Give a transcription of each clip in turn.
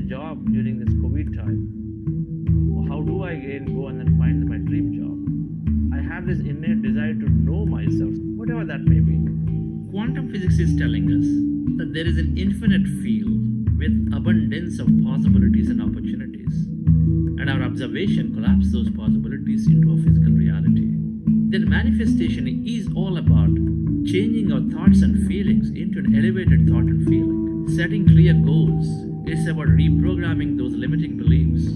a job during this COVID time. How do I again go and then find my dream job? I have this innate desire to know myself, whatever that may be. Quantum physics is telling us that there is an infinite field with abundance of possibilities and opportunities, and our observation collapses those possibilities into a physical reality. Then manifestation is all about changing our thoughts and feelings into an elevated thought and feeling. Setting clear goals is about reprogramming those limiting beliefs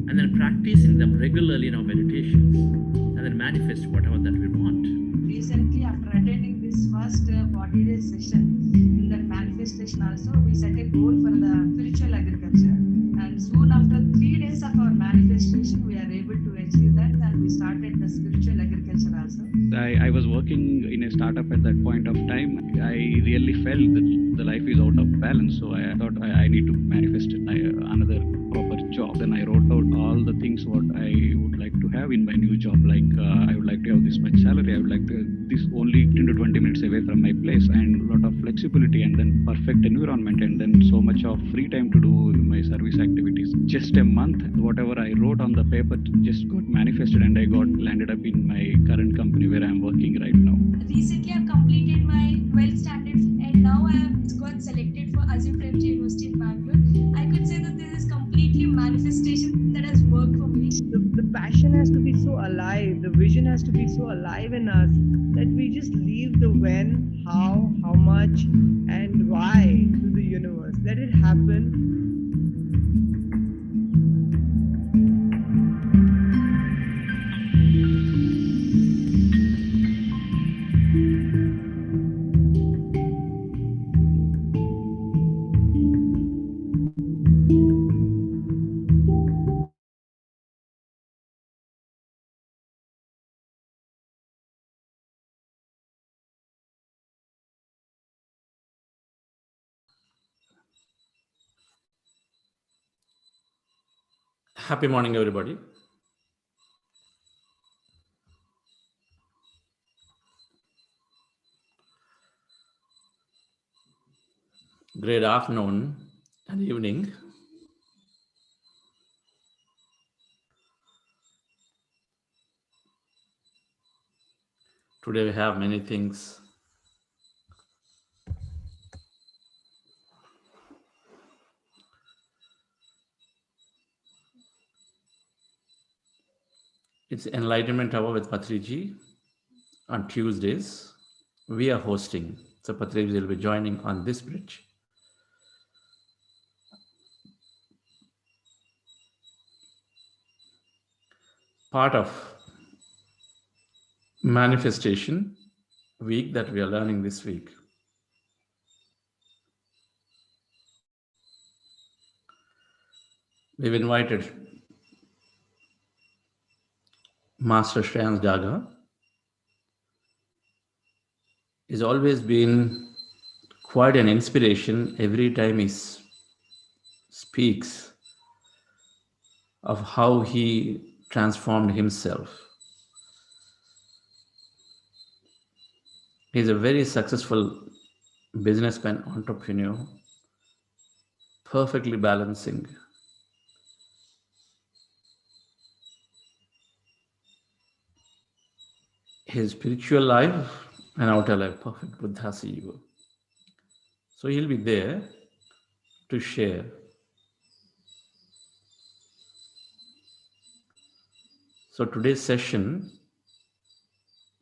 and then practicing them regularly in our meditations and then manifest whatever that we want. Recently, after attending this first 40-day session, in that manifestation also, we set a goal for the spiritual agriculture. And soon after 3 days of our manifestation, we are able to achieve that, and we started the spiritual agriculture also. I was working in a startup at that point of time. I really felt that the life is out of balance. So I thought I need to manifest another proper job. Then I wrote out all the things what I would like to have in my new job. Like I would like to have this much salary. I would like to have this only 10 to 20 minutes away from my place, and a lot of flexibility, and then perfect environment, and then so much of free time to do my service activities. Just a month, whatever I wrote on the paper just got manifested, and I landed up in my current company where I'm working right now. Recently, I've completed my 12th standard, and now I have got selected for Azure Patriji University in Bangalore. I could say that this is completely manifestation that has worked for me. The passion has to be so alive, the vision has to be so alive in us that we just leave the when, how much, and why to the universe. Let it happen. Happy morning, everybody. Great afternoon and evening. Today we have many things. It's Enlightenment Hour with Patriji on Tuesdays. We are hosting, so Patriji will be joining on this bridge. Part of manifestation week that we are learning this week. We've invited Master Shreyans Daga. He's always been quite an inspiration every time he speaks of how he transformed himself. He's a very successful businessman, entrepreneur, perfectly balancing his spiritual life and outer life, perfect Buddha CEO. So he'll be there to share. So today's session,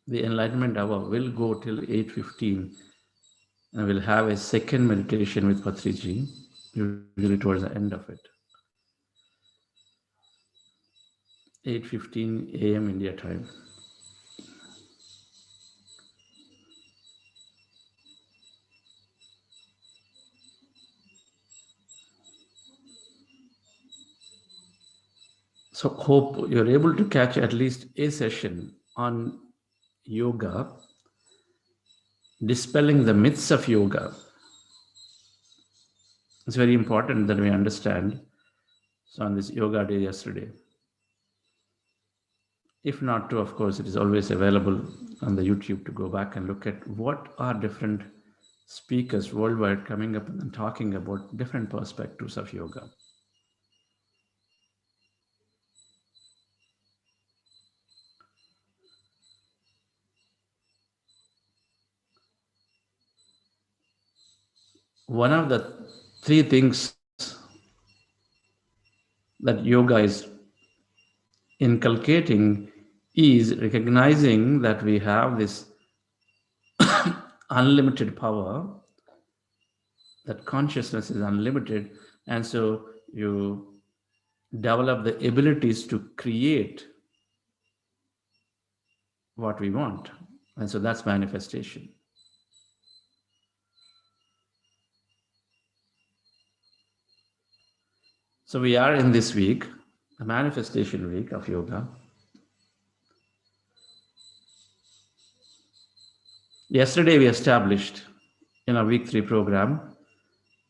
the Enlightenment Hour, will go till 8:15, and we'll have a second meditation with Patriji, usually towards the end of it. 8:15 a.m. India time. So hope you're able to catch at least a session on yoga, dispelling the myths of yoga. It's very important that we understand. So on this yoga day yesterday, if not to, of course, it is always available on the YouTube to go back and look at what are different speakers worldwide coming up and talking about different perspectives of yoga. one of the three things that yoga is inculcating is recognizing that we have this unlimited power, that consciousness is unlimited, and so you develop the abilities to create what we want. And so that's manifestation. So we are in this week, the manifestation week of yoga. Yesterday we established in our week 3 program,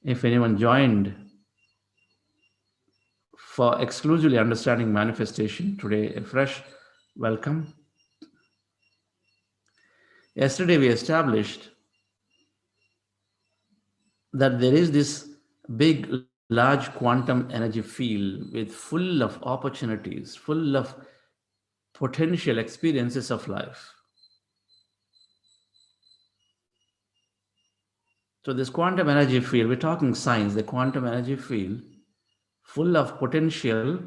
if anyone joined for exclusively understanding manifestation, today a fresh welcome. Yesterday we established that there is this big, large quantum energy field with full of opportunities, full of potential experiences of life. So this quantum energy field, we're talking science, the quantum energy field, full of potential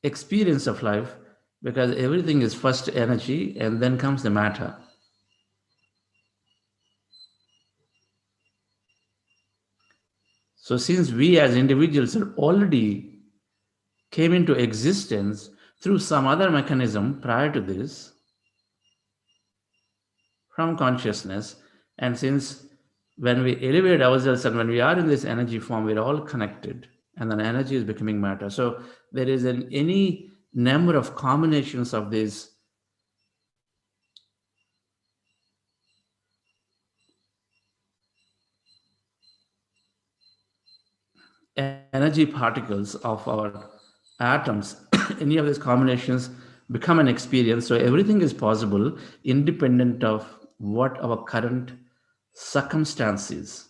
experience of life, because everything is first energy and then comes the matter. So since we as individuals are already came into existence through some other mechanism prior to this, from consciousness, and since when we elevate ourselves and when we are in this energy form, we're all connected, and then energy is becoming matter. So there is any number of combinations of these energy particles of our atoms. Any of these combinations become an experience. So everything is possible independent of what our current circumstances,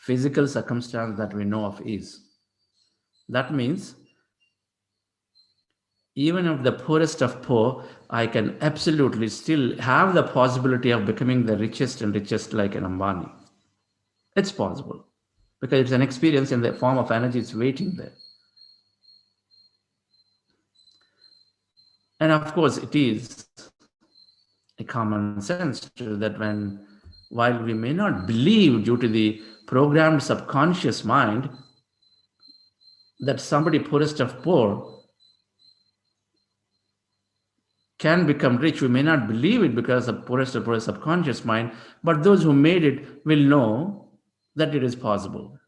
physical circumstance that we know of is. That means even if the poorest of poor, I can absolutely still have the possibility of becoming the richest and richest like an Ambani. It's possible because it's an experience in the form of energy, it's waiting there. And of course, it is a common sense too that while we may not believe due to the programmed subconscious mind that somebody poorest of poor can become rich, we may not believe it because of poorest of poor subconscious mind, but those who made it will know that it is possible.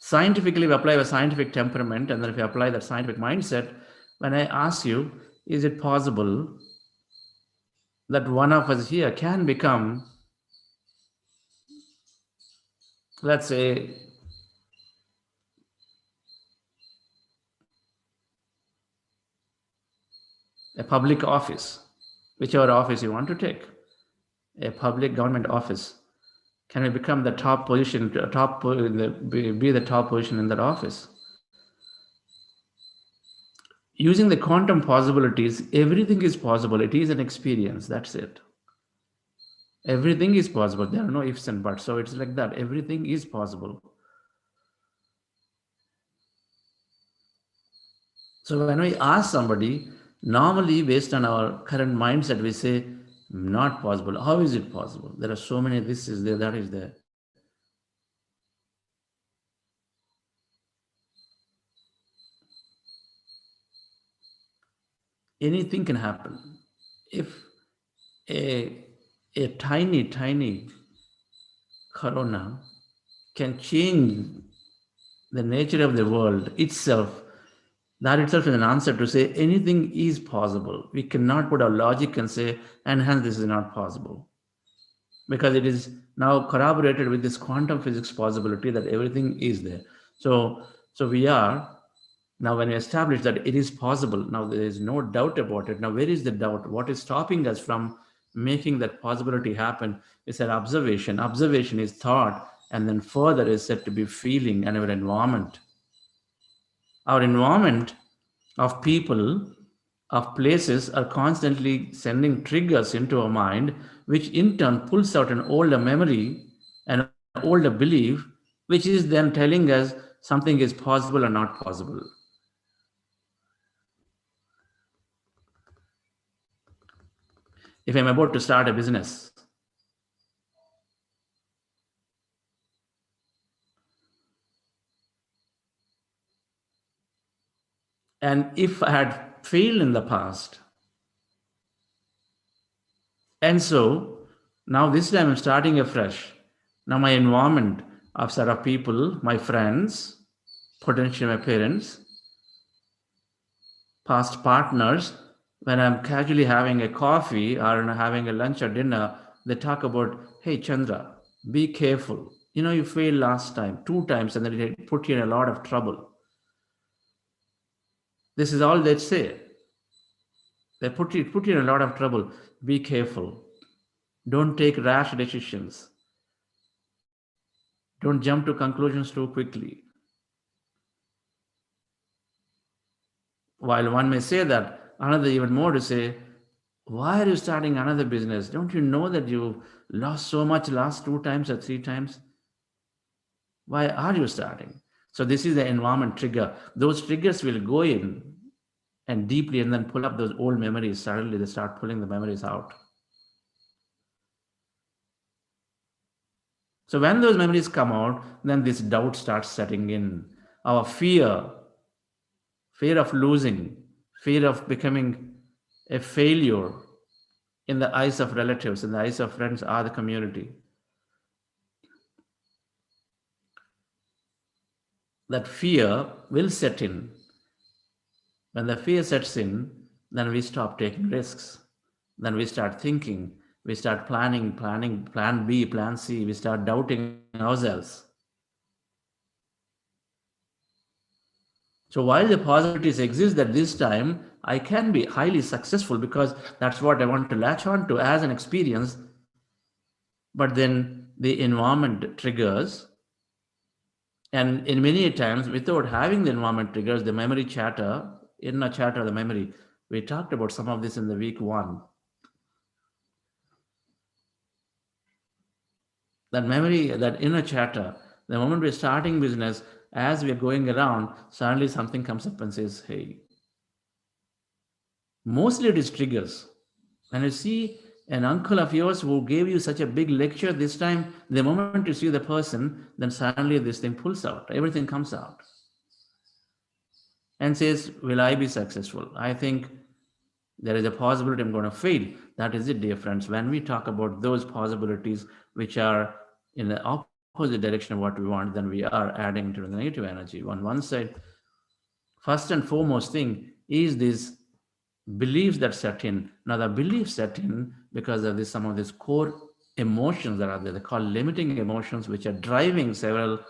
Scientifically, we apply a scientific temperament, and then if you apply that scientific mindset, when I ask you, is it possible that one of us here can become, let's say, a public office, whichever office you want to take, a public government office, can we become the top position, be the top position in that office? Using the quantum possibilities, everything is possible. It is an experience. That's it. Everything is possible. There are no ifs and buts. So it's like that. Everything is possible. So when we ask somebody, normally based on our current mindset, we say, not possible. How is it possible? There are so many, this is there, that is there. Anything can happen. If a tiny corona can change the nature of the world itself, that itself is an answer to say anything is possible. We cannot put our logic and say, and hence this is not possible. Because it is now corroborated with this quantum physics possibility that everything is there. So we are, now when we establish that it is possible, now there is no doubt about it. Now where is the doubt? What is stopping us from making that possibility happen? Is an observation. Observation is thought, and then further is said to be feeling and our environment. Our environment of people of places are constantly sending triggers into our mind, which in turn pulls out an older memory, an older belief, which is then telling us something is possible or not possible. If I'm about to start a business, and if I had failed in the past, and so now this time I'm starting afresh. Now my environment of set of people, my friends, potentially my parents, past partners, when I'm casually having a coffee or having a lunch or dinner, they talk about, hey Chandra, be careful. You know, you failed last time, 2 times, and then it put you in a lot of trouble. This is all they say. They put you in a lot of trouble. Be careful. Don't take rash decisions. Don't jump to conclusions too quickly. While one may say that, another even more to say, why are you starting another business? Don't you know that you lost so much last 2 times or 3 times? Why are you starting? So this is the environment trigger. Those triggers will go in and deeply and then pull up those old memories. Suddenly they start pulling the memories out. So when those memories come out, then this doubt starts setting in. Our fear of losing, fear of becoming a failure in the eyes of relatives, in the eyes of friends, or the community. That fear will set in. When the fear sets in, then we stop taking risks. Then we start thinking, we start planning, plan B, plan C, we start doubting ourselves. So while the possibilities exist that this time I can be highly successful because that's what I want to latch on to as an experience, but then the environment triggers, and in many times without having the environment triggers, the memory chatter, inner chatter of the memory. We talked about some of this in the week 1. That memory, that inner chatter, the moment we're starting business, as we're going around, suddenly something comes up and says, hey, mostly it is triggers. And you see an uncle of yours who gave you such a big lecture this time, the moment you see the person, then suddenly this thing pulls out, everything comes out. And says, will I be successful? I think there is a possibility I'm going to fail. That is the difference. When we talk about those possibilities which are in the opposite direction of what we want, then we are adding to the negative energy. On one side, first and foremost thing is this beliefs that set in. Now the beliefs set in because of this, some of these core emotions that are there. They call limiting emotions, which are driving several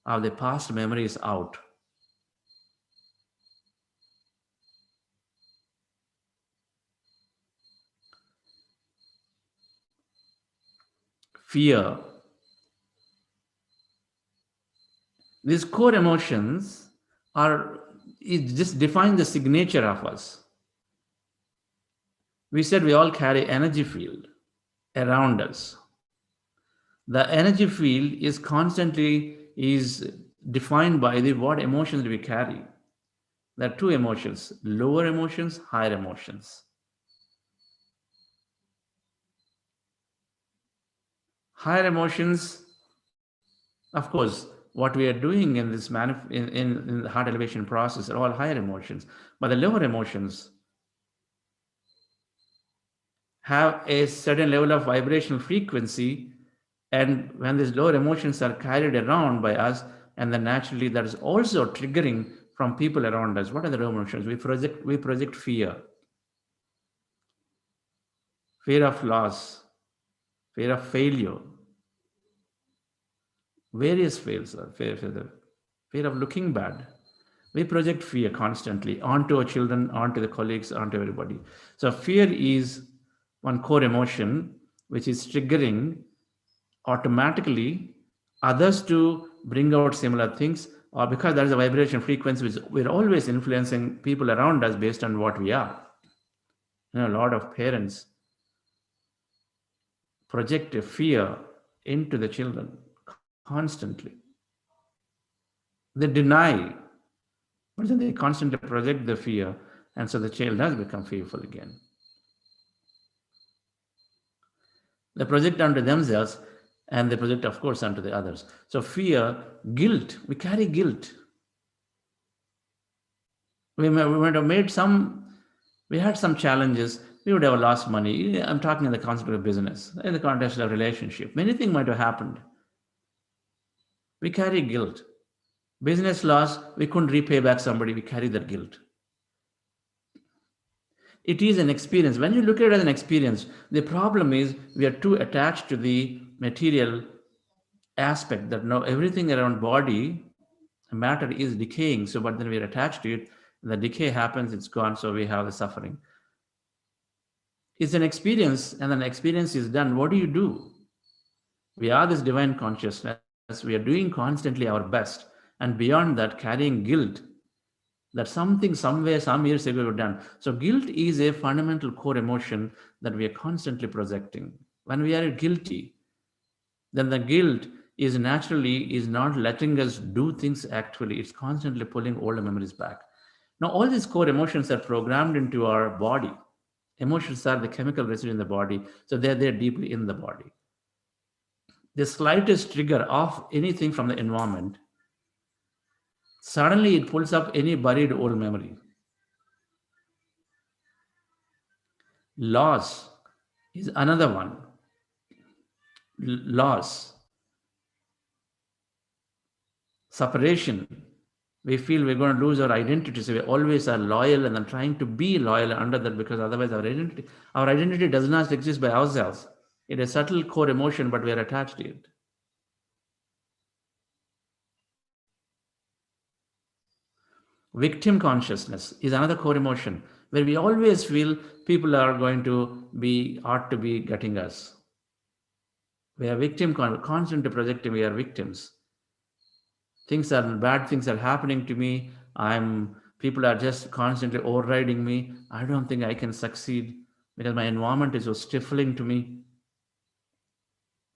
of the past memories out. Fear. These core emotions are, it just define the signature of us. We said we all carry energy field around us. The energy field is constantly is defined by the what emotions we carry. There are two emotions, lower emotions, higher emotions. Higher emotions, of course, what we are doing in this in the heart elevation process are all higher emotions. But the lower emotions have a certain level of vibrational frequency, and when these lower emotions are carried around by us, and then naturally that is also triggering from people around us. What are the lower emotions? We project fear of loss, fear of failure, various fears, fear of looking bad. We project fear constantly onto our children, onto the colleagues, onto everybody. So fear is one core emotion which is triggering automatically others to bring out similar things, or because there is a vibration frequency which we're always influencing people around us based on what we are. A lot of parents project a fear into the children constantly. They deny, but then they constantly project the fear, and so the child does become fearful again. They project onto themselves, and they project, of course, onto the others. So fear, guilt, we carry guilt. We might have made some, we had some challenges, we would have lost money. I'm talking in the context of business, in the context of relationship. Many things might have happened. We carry guilt. Business loss, we couldn't repay back somebody, we carry that guilt. It is an experience. When you look at it as an experience, the problem is we are too attached to the material aspect that now everything around body, matter is decaying. So, but then we are attached to it. The decay happens, it's gone, so we have the suffering. It's an experience, and an experience is done. What do you do? We are this divine consciousness. We are doing constantly our best. And beyond that, carrying guilt that something, somewhere, some years ago we've done. So guilt is a fundamental core emotion that we are constantly projecting. When we are guilty, then the guilt is naturally is not letting us do things actually. It's constantly pulling older memories back. Now, all these core emotions are programmed into our body. Emotions are the chemical residue in the body, so they're there deeply in the body. The slightest trigger of anything from the environment, suddenly it pulls up any buried old memory. Loss is another one. Loss, separation. We feel we're going to lose our identity, so we always are loyal and then trying to be loyal under that because otherwise our identity does not exist by ourselves. It is a subtle core emotion, but we are attached to it. Victim consciousness is another core emotion where we always feel people are going to be, ought to be getting us. We are constantly projecting we are victims. Bad things are happening to me. People are just constantly overriding me. I don't think I can succeed because my environment is so stifling to me.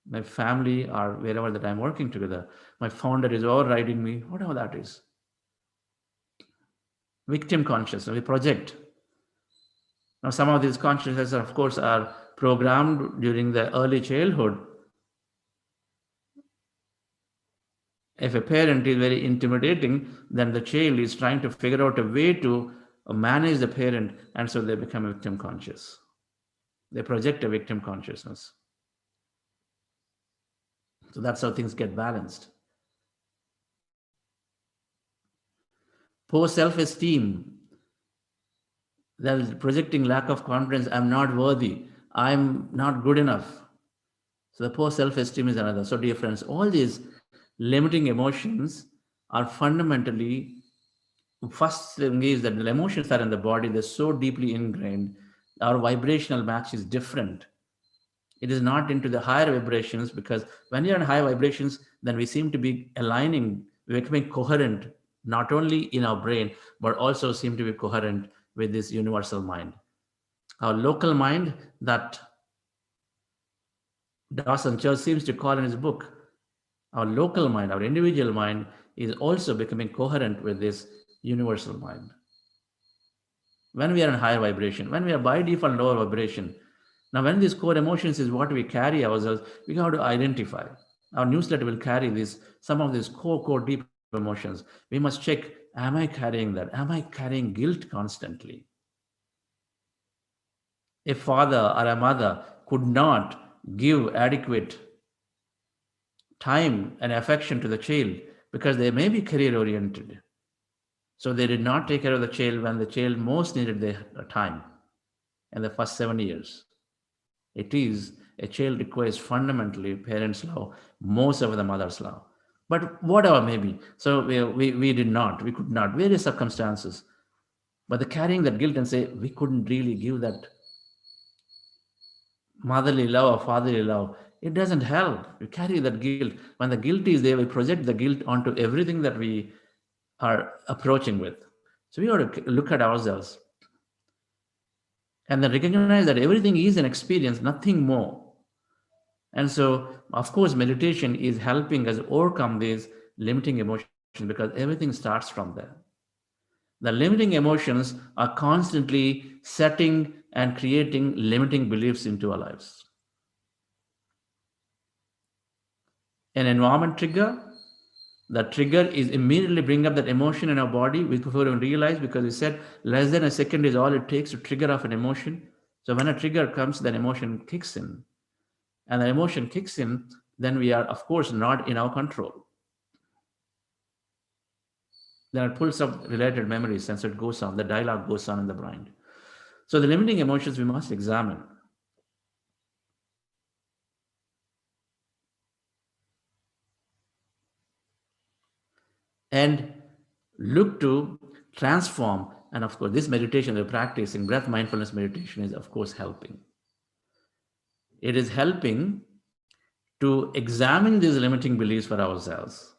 My family or wherever that I'm working together, my founder is overriding me, whatever that is. Victim consciousness, we project. Now, some of these consciousnesses, of course, are programmed during the early childhood. If a parent is very intimidating, then the child is trying to figure out a way to manage the parent, and so they become victim conscious. They project a victim consciousness. So that's how things get balanced. Poor self esteem, that is projecting lack of confidence. I'm not worthy. I'm not good enough. So the poor self esteem is another. So, dear friends, all these limiting emotions are fundamentally, first thing is that the emotions are in the body, they're so deeply ingrained. Our vibrational match is different. It is not into the higher vibrations because when you're in high vibrations, then we seem to be aligning, we're becoming coherent, not only in our brain, but also seem to be coherent with this universal mind. Our local mind, that Dawson Church seems to call in his book, our local mind, our individual mind, is also becoming coherent with this universal mind. When we are in higher vibration, when we are by default lower vibration, now when these core emotions is what we carry ourselves, we have to identify. Our newsletter will carry some of these core deep emotions. We must check, am I carrying that? Am I carrying guilt constantly? A father or a mother could not give adequate time and affection to the child because they may be career oriented. So they did not take care of the child when the child most needed their time in the first 7 years. It is a child requires fundamentally parents' love, most of the mother's love. But whatever may be. So we could not, various circumstances. But the carrying that guilt and say, we couldn't really give that motherly love or fatherly love, it doesn't help. We carry that guilt. When the guilt is there, we project the guilt onto everything that we are approaching with. So we ought to look at ourselves. And then recognize that everything is an experience, nothing more. And so, of course, meditation is helping us overcome these limiting emotions because everything starts from there. The limiting emotions are constantly setting and creating limiting beliefs into our lives. An environment trigger, the trigger is immediately bring up that emotion in our body before we realize, because we said less than a second is all it takes to trigger off an emotion. So when a trigger comes, then emotion kicks in. And the emotion kicks in, then we are, of course, not in our control. Then it pulls up related memories, and so it goes on, the dialogue goes on in the brain. So the limiting emotions we must examine and look to transform. And of course, this meditation we're practicing, breath mindfulness meditation, is of course helping. It is helping to examine these limiting beliefs for ourselves.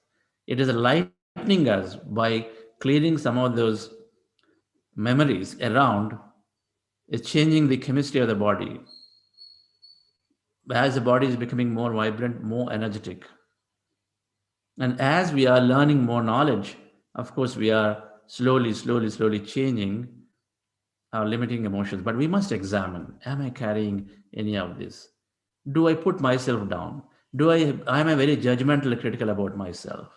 It is lightening us by clearing some of those memories around. It's changing the chemistry of the body. As the body is becoming more vibrant, more energetic, and as we are learning more knowledge, of course, we are slowly changing our limiting emotions. But we must examine, am I carrying any of this? Do I put myself down? Am I very judgmental, critical about myself?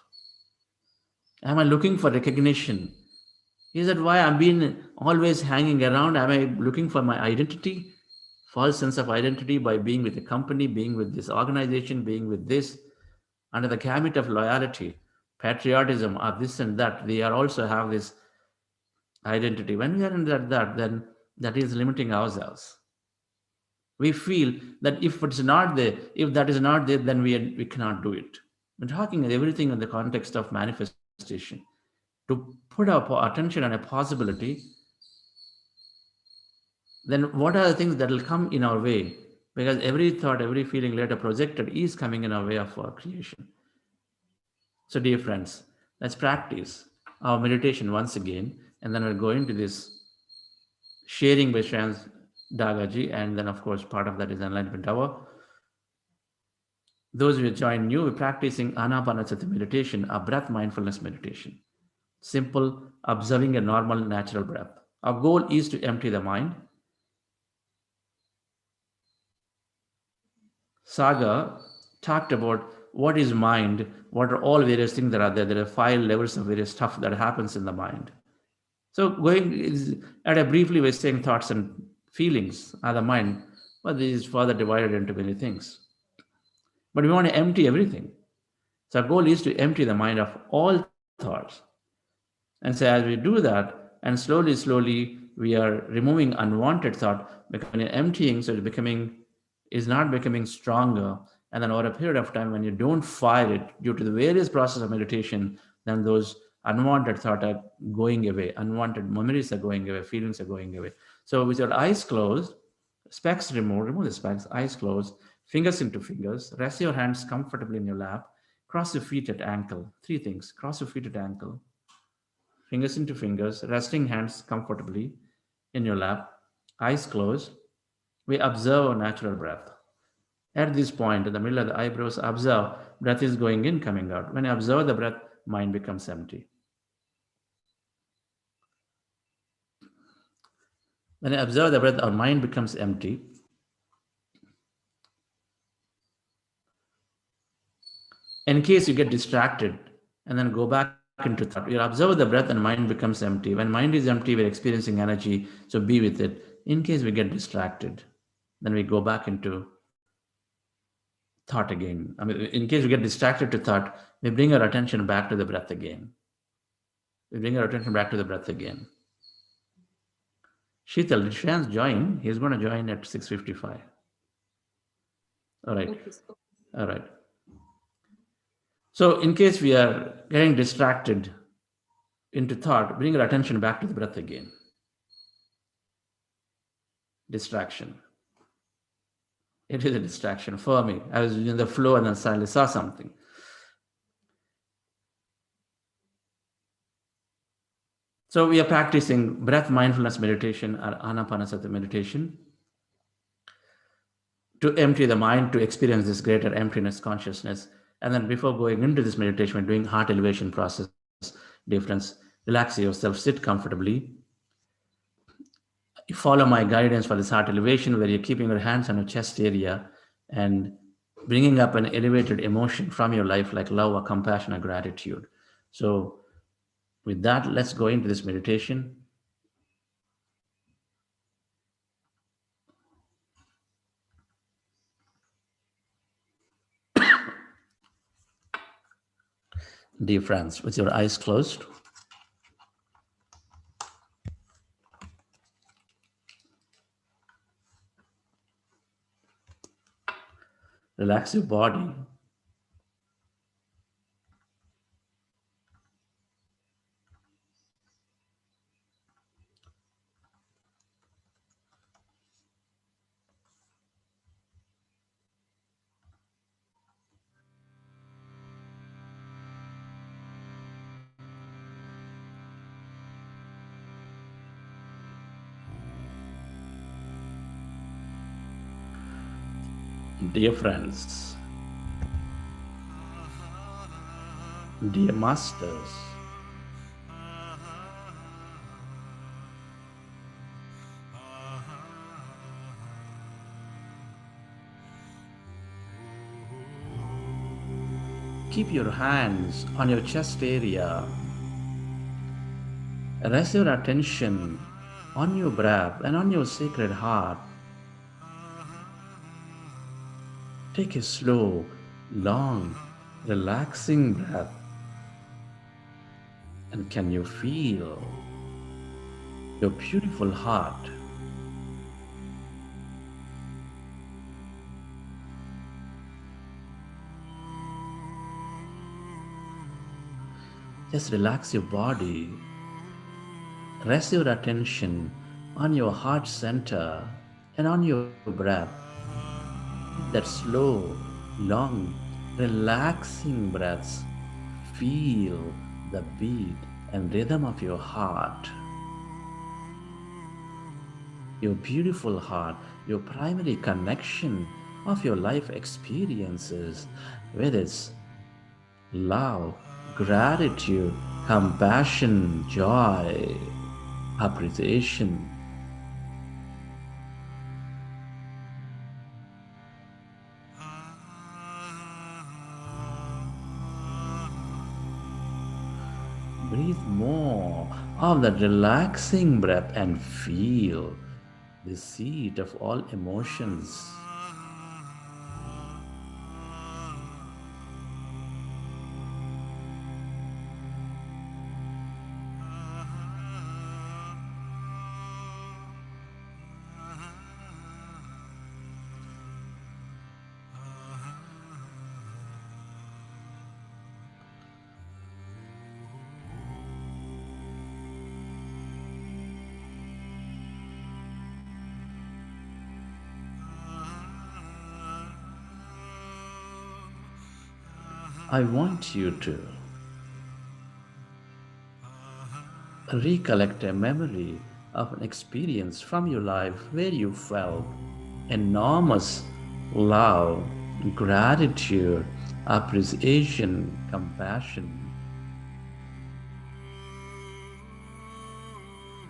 Am I looking for recognition? Is that why I'm been always hanging around? Am I looking for my identity? False sense of identity by being with a company, being with this organization, being with this, under the gamut of loyalty, patriotism, or this and that. They are also have this identity. When we are in that, then that is limiting ourselves. We feel that if that is not there, then we cannot do it. We're talking everything in the context of manifestation. To put our attention on a possibility, then what are the things that will come in our way? Because every thought, every feeling later projected is coming in our way of our creation. So, dear friends, let's practice our meditation once again, and then we'll go into this sharing by Shans Dagaji, and then, of course, part of that is Enlightenment Hour. Those who join new, we're practicing Anapanasati meditation, a breath mindfulness meditation. Simple, observing a normal, natural breath. Our goal is to empty the mind. Saga talked about what is mind, what are all various things that are there. There are 5 levels of various stuff that happens in the mind. So going is at a briefly we're saying thoughts and feelings are the mind, but this is further divided into many things. But we want to empty everything. So our goal is to empty the mind of all thoughts. And so as we do that, and slowly, we are removing unwanted thought, becoming emptying, so it's becoming is not becoming stronger. And then over a period of time, when you don't fire it due to the various process of meditation, then those unwanted thoughts are going away, unwanted memories are going away, feelings are going away. So with your eyes closed, specs removed, remove the specs, eyes closed, fingers into fingers, rest your hands comfortably in your lap, cross your feet at ankle. 3 things: cross your feet at ankle, fingers into fingers, resting hands comfortably in your lap, eyes closed. We observe our natural breath. At this point, in the middle of the eyebrows, observe breath is going in, coming out. When you observe the breath, mind becomes empty. When you observe the breath, our mind becomes empty. In case you get distracted and then go back into thought, you observe the breath and mind becomes empty. When mind is empty, we're experiencing energy, so be with it. In case we get distracted, then we go back into thought again. I mean, in case we get distracted to thought, we bring our attention back to the breath again. We bring our attention back to the breath again. Sheetal, did Shans join? He's going to join at 6:55. All right. Okay. All right. So in case we are getting distracted into thought, bring our attention back to the breath again. Distraction. It is a distraction for me. I was in the flow and then suddenly saw something. So we are practicing breath mindfulness meditation or anapanasati meditation to empty the mind to experience this greater emptiness consciousness. And then before going into this meditation, we're doing heart elevation process difference. Relax yourself, sit comfortably. You follow my guidance for this heart elevation where you're keeping your hands on your chest area and bringing up an elevated emotion from your life like love or compassion or gratitude. So with that, let's go into this meditation. Dear friends, with your eyes closed, relax your body. Dear friends, dear masters, keep your hands on your chest area. Rest your attention on your breath and on your sacred heart. Take a slow, long, relaxing breath. And can you feel your beautiful heart? Just relax your body. Rest your attention on your heart center and on your breath. That slow, long, relaxing breaths. Feel the beat and rhythm of your heart. Your beautiful heart, your primary connection of your life experiences with its love, gratitude, compassion, joy, appreciation. Breathe more of that relaxing breath and feel the seat of all emotions. I want you to recollect a memory of an experience from your life where you felt enormous love, gratitude, appreciation, compassion,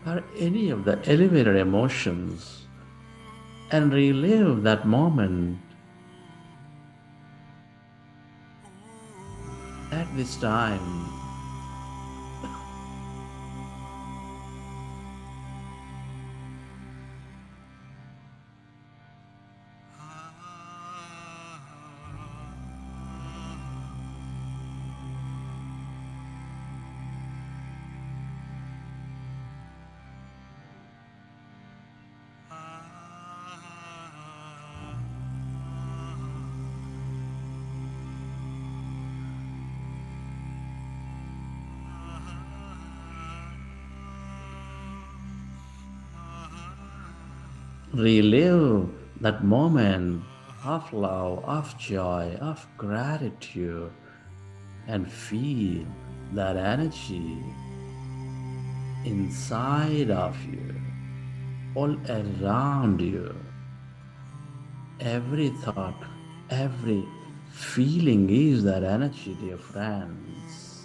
or any of the elevated emotions, and relive that moment at this time. Relive that moment of love, of joy, of gratitude, and feel that energy inside of you, all around you. Every thought, every feeling is that energy, dear friends.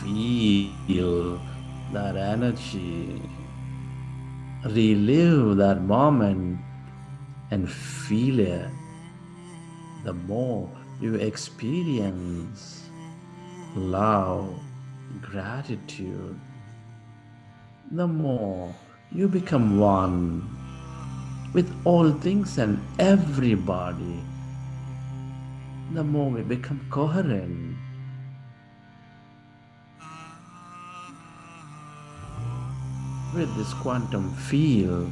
Feel that energy, relive that moment, and feel it. The more you experience love, gratitude, the more you become one with all things and everybody, the more we become coherent. With this quantum field,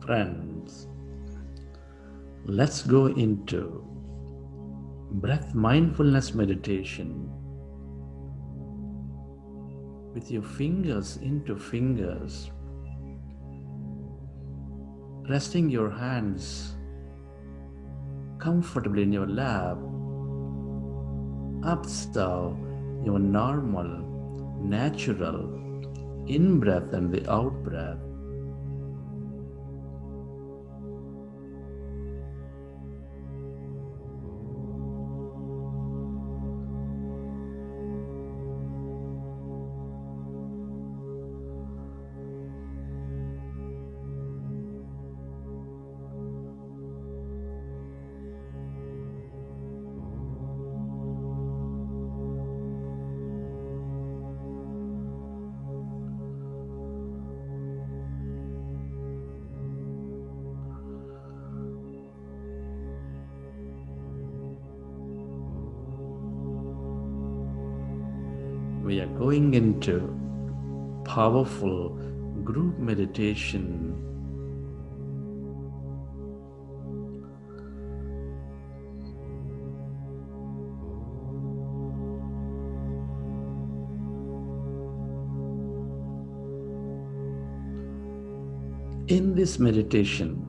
friends, let's go into breath mindfulness meditation with your fingers into fingers, resting your hands comfortably in your lap. Observe your normal, natural in breath and the out breath. We are going into powerful group meditation. In this meditation,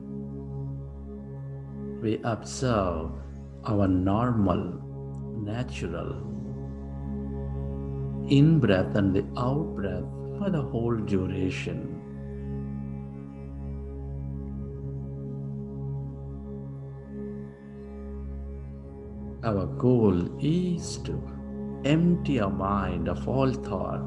we observe our normal, natural in breath and the out breath for the whole duration. Our goal is to empty our mind of all thought.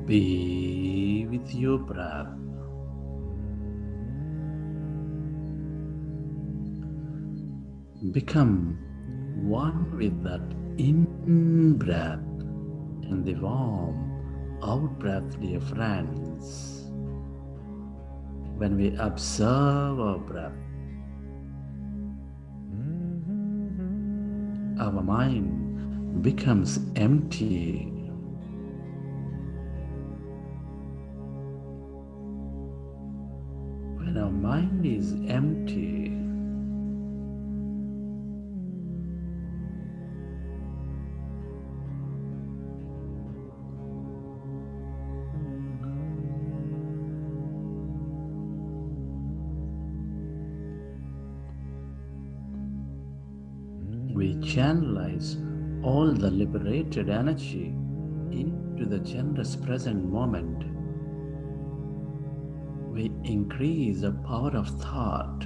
Be with your breath. Become one with that in-breath and the warm out-breath, dear friends. When we observe our breath, our mind becomes empty. When our mind is empty, we channelize all the liberated energy into the generous present moment. We increase the power of thought.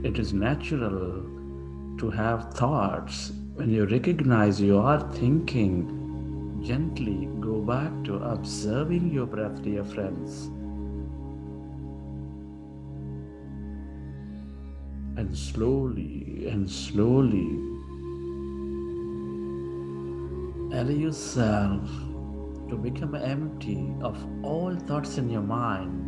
It is natural to have thoughts. When you recognize you are thinking, gently go back to observing your breath, dear friends. And slowly allow yourself to become empty of all thoughts in your mind.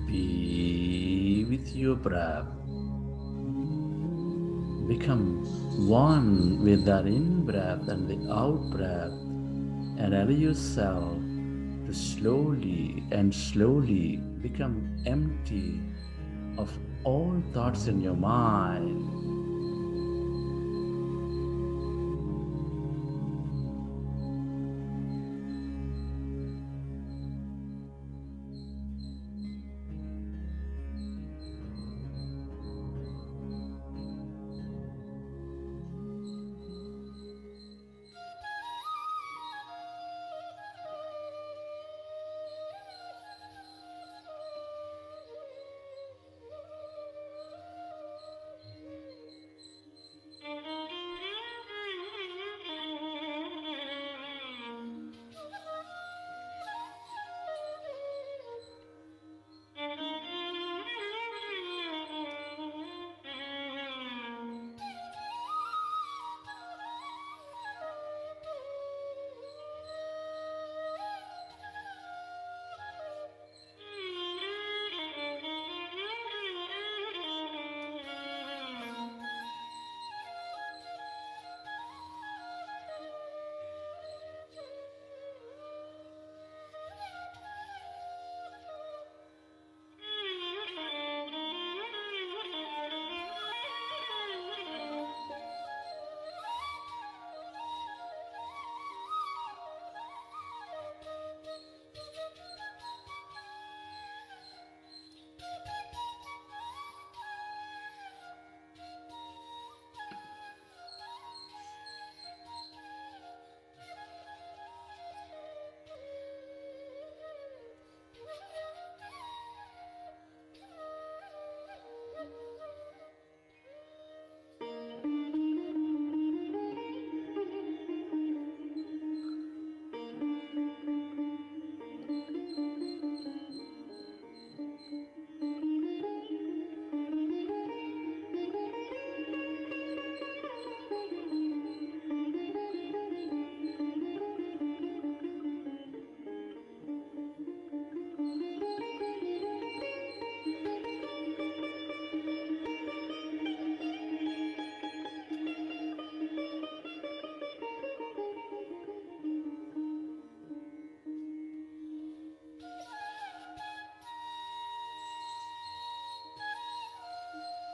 Be with your breath. Become one with that in breath and the out breath, and allow yourself to slowly become empty of all thoughts in your mind.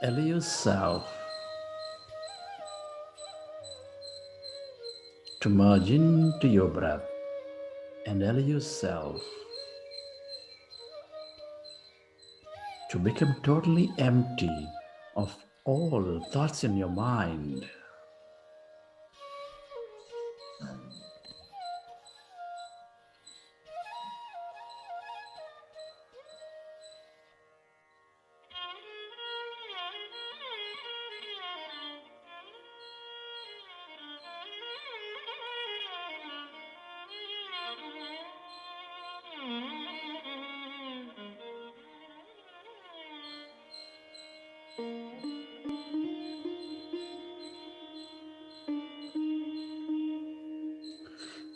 Allow yourself to merge into your breath and allow yourself to become totally empty of all thoughts in your mind.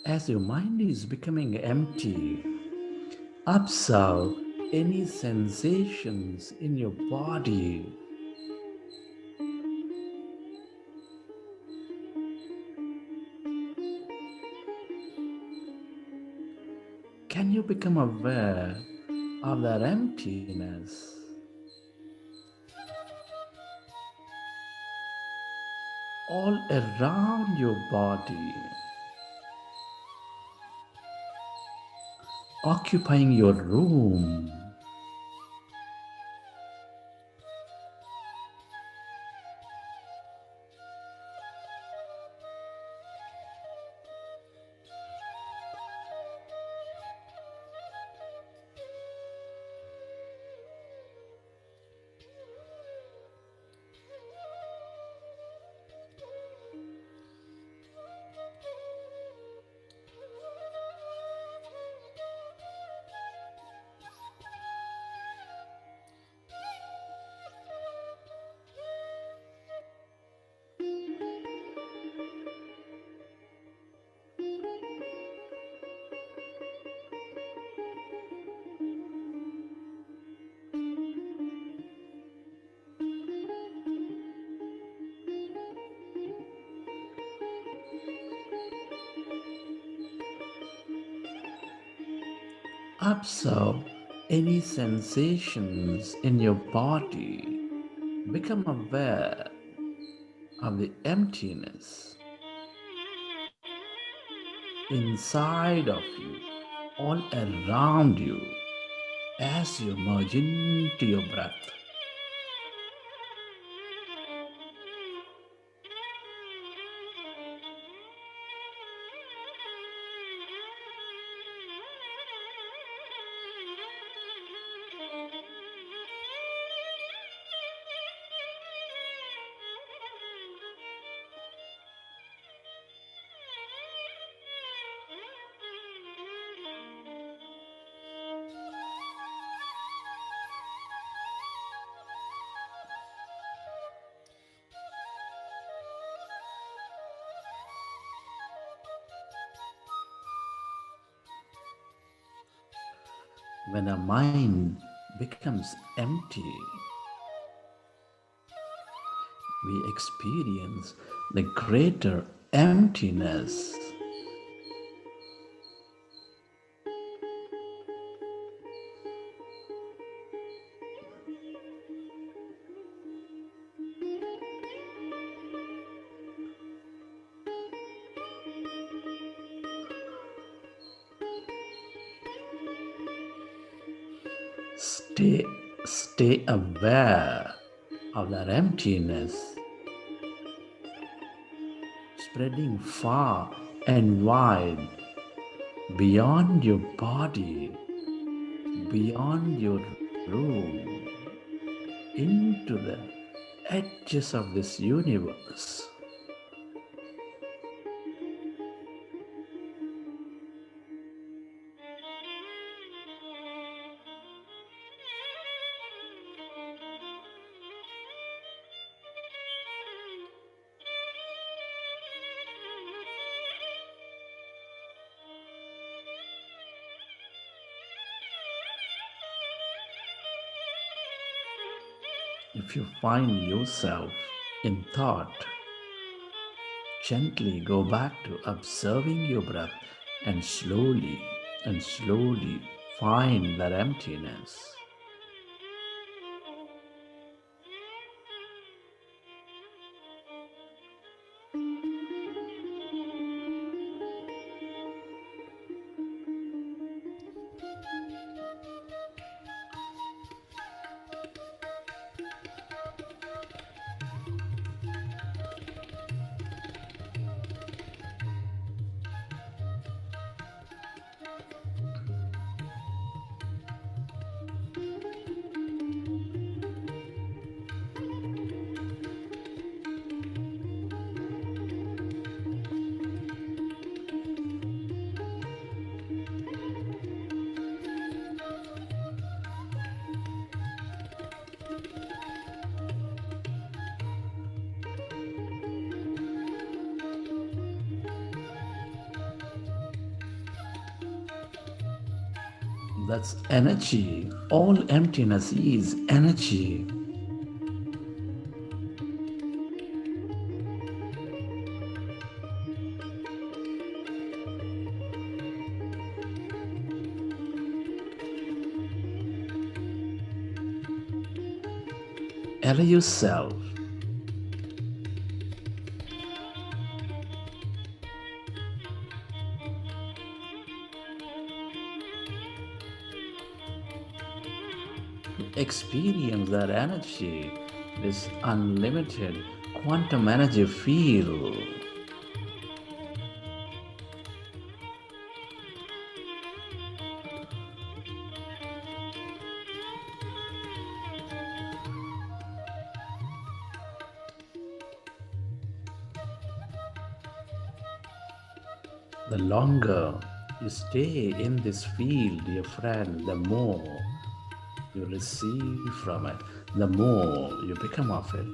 As your mind is becoming empty, observe any sensations in your body. Can you become aware of that emptiness? All around your body, occupying your room. Observe any sensations in your body. Become aware of the emptiness inside of you, all around you, as you merge into your breath. When our mind becomes empty, we experience the greater emptiness. Stay aware of that emptiness, spreading far and wide beyond your body, beyond your room, into the edges of this universe. If you find yourself in thought, gently go back to observing your breath and slowly find that emptiness. That's energy. All emptiness is energy. Allow yourself to experience that energy, this unlimited quantum energy field. The longer you stay in this field, dear friend, the more you receive from it, the more you become of it.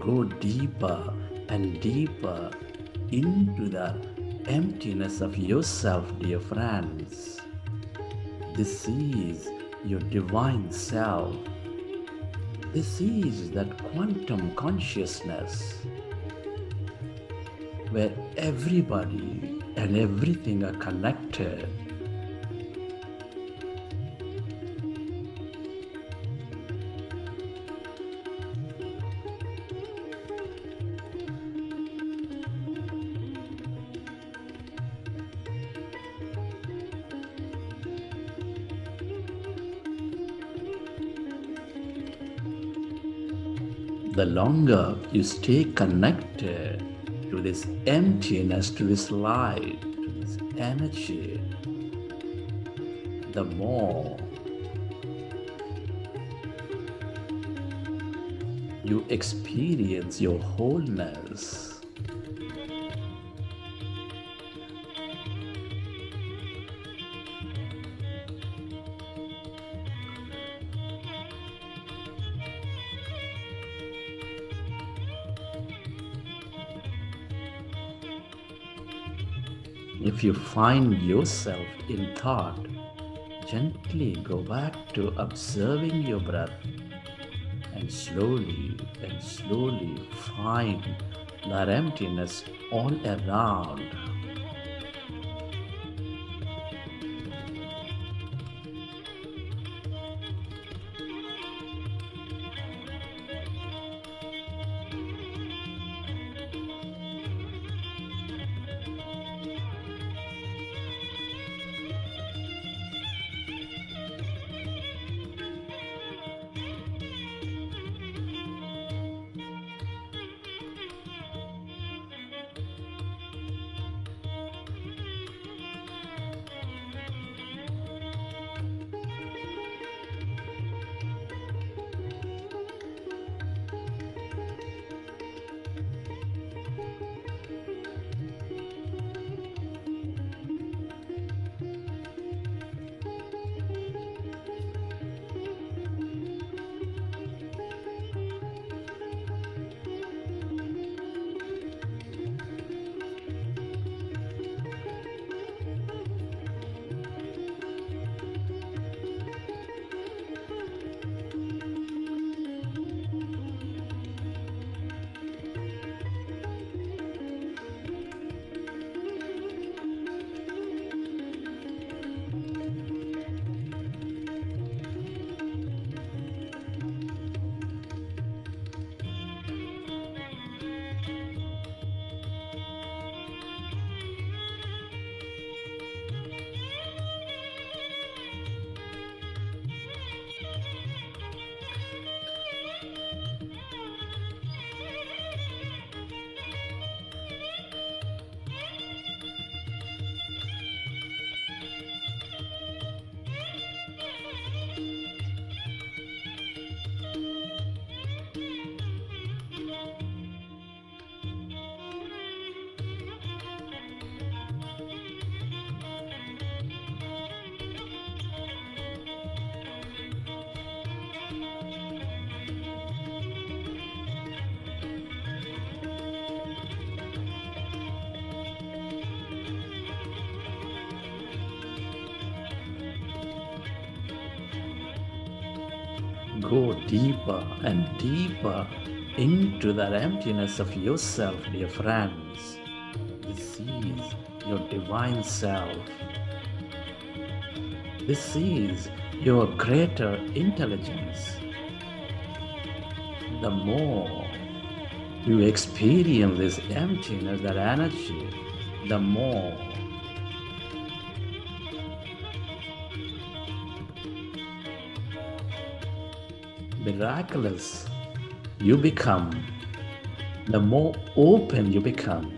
Go deeper and deeper into the emptiness of yourself, dear friends. This is your divine self. This is that quantum consciousness where everybody and everything are connected. The longer you stay connected to this emptiness, to this light, to this energy, the more you experience your wholeness. If you find yourself in thought, gently go back to observing your breath and slowly find that emptiness all around. Go deeper and deeper into that emptiness of yourself, dear friends. This is your divine self. This is your greater intelligence. The more you experience this emptiness, that energy, the more miraculous you become, the more open you become.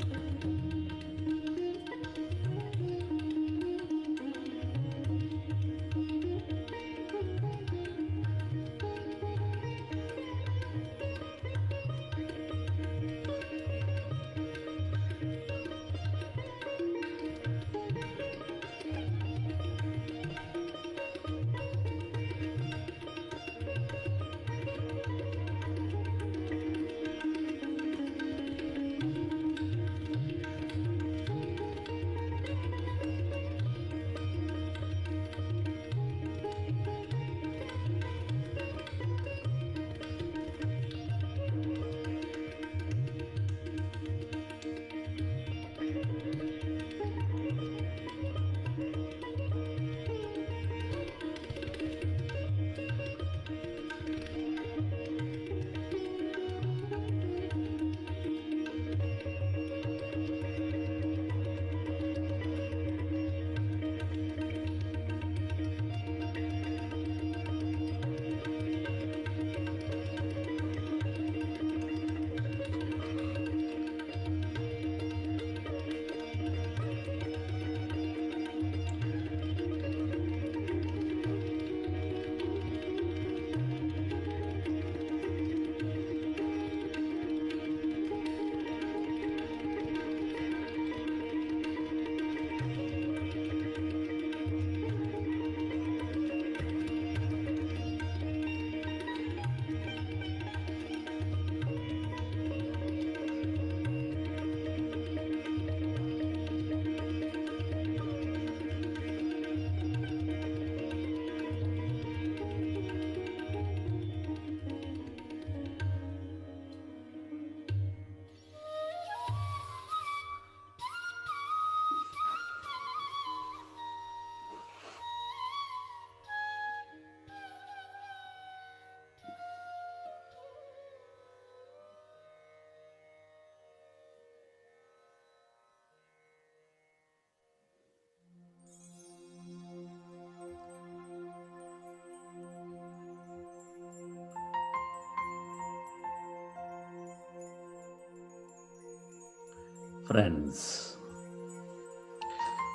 Friends,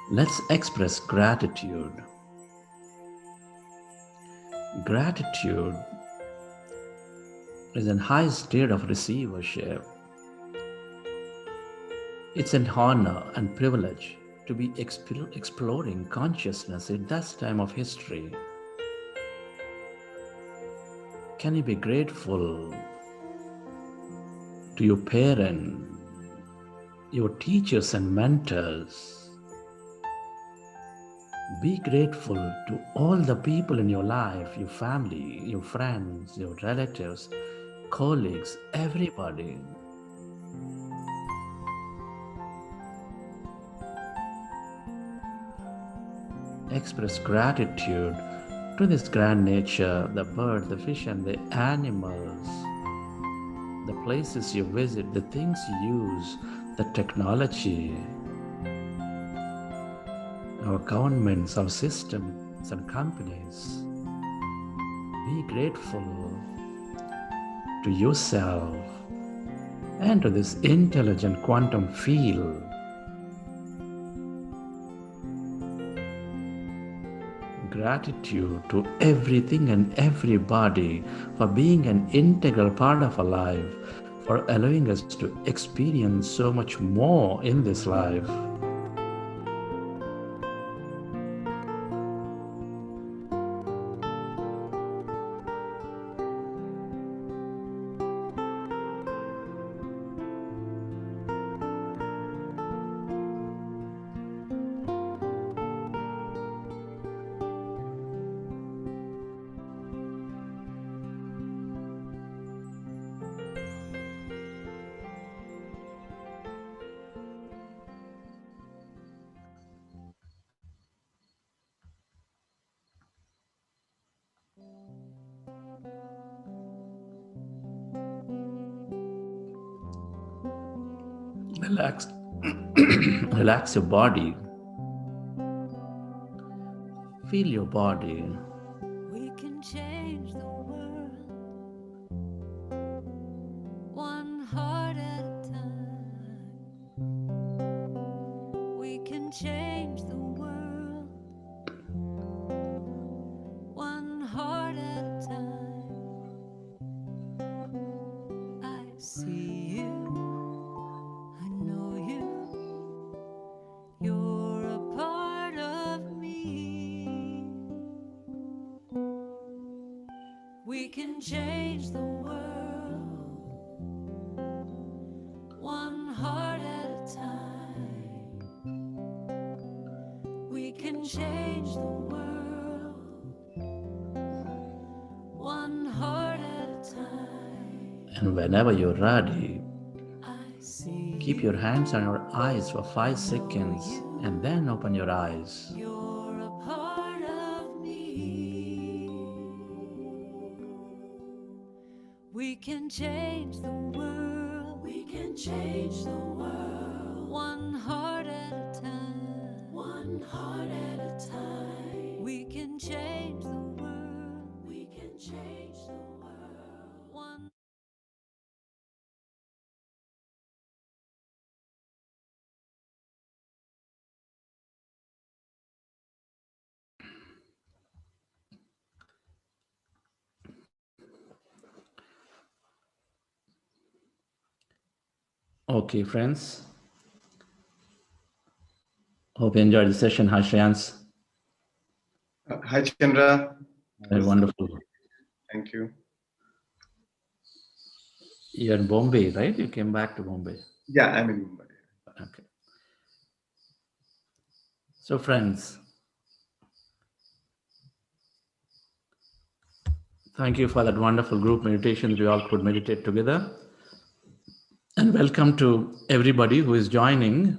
let's express gratitude. Gratitude is an high state of receivership. It's an honor and privilege to be exploring consciousness in this time of history. Can you be grateful to your parents, your teachers and mentors? Be grateful to all the people in your life, your family, your friends, your relatives, colleagues, everybody. Express gratitude to this grand nature, the bird, the fish, and the animals, the places you visit, the things you use, the technology, our governments, our systems and companies. Be grateful to yourself and to this intelligent quantum field. Gratitude to everything and everybody for being an integral part of our life, for allowing us to experience so much more in this life. Relax, relax your body. Feel your body. We can change the world one heart at a time. We can change the world one heart at a time. I see you, I know you, you're a part of me. We can change the world one heart at a time. We can change the world one heart at a time. And whenever you're ready, I see keep your hands on your eyes for 5 seconds and then open your eyes. you're a part of me. We can change the world. We can change the world one heart at a time. One heart at a time. We can change the world. We can change the world one. Okay, friends. Hope you enjoyed the session. Hi, Shreyans. Hi, Chandra. Very wonderful. Thank you. You're in Bombay, right? You came back to Bombay. Yeah, I'm in Mumbai. Okay. So, friends, thank you for that wonderful group meditation that we all could meditate together. And welcome to everybody who is joining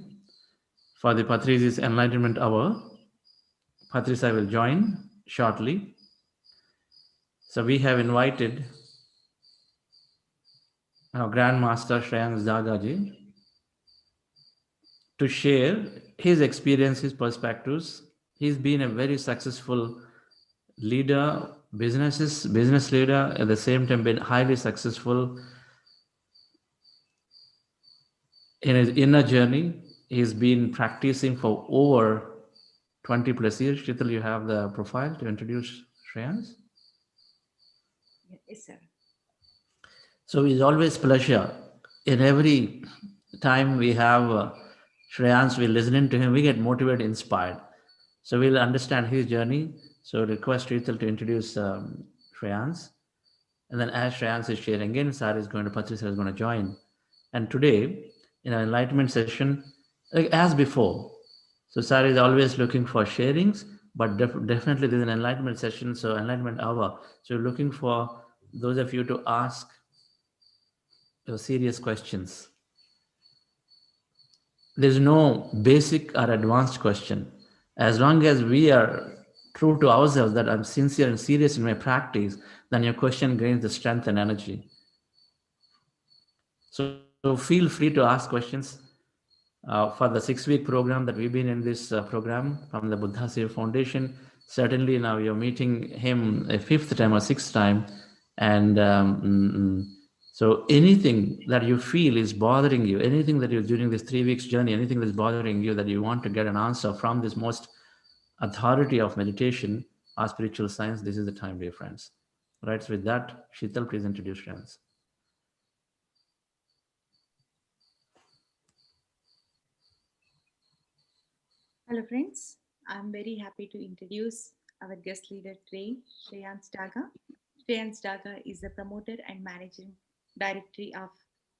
for the Patriji's Enlightenment Hour. Patriji will join shortly. So we have invited our Grandmaster Shreyans Dadaji to share his experience, his perspectives. He's been a very successful leader, business leader, at the same time been highly successful in his inner journey. He's been practicing for over 20 plus years. Shital, you have the profile to introduce Shreyans. Yes, sir. So it's always pleasure. In every time we have Shreyans, we're listening to him, we get motivated, inspired. So we'll understand his journey. So request Shital to introduce Shreyans. And then as Shreyans is sharing in, Sar is going to, Patriji is going to join. And today, in our enlightenment session, like as before, so Sar is always looking for sharings, but definitely there's an enlightenment session, so enlightenment hour. So you're looking for those of you to ask your serious questions. There's no basic or advanced question. As long as we are true to ourselves that I'm sincere and serious in my practice, then your question gains the strength and energy. So feel free to ask questions for the 6-week program that we've been in this program from the Buddha Seva Foundation. Certainly now you're meeting him a 5th time or 6th time. And so anything that you feel is bothering you, anything that you're during this 3 weeks journey, anything that's bothering you that you want to get an answer from this most authority of meditation or spiritual science, this is the time, dear friends. Right, so with that, Sheetal, please introduce friends. Hello friends, I'm very happy to introduce our guest leader today, Shreyans Daga. Shreyans Daga is the promoter and managing director of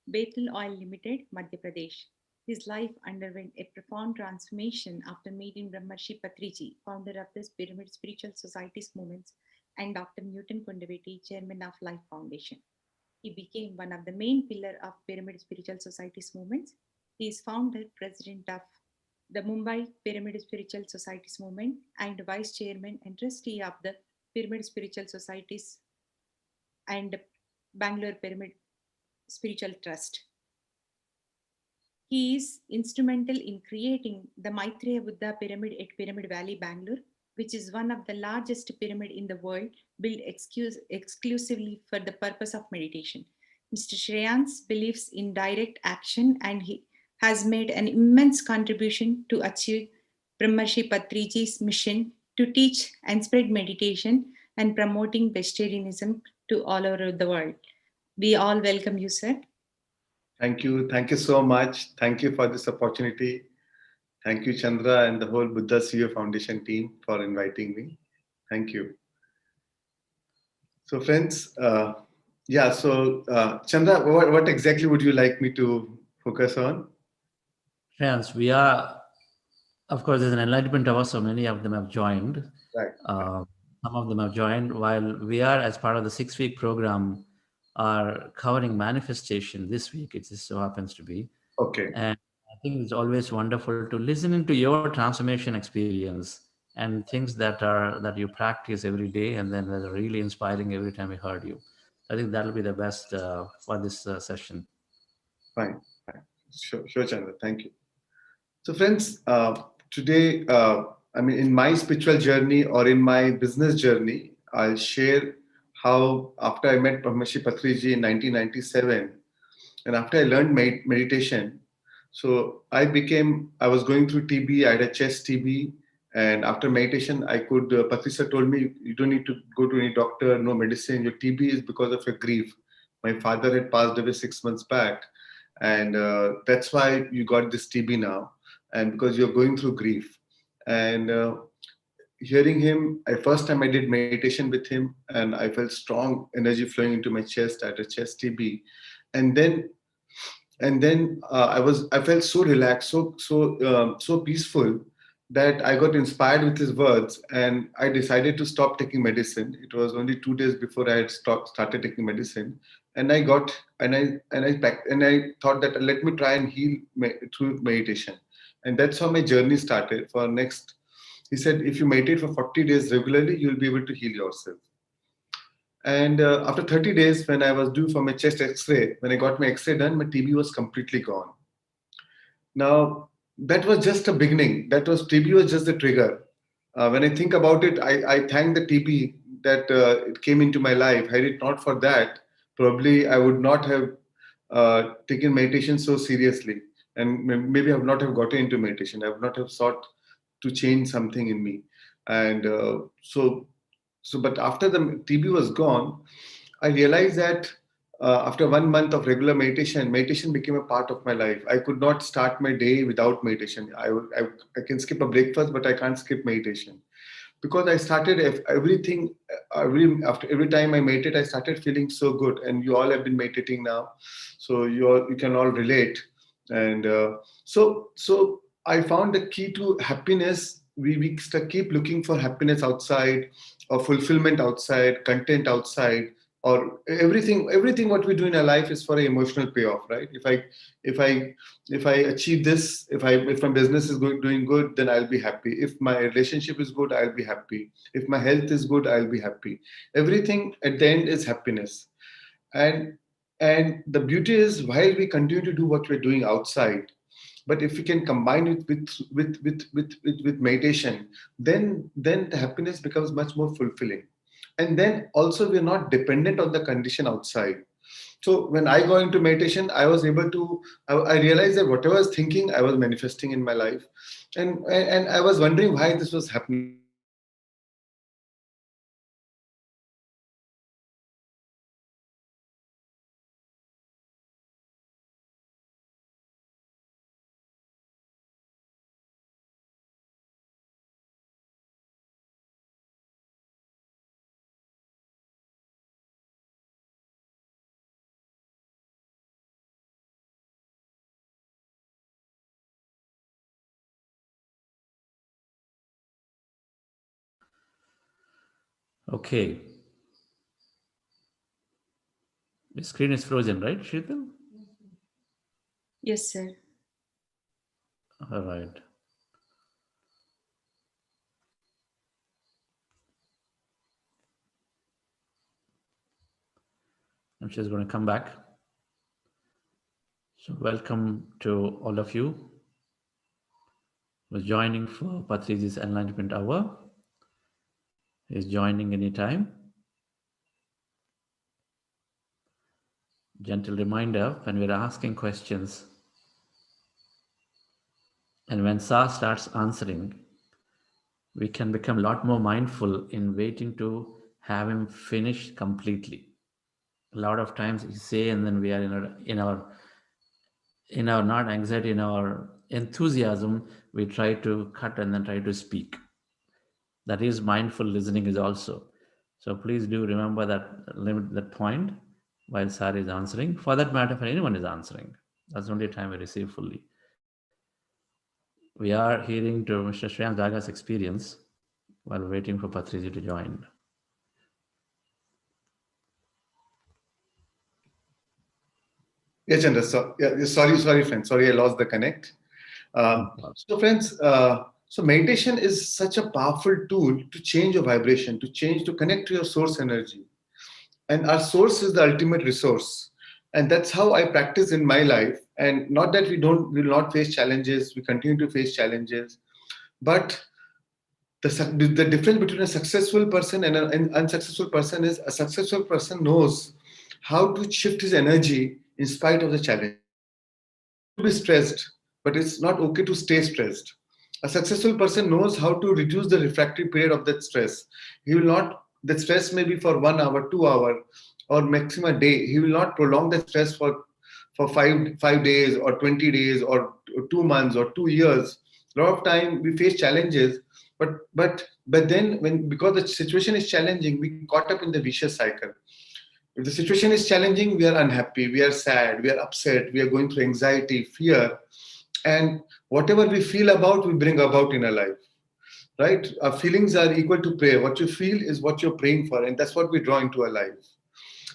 Betel Oil Limited, Madhya Pradesh. His life underwent a profound transformation after meeting Brahmarshi Patriji, founder of the Pyramid Spiritual Societies movements, and Dr. Newton Kundaveti, chairman of Life Foundation. He became one of the main pillars of Pyramid Spiritual Societies movements. He is founder, president of the Mumbai Pyramid Spiritual Societies movement and vice chairman and trustee of the Pyramid Spiritual Societies and Bangalore Pyramid Spiritual Trust. He is instrumental in creating the Maitreya Buddha Pyramid at Pyramid Valley, Bangalore, which is one of the largest pyramid in the world, built exclusively for the purpose of meditation. Mr. Shreyans believes in direct action and he has made an immense contribution to achieve Brahmarshi Patriji's mission to teach and spread meditation and promoting vegetarianism to all over the world. We all welcome you, sir. Thank you. Thank you so much. Thank you for this opportunity. Thank you, Chandra, and the whole Buddha Seva Foundation team for inviting me. Thank you. So, friends, Chandra, what exactly would you like me to focus on? Friends, we are, of course, there's an enlightenment hour, so many of them have joined. Right. Some of them have joined, while we are, as part of the 6-week program, are covering manifestation this week. It just so happens to be. Okay. And I think it's always wonderful to listen into your transformation experience and things that you practice every day, and then that are really inspiring every time we heard you. I think that'll be the best for this session. Fine. Sure, Chandra. Thank you. So, friends, today, in my spiritual journey or in my business journey, I'll share how after I met Brahmarshi Patriji in 1997, and after I learned meditation, so I was going through TB, I had a chest TB, and after meditation, Patriji told me, you don't need to go to any doctor, no medicine, your TB is because of your grief. My father had passed away 6 months back, and that's why you got this TB now, and because you're going through grief. And hearing him, first time I did meditation with him, and I felt strong energy flowing into my chest. I had a chest TB, and then I felt so relaxed, so peaceful, that I got inspired with his words, and I decided to stop taking medicine. It was only 2 days before I had started taking medicine, and I thought that let me try and heal through meditation, and that's how my journey started. He said, if you meditate for 40 days regularly, you'll be able to heal yourself. And after 30 days, when I was due for my chest X-ray, when I got my X-ray done, my TB was completely gone. Now, that was just a beginning. TB was just the trigger. When I think about it, I thank the TB that it came into my life. Had it not for that, probably I would not have taken meditation so seriously. and maybe I would not have gotten into meditation. I would not have sought to change something in me. And but after the TB was gone, I realized that after 1 month of regular meditation, meditation became a part of my life. I could not start my day without meditation. I can skip a breakfast, but I can't skip meditation, because I started everything after every time I meditate, I started feeling so good. And you all have been meditating now, so you can all relate. And so I found the key to happiness. We keep looking for happiness outside, or fulfillment outside, content outside, or everything what we do in our life is for an emotional payoff, right? If I achieve this, if my business is doing good, then I'll be happy. If my relationship is good, I'll be happy. If my health is good, I'll be happy. Everything at the end is happiness. and and the beauty is, while we continue to do what we're doing outside, but if we can combine it with meditation, then the happiness becomes much more fulfilling. And then also, we're not dependent on the condition outside. So when I go into meditation, I was able to, I realized that whatever I was thinking, I was manifesting in my life. And I was wondering why this was happening. Okay. The screen is frozen, right, Sheetal? Yes, sir. All right. And she's going to come back. So welcome to all of you who's joining for Patriji's Enlightenment Hour. Is joining anytime. Gentle reminder, when we're asking questions and when Sa starts answering, we can become a lot more mindful in waiting to have him finish completely. A lot of times we say, and then we are in our not anxiety, in our enthusiasm, we try to cut and then try to speak. That is mindful listening is also. So please do remember that, limit that point while Sar is answering. For that matter, if anyone is answering, that's the only time we receive fully. We are hearing to Mr. Shreyans Daga's experience while waiting for Patriji to join. Yes, Chandra. Sorry, friends. Sorry, I lost the connect. So, friends, so meditation is such a powerful tool to change your vibration, to connect to your source energy. And our source is the ultimate resource. And that's how I practice in my life. And not that we will not face challenges, we continue to face challenges. But the difference between a successful person and an unsuccessful person is, a successful person knows how to shift his energy in spite of the challenge. To be stressed, but it's not okay to stay stressed. A successful person knows how to reduce the refractory period of that stress. He will not, the stress may be for 1 hour, 2 hour, or maximum a day. He will not prolong the stress for 5 days or 20 days or 2 months or 2 years. A lot of time we face challenges, but then when, because the situation is challenging, we caught up in the vicious cycle. If the situation is challenging, we are unhappy, we are sad, we are upset, we are going through anxiety, fear, and whatever we feel about, we bring about in our life. Right? Our feelings are equal to prayer. What you feel is what you're praying for, and that's what we draw into our life.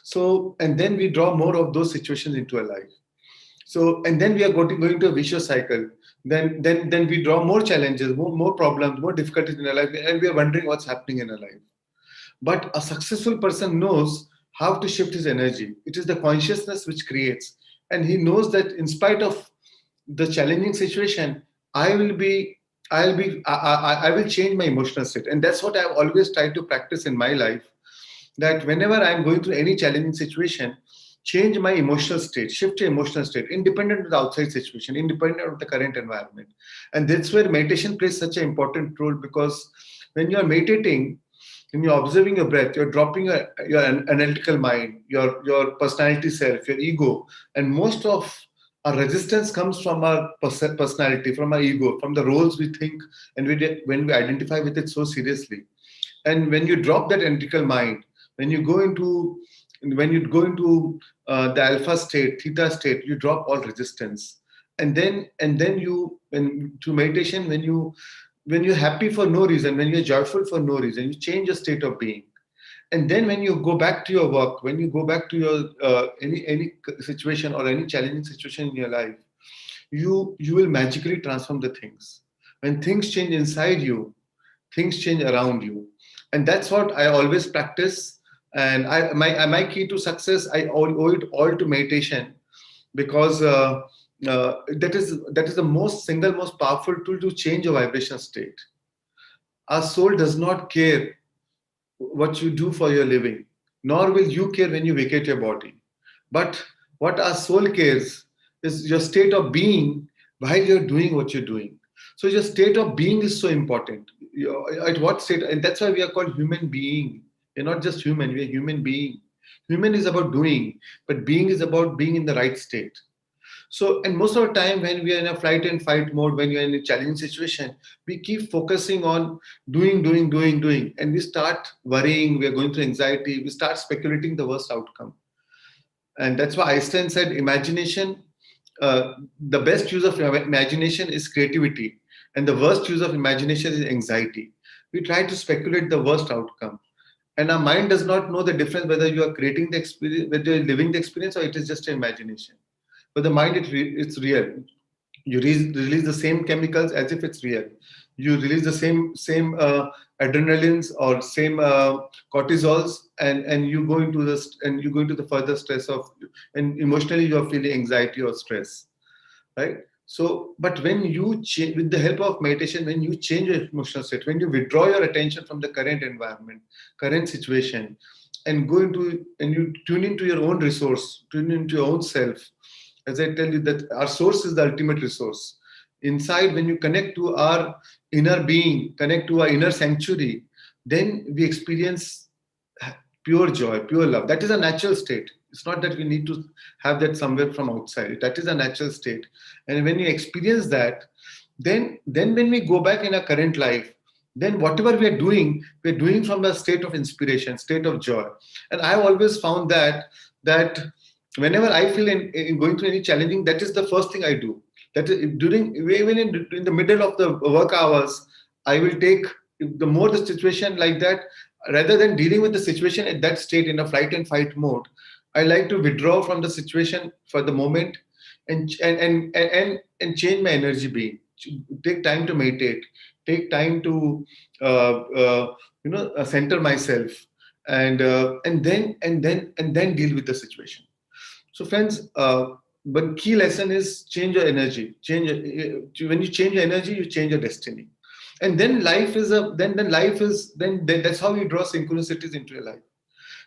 So, and then we draw more of those situations into our life. So, and then we are going to a vicious cycle. Then we draw more challenges, more problems, more difficulties in our life, and we are wondering what's happening in our life. But a successful person knows how to shift his energy. It is the consciousness which creates. And he knows that in spite of the challenging situation, I will change my emotional state. And that's what I've always tried to practice in my life. That whenever I'm going through any challenging situation, change my emotional state, shift your emotional state, independent of the outside situation, independent of the current environment. And that's where meditation plays such an important role, because when you're meditating, when you're observing your breath, you're dropping your analytical mind, your personality self, your ego. And most of our resistance comes from our personality, from our ego, from the roles we think, and when we identify with it so seriously. And when you drop that analytical mind, when you go into the alpha state, theta state, you drop all resistance. And then you, when to meditation, when you're happy for no reason, when you're joyful for no reason, you change your state of being. And then when you go back to your work, when you go back to your any situation or any challenging situation in your life, you will magically transform the things. When things change inside you, things change around you. And that's what I always practice. And my key to success, I owe it all to meditation, because that is the single most powerful tool to change your vibration state. Our soul does not care what you do for your living, nor will you care when you vacate your body. But what our soul cares is your state of being while you're doing what you're doing. So your state of being is so important. At what state, and that's why we are called human being. We're not just human, we're human being. Human is about doing, but being is about being in the right state. So, and most of the time when we are in a flight and fight mode, when you're in a challenging situation, we keep focusing on doing, and we start worrying, we are going through anxiety, we start speculating the worst outcome. And that's why Einstein said imagination, the best use of imagination is creativity, and the worst use of imagination is anxiety. We try to speculate the worst outcome. And our mind does not know the difference whether you are creating the experience, whether you're living the experience, or it is just an imagination. But the mind, it's real. You release the same chemicals as if it's real. You release the same adrenalines or same cortisols, and you go into the further stress of, and emotionally you are feeling anxiety or stress, right? So, but when you change with the help of meditation, when you change your emotional state, when you withdraw your attention from the current environment, current situation, and you tune into your own resource, tune into your own self. As I tell you, that our source is the ultimate resource. Inside, when you connect to our inner being, connect to our inner sanctuary, then we experience pure joy, pure love. That is a natural state. It's not that we need to have that somewhere from outside. That is a natural state. And when you experience that, then when we go back in our current life, then whatever we're doing from a state of inspiration, state of joy. And I've always found that whenever I feel in going through any challenging, that is the first thing I do. That is even in the middle of the work hours, I will take the more the situation like that, rather than dealing with the situation at that state in a flight and fight mode. I like to withdraw from the situation for the moment and change my energy being. Take time to meditate. Take time to center myself, and then deal with the situation. So, friends, one key lesson is change your energy. When you change your energy, you change your destiny, and then life is then that's how you draw synchronicities into your life.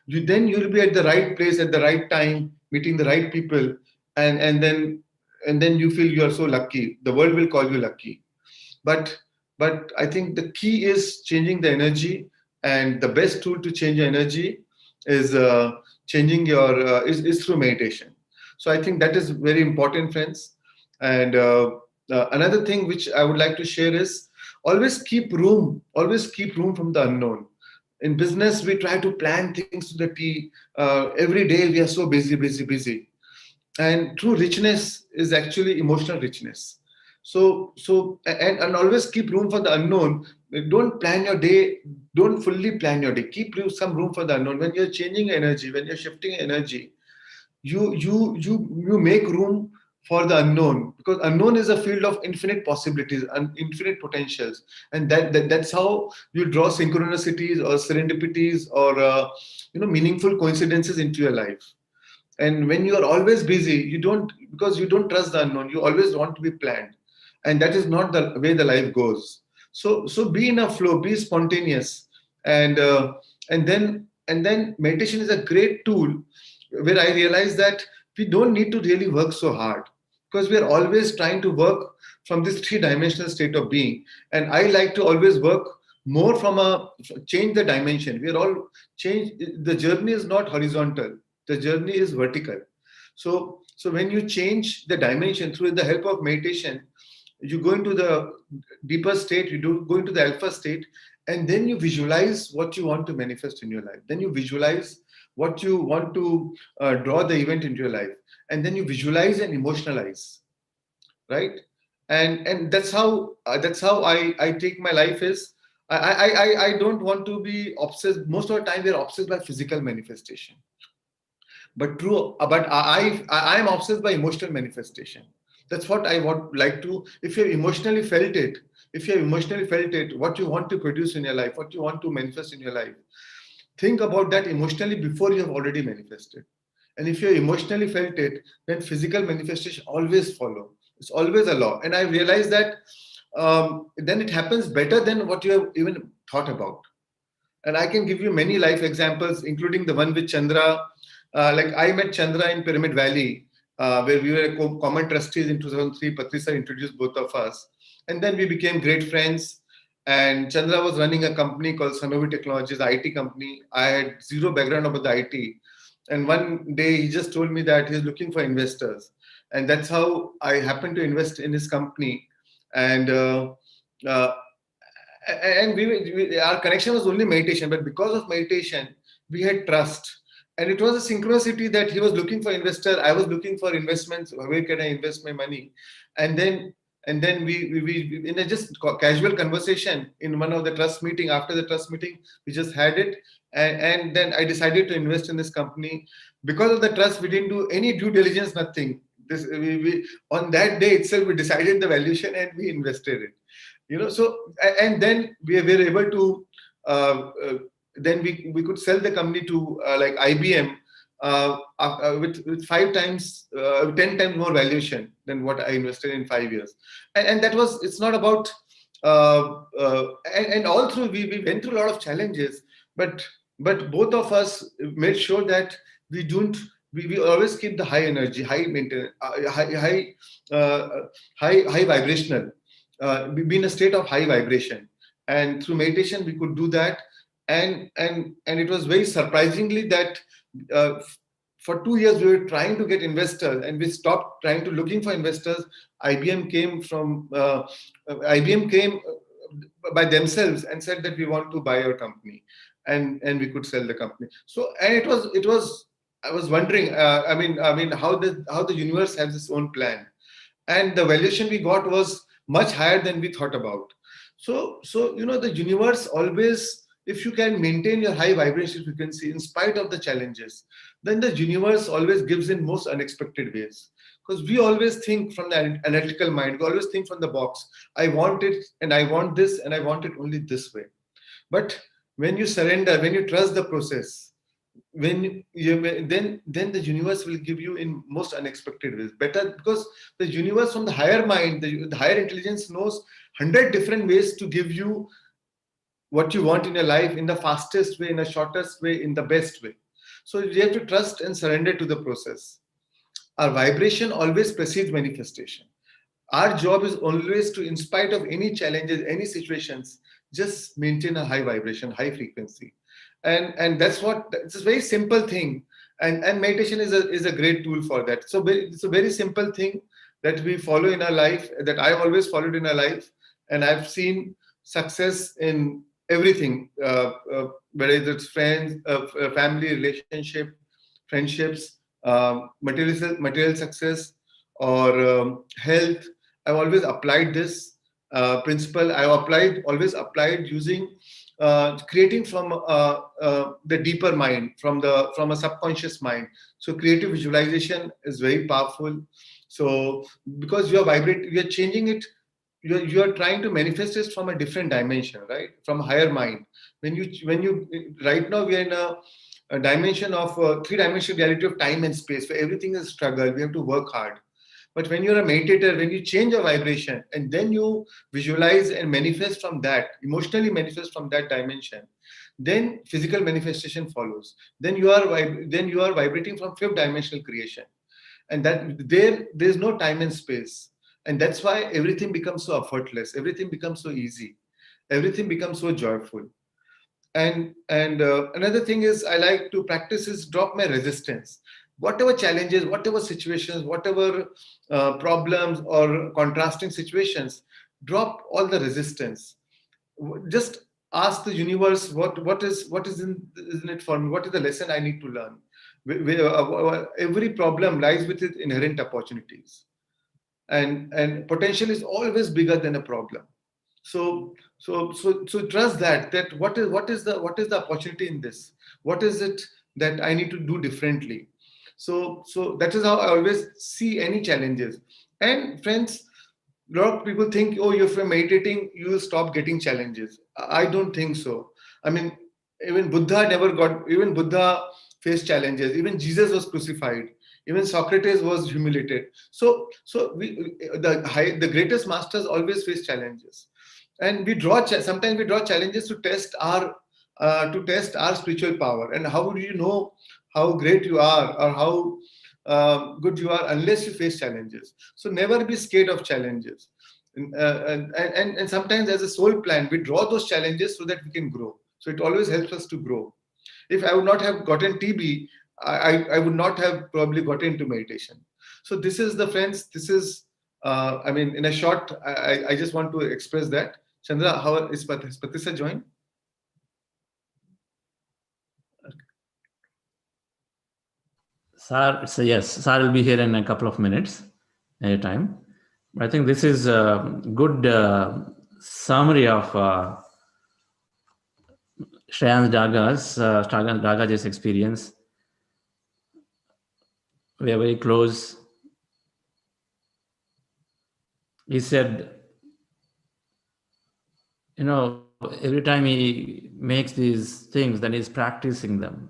You'll be at the right place at the right time, meeting the right people, and then you feel you are so lucky. The world will call you lucky, but I think the key is changing the energy, and the best tool to change your energy is changing your is through meditation. So I think that is very important, friends. And another thing which I would like to share is always keep room from the unknown. In business, we try to plan things to the T. Every day we are so busy, and true richness is actually emotional richness. And always keep room for the unknown. Don't plan your day. Don't fully plan your day. Keep some room for the unknown. When you're changing energy, when you're shifting energy, you make room for the unknown, because unknown is a field of infinite possibilities and infinite potentials, and that's how you draw synchronicities or serendipities or meaningful coincidences into your life. And when you are always busy, because you don't trust the unknown, you always want to be planned, and that is not the way the life goes. So be in a flow, be spontaneous, and then meditation is a great tool where I realized that we don't need to really work so hard, because we are always trying to work from this three-dimensional state of being. And I like to always work more from a change the dimension. We are all change. The journey is not horizontal. The journey is vertical. So when you change the dimension through the help of meditation, you go into the deeper state, you do go into the alpha state, and then you visualize what you want to manifest in your life. Then you visualize what you want to draw the event into your life, and then you visualize and emotionalize, right? And that's how I take my life is. I don't want to be obsessed. Most of the time, we're obsessed by physical manifestation, but I'm obsessed by emotional manifestation. That's what I want like to. If you have emotionally felt it, what you want to produce in your life, what you want to manifest in your life, think about that emotionally before you have already manifested. And if you emotionally felt it, then physical manifestation always follow. It's always a law. And I realized that then it happens better than what you have even thought about. And I can give you many life examples, including the one with Chandra. Like I met Chandra in Pyramid Valley, where we were common trustees in 2003. Patriji introduced both of us. And then we became great friends. And Chandra was running a company called Sanovi Technologies, IT company. I had zero background about the IT. And one day he just told me that he's looking for investors. And that's how I happened to invest in his company. And uh, and our connection was only meditation, but because of meditation we had trust. And it was a synchronicity that he was looking for investor, I was looking for investments, where can I invest my money. And then and then we in a just casual conversation in one of the trust meeting, after the trust meeting we just had it. And then I decided to invest in this company. Because of the trust, we didn't do any due diligence, nothing. We on that day itself we decided the valuation and we invested it. So and then we were able to then we could sell the company to like IBM with 5 times 10 times more valuation than what I invested in 5 years. And that was, it's not about and all through we went through a lot of challenges, but both of us made sure that we don't we always keep the high energy, high maintenance, uh, high vibrational, be in a state of high vibration. And through meditation we could do that. And it was very surprisingly that uh, for 2 years we were trying to get investors, and we stopped trying to looking for investors. IBM came by themselves and said that we want to buy your company, and we could sell the company. So, and it was I was wondering, I mean how the universe has its own plan. And the valuation we got was much higher than we thought about. So the universe always, if you can maintain your high vibration frequency in spite of the challenges, then the universe always gives in most unexpected ways. Because we always think from the analytical mind, we always think from the box. I want it, and I want this, and I want it only this way. But when you surrender, when you trust the process, when you then the universe will give you in most unexpected ways better, because the universe from the higher mind, the higher intelligence knows 100 different ways to give you what you want in your life, in the fastest way, in the shortest way, in the best way. So you have to trust and surrender to the process. Our vibration always precedes manifestation. Our job is always to, in spite of any challenges, any situations, just maintain a high vibration, high frequency. And that's what, it's a very simple thing. And meditation is a great tool for that. So it's a very simple thing that we follow in our life, that I've always followed in our life. And I've seen success in everything, whether it's friends, family, relationship, friendships, material success, or health. I've always applied this principle. Always applied using creating from the deeper mind, from a subconscious mind. So creative visualization is very powerful. So because you're changing it, you're trying to manifest it from a different dimension, right? From a higher mind. When you right now we are in a dimension of three-dimensional reality of time and space, where everything is struggle. We have to work hard. But when you're a meditator, when you change your vibration and then you visualize and manifest from that, emotionally manifest from that dimension, then physical manifestation follows. Then you are vibrating from fifth dimensional creation, and that there's no time and space, and that's why everything becomes so effortless, everything becomes so easy, everything becomes so joyful. And another thing is I like to practice is drop my resistance. Whatever challenges, whatever situations, whatever problems or contrasting situations, drop all the resistance. Just ask the universe what is in it for me, what is the lesson I need to learn. Every problem lies with its inherent opportunities, and potential is always bigger than a problem. So trust that what is the opportunity in this, what is it that I need to do differently. So that is how I always see any challenges. And friends, a lot of people think, oh, if you're meditating you will stop getting challenges. I don't think so. I mean, even Buddha faced challenges, even Jesus was crucified, even Socrates was humiliated. The greatest masters always face challenges, and sometimes we draw challenges to test our spiritual power. And how do you know how great you are or how good you are unless you face challenges? So never be scared of challenges. And sometimes as a soul plan we draw those challenges so that we can grow. So it always helps us to grow. If I would not have gotten TB, I would not have probably gotten into meditation. So this is the friends. This is, I mean, in a short, I just want to express that. Chandra, how is Patisa joined? Sir, so yes, Sir will be here in a couple of minutes at a time. I think this is a good summary of Shreyansh Daga's experience. We are very close. He said, every time he makes these things, then he's practicing them,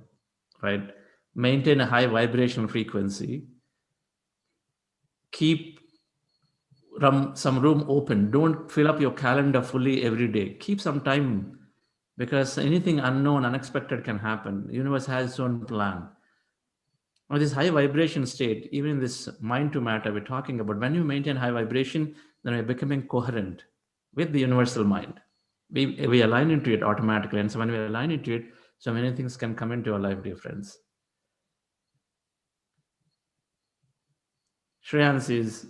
right? Maintain a high vibrational frequency. Keep some room open. Don't fill up your calendar fully every day. Keep some time, because anything unknown, unexpected can happen. The universe has its own plan. Or this high vibration state, even in this mind to matter we're talking about, when you maintain high vibration, then we're becoming coherent with the universal mind. We align into it automatically. And so when we align into it, so many things can come into our life, dear friends. Shreyansh is,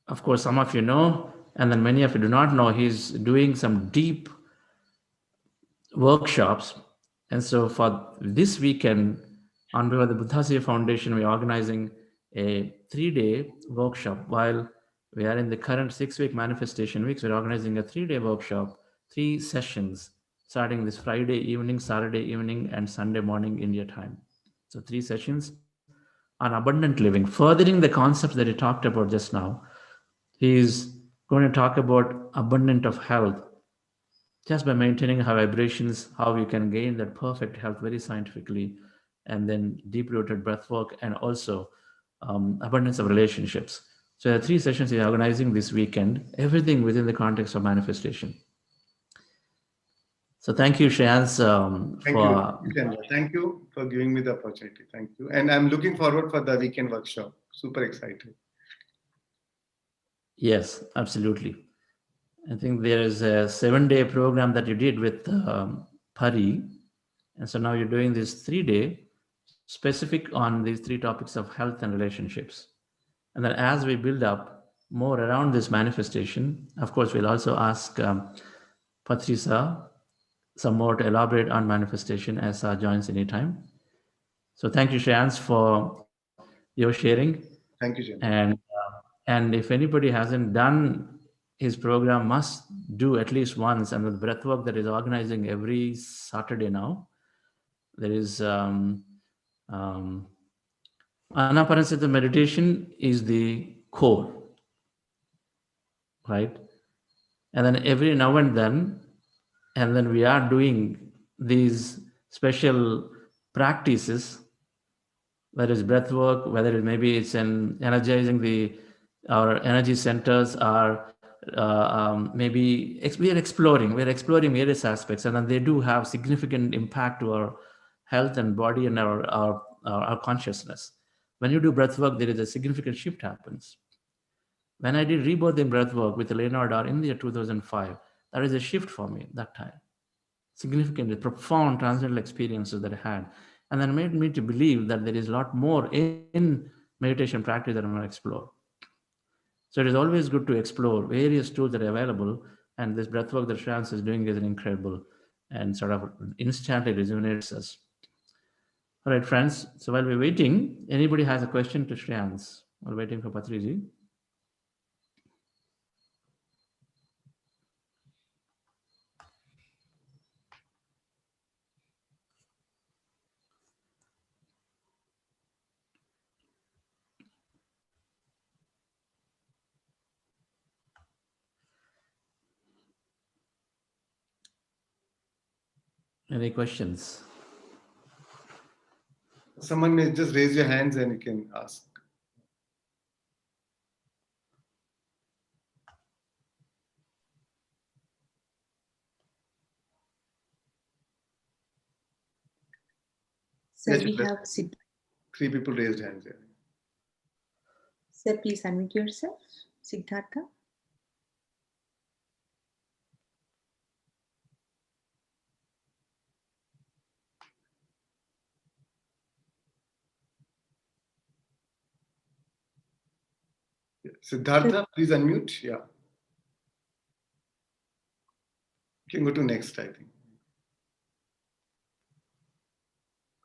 of course, some of you know, and then many of you do not know, he's doing some deep workshops. And so for this weekend, on behalf of the Buddha Foundation, we're organizing a 3-day workshop. While we are in the current 6-week manifestation weeks, we're organizing a 3-day workshop, 3 sessions, starting this Friday evening, Saturday evening, and Sunday morning India time. So 3 sessions on abundant living, furthering the concepts that he talked about just now. He's going to talk about abundant of health, just by maintaining high vibrations, how you can gain that perfect health very scientifically, and then deep-rooted breath work, and also abundance of relationships. So there are 3 sessions we're organizing this weekend, everything within the context of manifestation. So thank you, Shreyansh, Thank you for giving me the opportunity. Thank you. And I'm looking forward for the weekend workshop. Super excited. Yes, absolutely. I think there is a 7-day program that you did with Pari. And so now you're doing this 3-day specific on these 3 topics of health and relationships. And then as we build up more around this manifestation, of course, we'll also ask Patriji some more to elaborate on manifestation as joins anytime. So thank you, Shreyansh, for your sharing. Thank you, Jim. And if anybody hasn't done his program, must do at least once. And the breathwork that is organizing every Saturday now, there is Anapanasati meditation is the core, right? And then every now and then we are doing these special practices whether it's breath work, whether maybe it's in energizing our energy centers, or maybe we're exploring various aspects, and then they do have significant impact to our health and body and our consciousness. When you do breath work, there is a significant shift happens. When I did rebirthing breath work with Leonard R in the year 2005, that is a shift for me that time. Significant, profound transcendental experiences that I had. And then made me to believe that there is a lot more in meditation practice that I'm going to explore. So it is always good to explore various tools that are available. And this breath work that Shreyans is doing is an incredible and sort of instantly rejuvenates us. All right, friends. So while we're waiting, anybody has a question to Shreyans? We're waiting for Patriji. Any questions? Someone may just raise your hands and you can ask. Sir, Yes, we sir. have 3 people raised hands here. Sir, please unmute yourself. Siddhartha. Siddhartha, please unmute. Yeah. You can go to next, I think.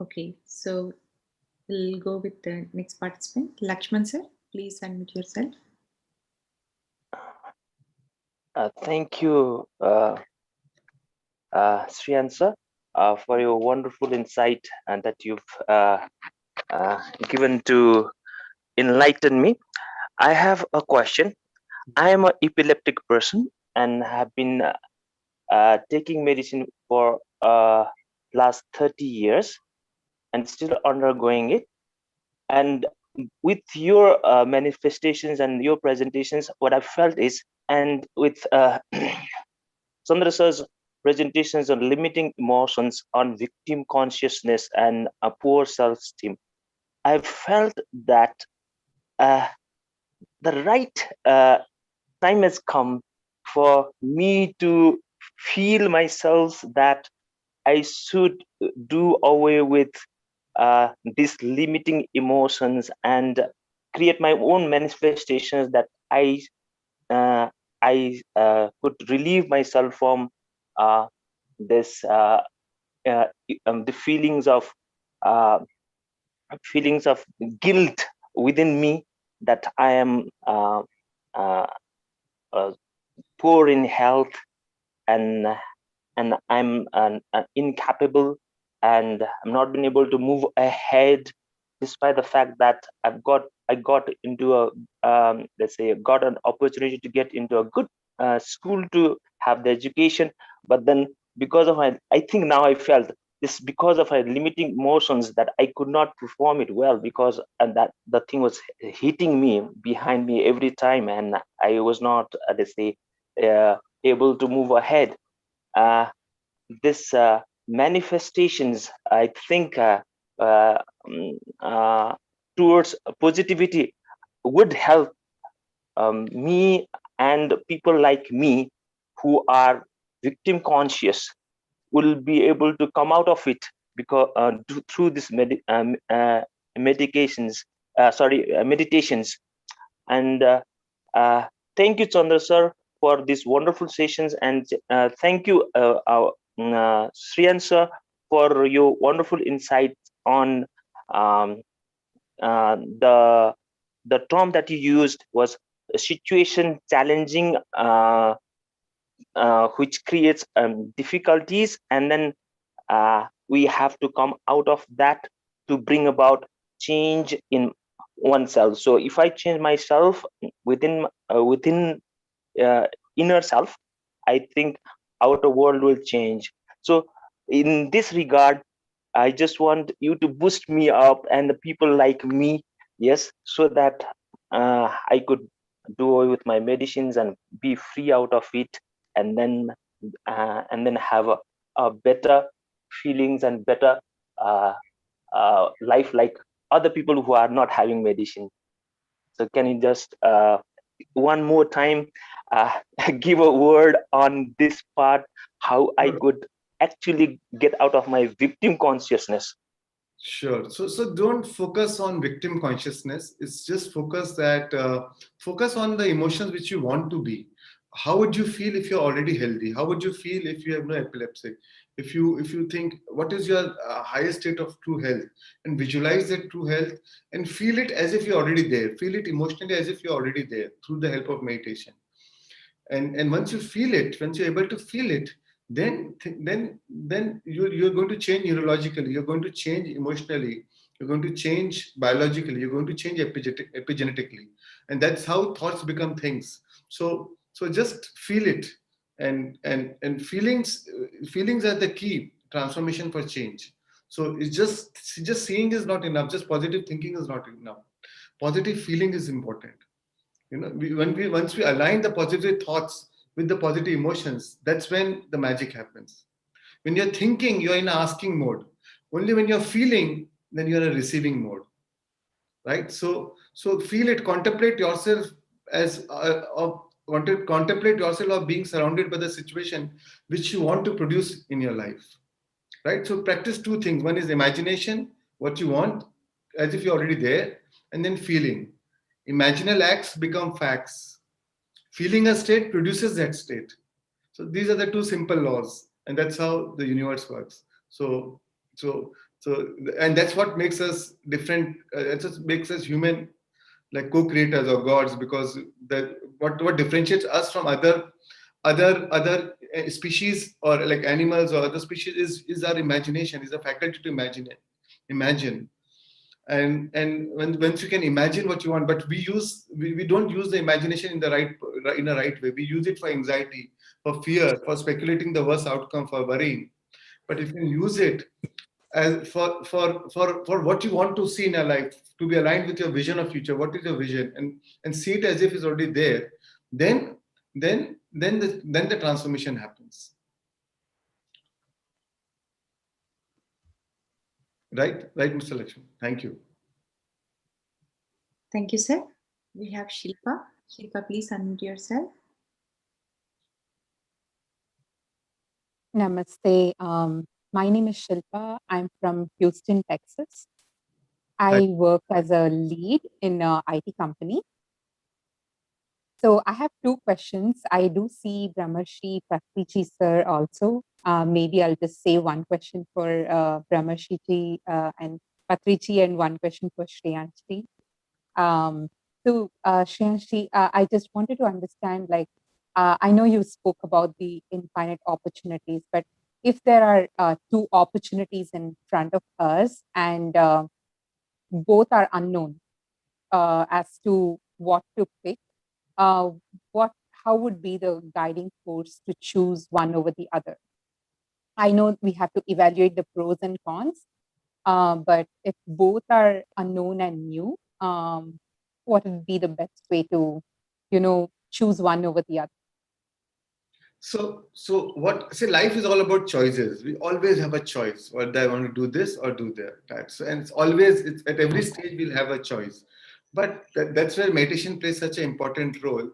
Okay, so we'll go with the next participant. Lakshman sir, please unmute yourself. Thank you, Sriyan sir, for your wonderful insight and that you've given to enlighten me. I have a question. I am an epileptic person and have been taking medicine for last 30 years and still undergoing it. And with your manifestations and your presentations, what I felt is, and with Chandra sir's presentations on limiting emotions, on victim consciousness and a poor self-esteem, I felt that the right time has come for me to feel myself that I should do away with these limiting emotions and create my own manifestations that could relieve myself from this the feelings of guilt within me that I am uh, poor in health and I'm incapable and I'm not been able to move ahead despite the fact that I got into a let's say got an opportunity to get into a good school to have the education, but then because of I think now I felt this because of my limiting emotions that I could not perform it well because and that the thing was hitting me behind me every time and I was not let's say able to move ahead. This manifestations, I think, uh, towards positivity would help me and people like me who are victim conscious will be able to come out of it because through this meditations. And thank you, Chandra sir, for these wonderful sessions, and thank you, Sriyan sir, for your wonderful insights on um, the term that you used was situation challenging, which creates difficulties, and then we have to come out of that to bring about change in oneself. So if I change myself within inner self, I think outer world will change. So in this regard, I just want you to boost me up and the people like me, yes, so that I could do away with my medicines and be free out of it, and then have a better feelings and better uh, life like other people who are not having medicine. So can you just one more time uh, give a word on this part, how I could actually get out of my victim consciousness? Sure. So don't focus on victim consciousness. It's just focus on the emotions which you want to be. How would you feel if you're already healthy? How would you feel if you have no epilepsy? If you think what is your highest state of true health, and visualize that true health and feel it as if you're already there. Feel it emotionally as if you're already there through the help of meditation. And once you feel it, once you're able to feel it, then you're going to change neurologically, you're going to change emotionally, you're going to change biologically, you're going to change epigenetically, and that's how thoughts become things. So just feel it. And feelings are the key transformation for change. So it's just seeing is not enough, just positive thinking is not enough. Positive feeling is important. Once we align the positive thoughts with the positive emotions, that's when the magic happens. When you're thinking, you're in an asking mode. Only when you're feeling, then you're in a receiving mode, right? So feel it, contemplate yourself as contemplate yourself of being surrounded by the situation which you want to produce in your life, right? So practice two things. One is imagination, what you want, as if you're already there, and then feeling. Imaginal acts become facts. Feeling a state produces that state. So these are the two simple laws, and that's how the universe works. So, so, so, and that's what makes us different. That's what makes us human, like co-creators or gods, because what differentiates us from other species, or like animals or other species, is our imagination, is the faculty to imagine. And once you can imagine what you want, but we don't use the imagination in the right way. We use it for anxiety, for fear, for speculating the worst outcome, for worrying. But if you can use it as for what you want to see in your life, to be aligned with your vision of future, what is your vision, and see it as if it's already there, then then the transformation happens. Right, Mr. Lakshman. Thank you. Thank you, sir. We have Shilpa. Shilpa, please unmute yourself. Namaste. My name is Shilpa. I'm from Houston, Texas. I work as a lead in an IT company. So I have two questions. I do see Brahmarshi Patriji sir also. Maybe I'll just say one question for Brahmarshi ji and Patriji, and one question for Shreyanshi. Shreyanshi, I just wanted to understand, like, I know you spoke about the infinite opportunities, but if there are two opportunities in front of us and both are unknown as to what to pick, uh, how would be the guiding force to choose one over the other? I know we have to evaluate the pros and cons, but if both are unknown and new, what would be the best way to, choose one over the other? So what? See, life is all about choices. We always have a choice. Whether I want to do this or do that. So, and it's at every stage we'll have a choice. But that's where meditation plays such an important role.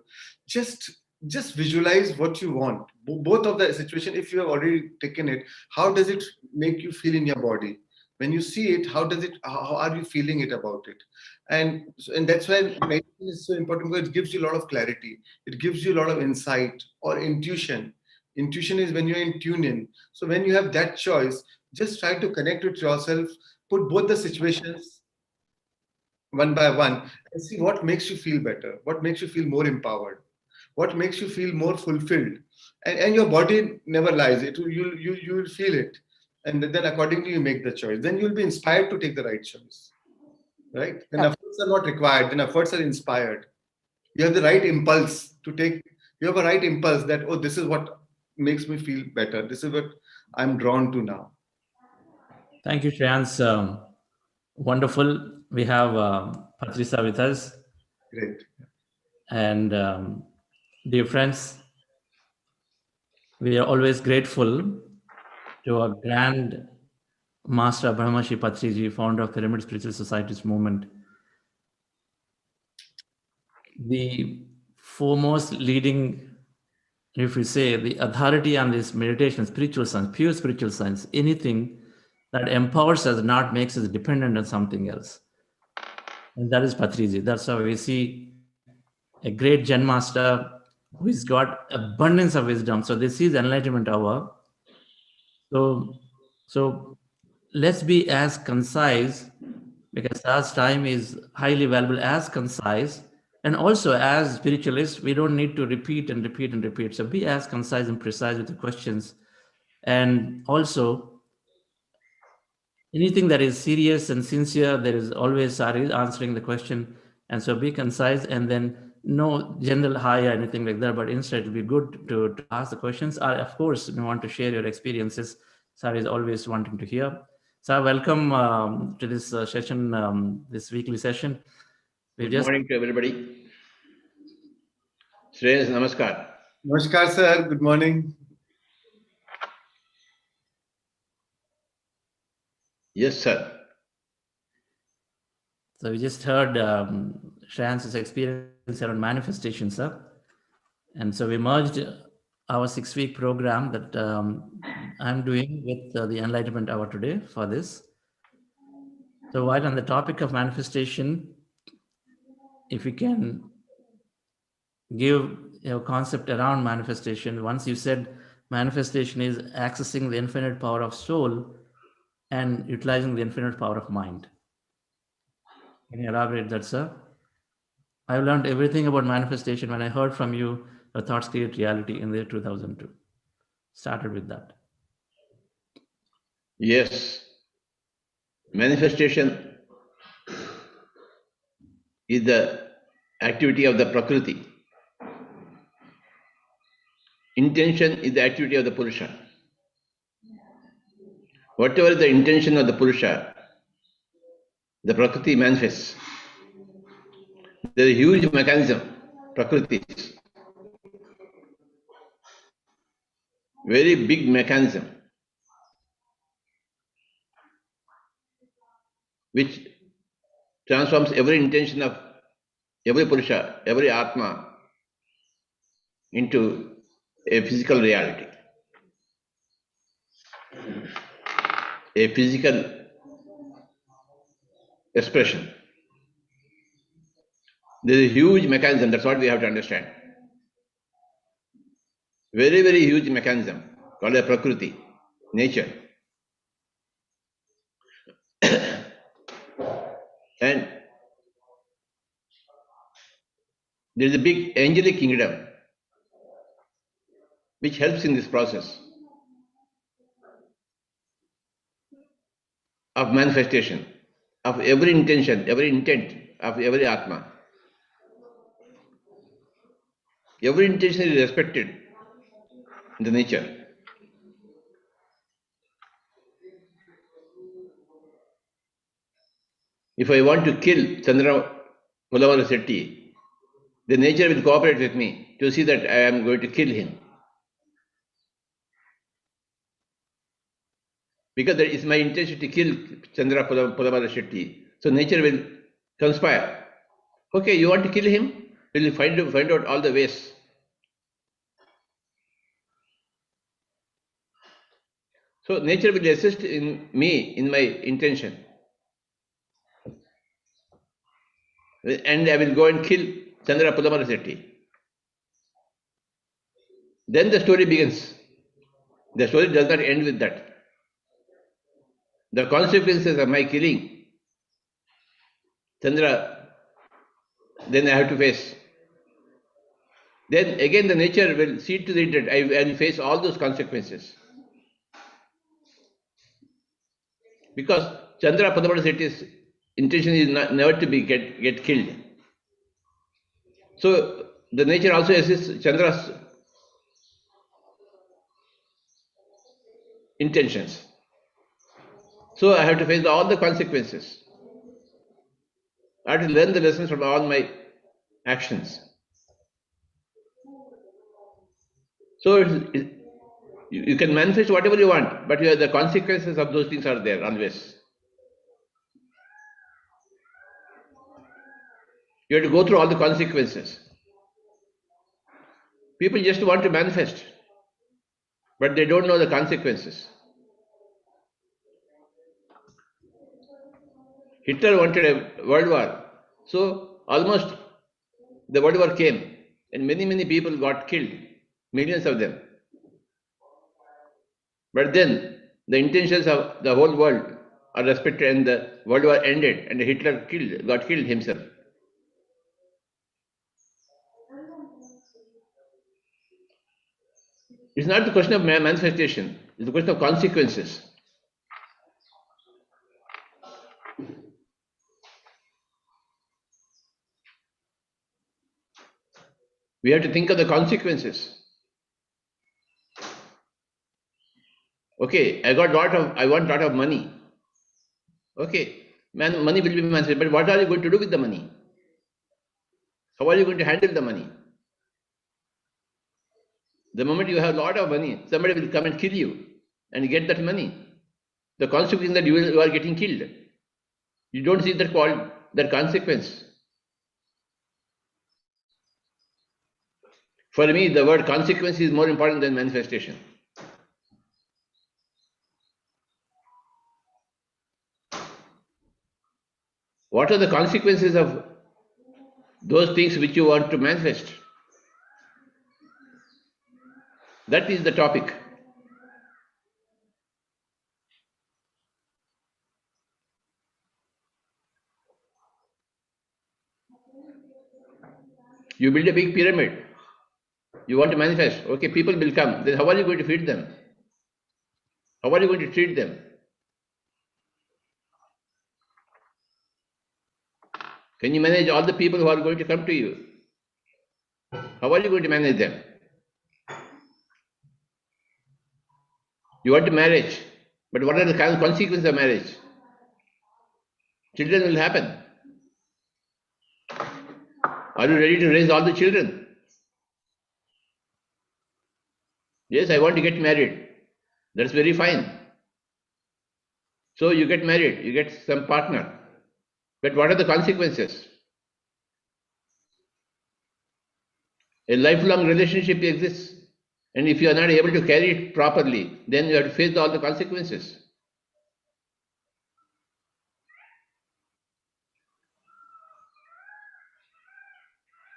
Just just visualize what you want. Both of the situation. If you have already taken it, how does it make you feel in your body? When you see it, how are you feeling it about it? And that's why meditation is so important, because it gives you a lot of clarity. It gives you a lot of insight or intuition. Intuition is when you're in tune in. So when you have that choice, just try to connect with yourself, put both the situations one by one, and see what makes you feel better, what makes you feel more empowered, what makes you feel more fulfilled. And your body never lies. You'll feel it. And then accordingly you make the choice. Then you'll be inspired to take the right choice. Right? Then efforts are not required, then efforts are inspired. You have the right impulse to take. You have a right impulse that, oh, this is what makes me feel better, this is what I'm drawn to now. Thank you, Shreyans. Wonderful. We have Patriji with us. Great. And dear friends, we are always grateful to our grand master Brahmashi Patriji, founder of Pyramid Spiritual Societies movement, the foremost leading, if we say, the authority on this meditation, spiritual science, pure spiritual science, anything that empowers us, not makes us dependent on something else. And that is Patriji. That's how we see a great Zen master who's got abundance of wisdom. So this is enlightenment hour. So let's be as concise, because as time is highly valuable, as concise, and also as spiritualists, we don't need to repeat and repeat and repeat. So be as concise and precise with the questions. And also, anything that is serious and sincere, there is always Sari answering the question. And so be concise, and then no general hi or anything like that, but instead it will be good to ask the questions. Or of course, you want to share your experiences. Sari is always wanting to hear. So welcome to this session, this weekly session. Good morning to everybody. Shreyas, namaskar. Namaskar, sir. Good morning. Yes, sir. So we just heard Shreyans's experience around manifestation, sir. And so we merged our 6-week program that I'm doing with the Enlightenment Hour today for this. So while on the topic of manifestation, if we can give a concept around manifestation, once you said manifestation is accessing the infinite power of soul and utilizing the infinite power of mind. Can you elaborate that, sir? I learned everything about manifestation when I heard from you, your thoughts create reality in the year 2002. Started with that. Yes. Manifestation is the activity of the Prakriti. Intention is the activity of the Purusha. Whatever is the intention of the Purusha, the Prakriti manifests. There is a huge mechanism, Prakriti. Very big mechanism, which transforms every intention of every Purusha, every Atma into a physical reality, a physical expression. There is a huge mechanism, that's what we have to understand. Very, very huge mechanism called a Prakriti, nature. And there is a big angelic kingdom which helps in this process of manifestation of every intention, every intent of every Atma. Every intention is respected in the nature. If I want to kill Chandra Pulavara Setti, the nature will cooperate with me to see that I am going to kill him. Because that is my intention to kill Chandra Pulavara Setti. So nature will conspire. Okay, you want to kill him? We'll find out all the ways. So nature will assist in me in my intention. And I will go and kill Chandra Pulavara Setti. Then the story begins. The story does not end with that. The consequences of my killing Chandra, then I have to face. Then again the nature will see to it that I will face all those consequences. Because Chandra Pulavara Setti's intention is never to be get killed. So the nature also assists Chandra's intentions. So I have to face all the consequences. I have to learn the lessons from all my actions. So you can manifest whatever you want, but the consequences of those things are there always. You have to go through all the consequences. People just want to manifest, but they don't know the consequences. Hitler wanted a world war, so almost the world war came, and many people got killed, millions of them. But then the intentions of the whole world are respected, and the world war ended, and Hitler got killed himself. It's not the question of manifestation, it's the question of consequences. We have to think of the consequences. Okay, I want a lot of money. Okay, money will be manifested, but what are you going to do with the money? How are you going to handle the money? The moment you have a lot of money, somebody will come and kill you and get that money. The consequence is that you are getting killed. You don't see that consequence. For me, the word consequence is more important than manifestation. What are the consequences of those things which you want to manifest? That is the topic. You build a big pyramid. You want to manifest. Okay, people will come. Then how are you going to feed them? How are you going to treat them? Can you manage all the people who are going to come to you? How are you going to manage them? You want to marriage, but what are the consequences of marriage? Children will happen. Are you ready to raise all the children? Yes, I want to get married. That's very fine. So you get married, you get some partner. But what are the consequences? A lifelong relationship exists. And if you are not able to carry it properly, then you have to face all the consequences.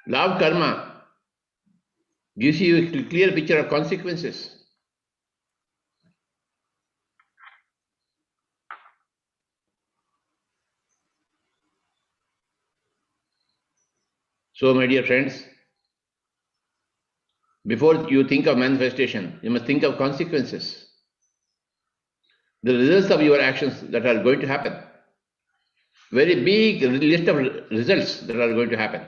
Law of karma gives you a clear picture of consequences. So, my dear friends, before you think of manifestation, you must think of consequences. The results of your actions that are going to happen. Very big list of results that are going to happen.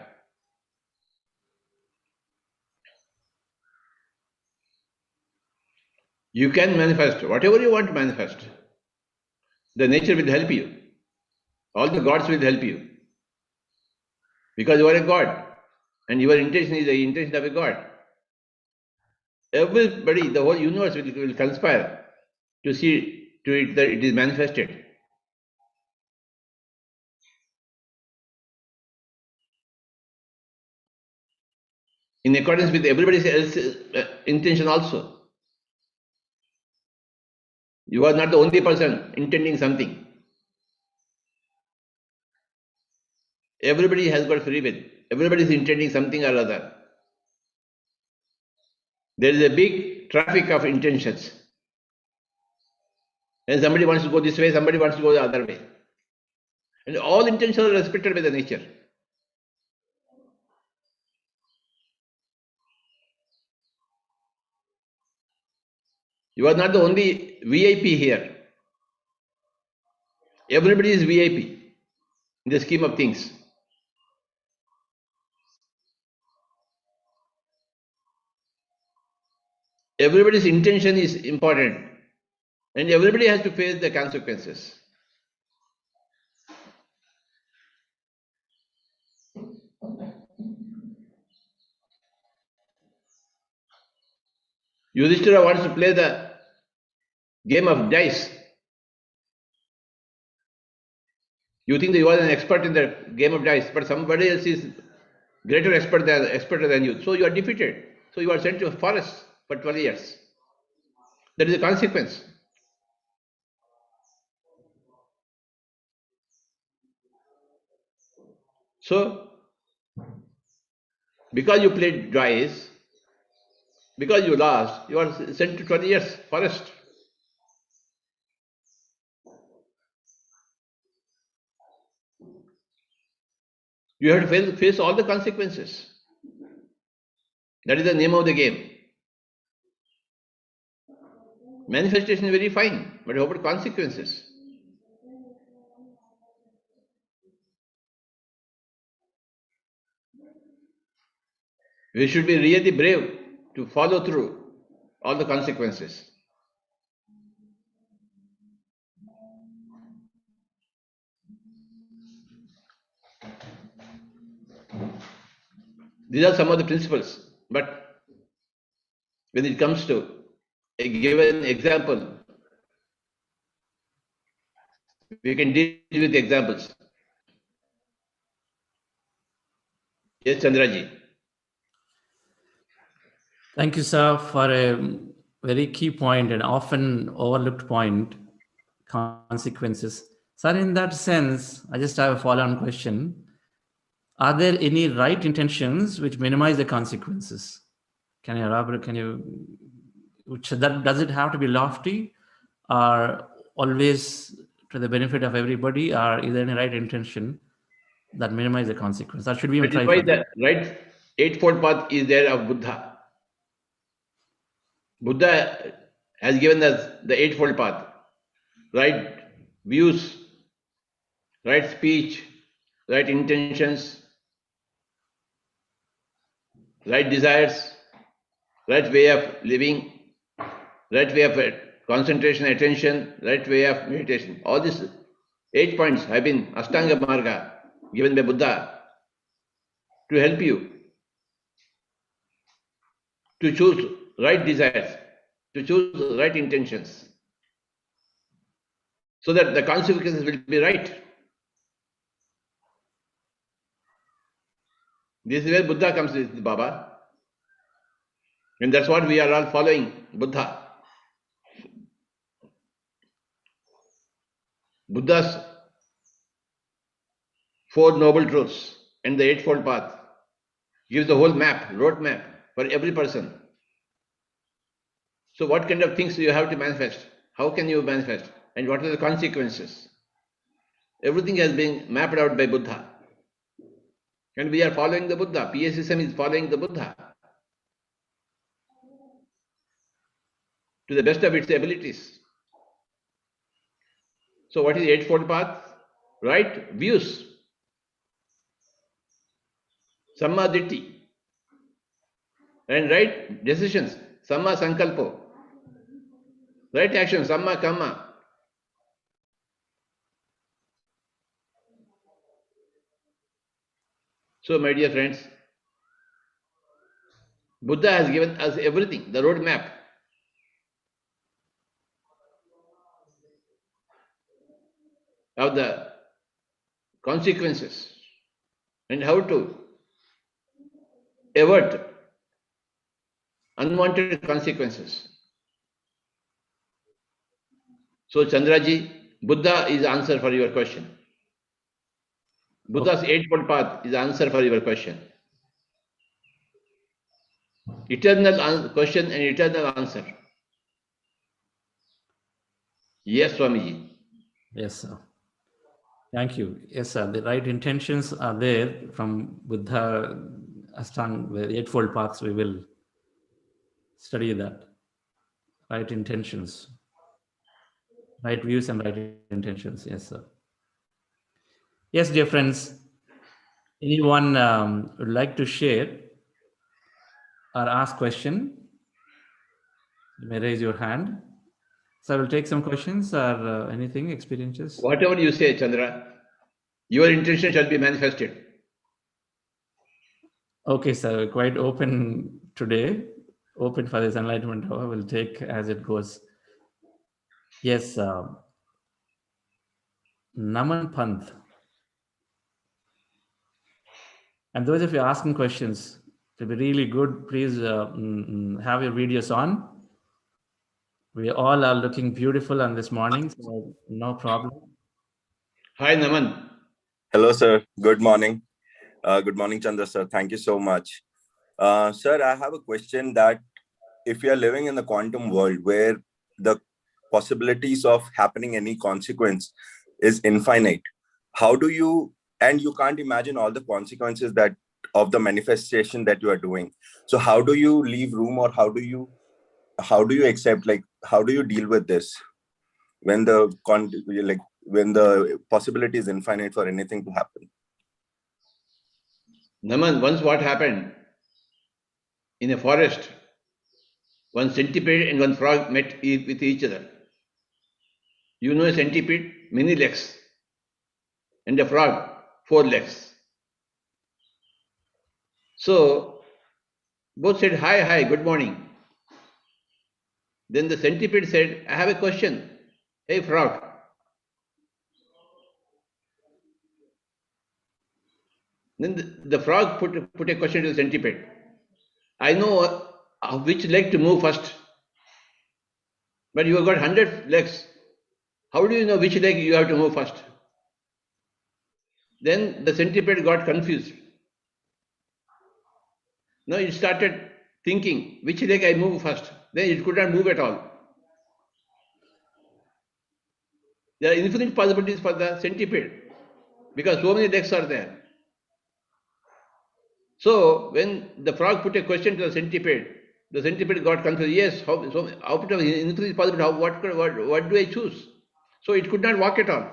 You can manifest whatever you want to manifest. The nature will help you. All the gods will help you. Because you are a god. And your intention is the intention of a god. Everybody, the whole universe will conspire to see to it that it is manifested. In accordance with everybody else's intention also. You are not the only person intending something. Everybody has got free will. Everybody is intending something or other. There is a big traffic of intentions. And somebody wants to go this way, somebody wants to go the other way. And all intentions are respected by the nature. You are not the only VIP here. Everybody is VIP in the scheme of things. Everybody's intention is important. And everybody has to face the consequences. Yudhishthira wants to play the game of dice. You think that you are an expert in the game of dice, but somebody else is greater expert than you. So you are defeated. So you are sent to a forest for 12 years. That is the consequence. So, because you played dice, because you lost, you are sent to 20 years forest. You have to face all the consequences. That is the name of the game. Manifestation is very fine, but what about consequences? We should be really brave to follow through all the consequences. These are some of the principles, but when it comes to a given example, we can deal with examples. Yes, Chandraji. Thank you, sir, for a very key point and often overlooked point, consequences. Sir, in that sense, I just have a follow-on question. Are there any right intentions which minimize the consequences? Can you elaborate? Does it have to be lofty or always to the benefit of everybody, or is there any right intention that minimize the consequence? Or should we even That is try why for that? the right eightfold path is there of Buddha. Buddha has given us the eightfold path. Right views, right speech, right intentions, right desires, right way of living, right way of concentration, attention, right way of meditation. All these 8 points have been Ashtanga Marga given by Buddha to help you to choose right desires, to choose right intentions, so that the consequences will be right. This is where Buddha comes with Baba. And that's what we are all following, Buddha. Buddha's 4 noble truths and the eightfold path gives the whole map, road map for every person. So what kind of things do you have to manifest? How can you manifest? And what are the consequences? Everything has been mapped out by Buddha. And we are following the Buddha. PA system is following the Buddha to the best of its abilities. So what is the eightfold path? Right views. Samma Ditti. And right decisions. Samma Sankalpo. Right action. Samma Kamma. So my dear friends, Buddha has given us everything, the road map. Of the consequences and how to avert unwanted consequences. So Chandraji, Buddha is the answer for your question. Buddha's eightfold path is the answer for your question. Eternal question and eternal answer. Yes, Swamiji. Yes, sir. Thank you. Yes, sir. The right intentions are there from Buddha, Ashtanga, the eightfold paths. We will study that. Right intentions, right views, and right intentions. Yes, sir. Yes, dear friends. Anyone would like to share or ask question? You may raise your hand. So I will take some questions or anything, experiences. Whatever you say, Chandra, your intention shall be manifested. Okay, sir. Quite open today. open for this enlightenment hour. We'll take as it goes. Yes, Naman Panth. And those of you asking questions, to be really good, please have your videos on. We all are looking beautiful on this morning, so no problem. Hi, Naman. Hello, sir. Good morning. Good morning, Chandra, sir. Thank you so much. Sir, I have a question that if you are living in the quantum world where the possibilities of happening any consequence is infinite, how do you, and you can't imagine all the consequences that of the manifestation that you are doing. So how do you leave room, or how do you accept, like, how do you deal with this when when the possibility is infinite for anything to happen? Naman, once what happened in a forest, one centipede and one frog met with each other. You know a centipede, many legs, and a frog, 4 legs. So both said, hi, hi, good morning. Then the centipede said, I have a question. Hey, frog. Then the frog put a question to the centipede. I know which leg to move first, but you have got 100 legs. How do you know which leg you have to move first? Then the centipede got confused. Now it started thinking, which leg I move first? Then it could not move at all. There are infinite possibilities for the centipede because so many legs are there. So when the frog put a question to the centipede got confused. Yes, how out of infinite possibility, what do I choose? So it could not walk at all.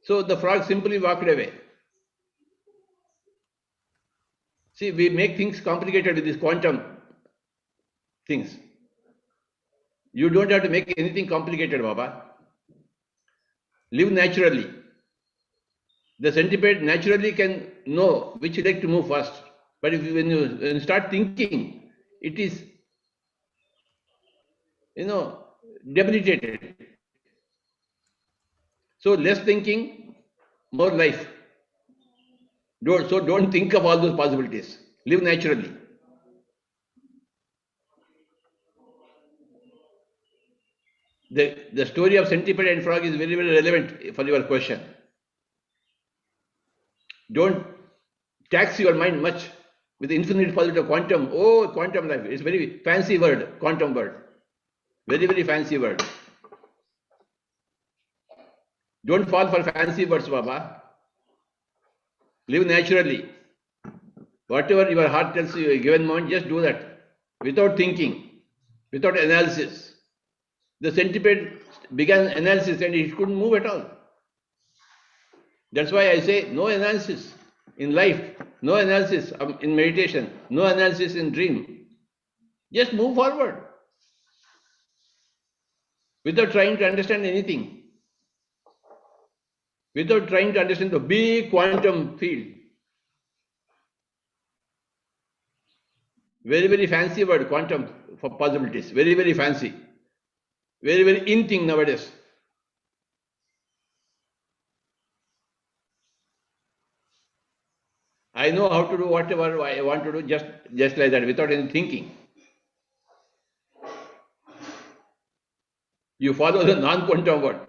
So the frog simply walked away. See, we make things complicated with these quantum things. You don't have to make anything complicated, Baba. Live naturally. The centipede naturally can know which leg to move first. But when you start thinking, it is, debilitated. So less thinking, more life. Don't think of all those possibilities. Live naturally. The story of centipede and frog is very, very relevant for your question. Don't tax your mind much with infinite possibility of quantum. Oh, quantum life. It's a very fancy word, quantum word. Very, very fancy word. Don't fall for fancy words, Baba. Live naturally. Whatever your heart tells you a given moment, just do that. Without thinking, without analysis. The centipede began analysis and it couldn't move at all. That's why I say no analysis in life, no analysis in meditation, no analysis in dream. Just move forward without trying to understand anything, without trying to understand the big quantum field. Very, very fancy word, quantum for possibilities. Very, very fancy. Very, very in thing nowadays. I know how to do whatever I want to do just like that, without any thinking. You follow the non-quantum word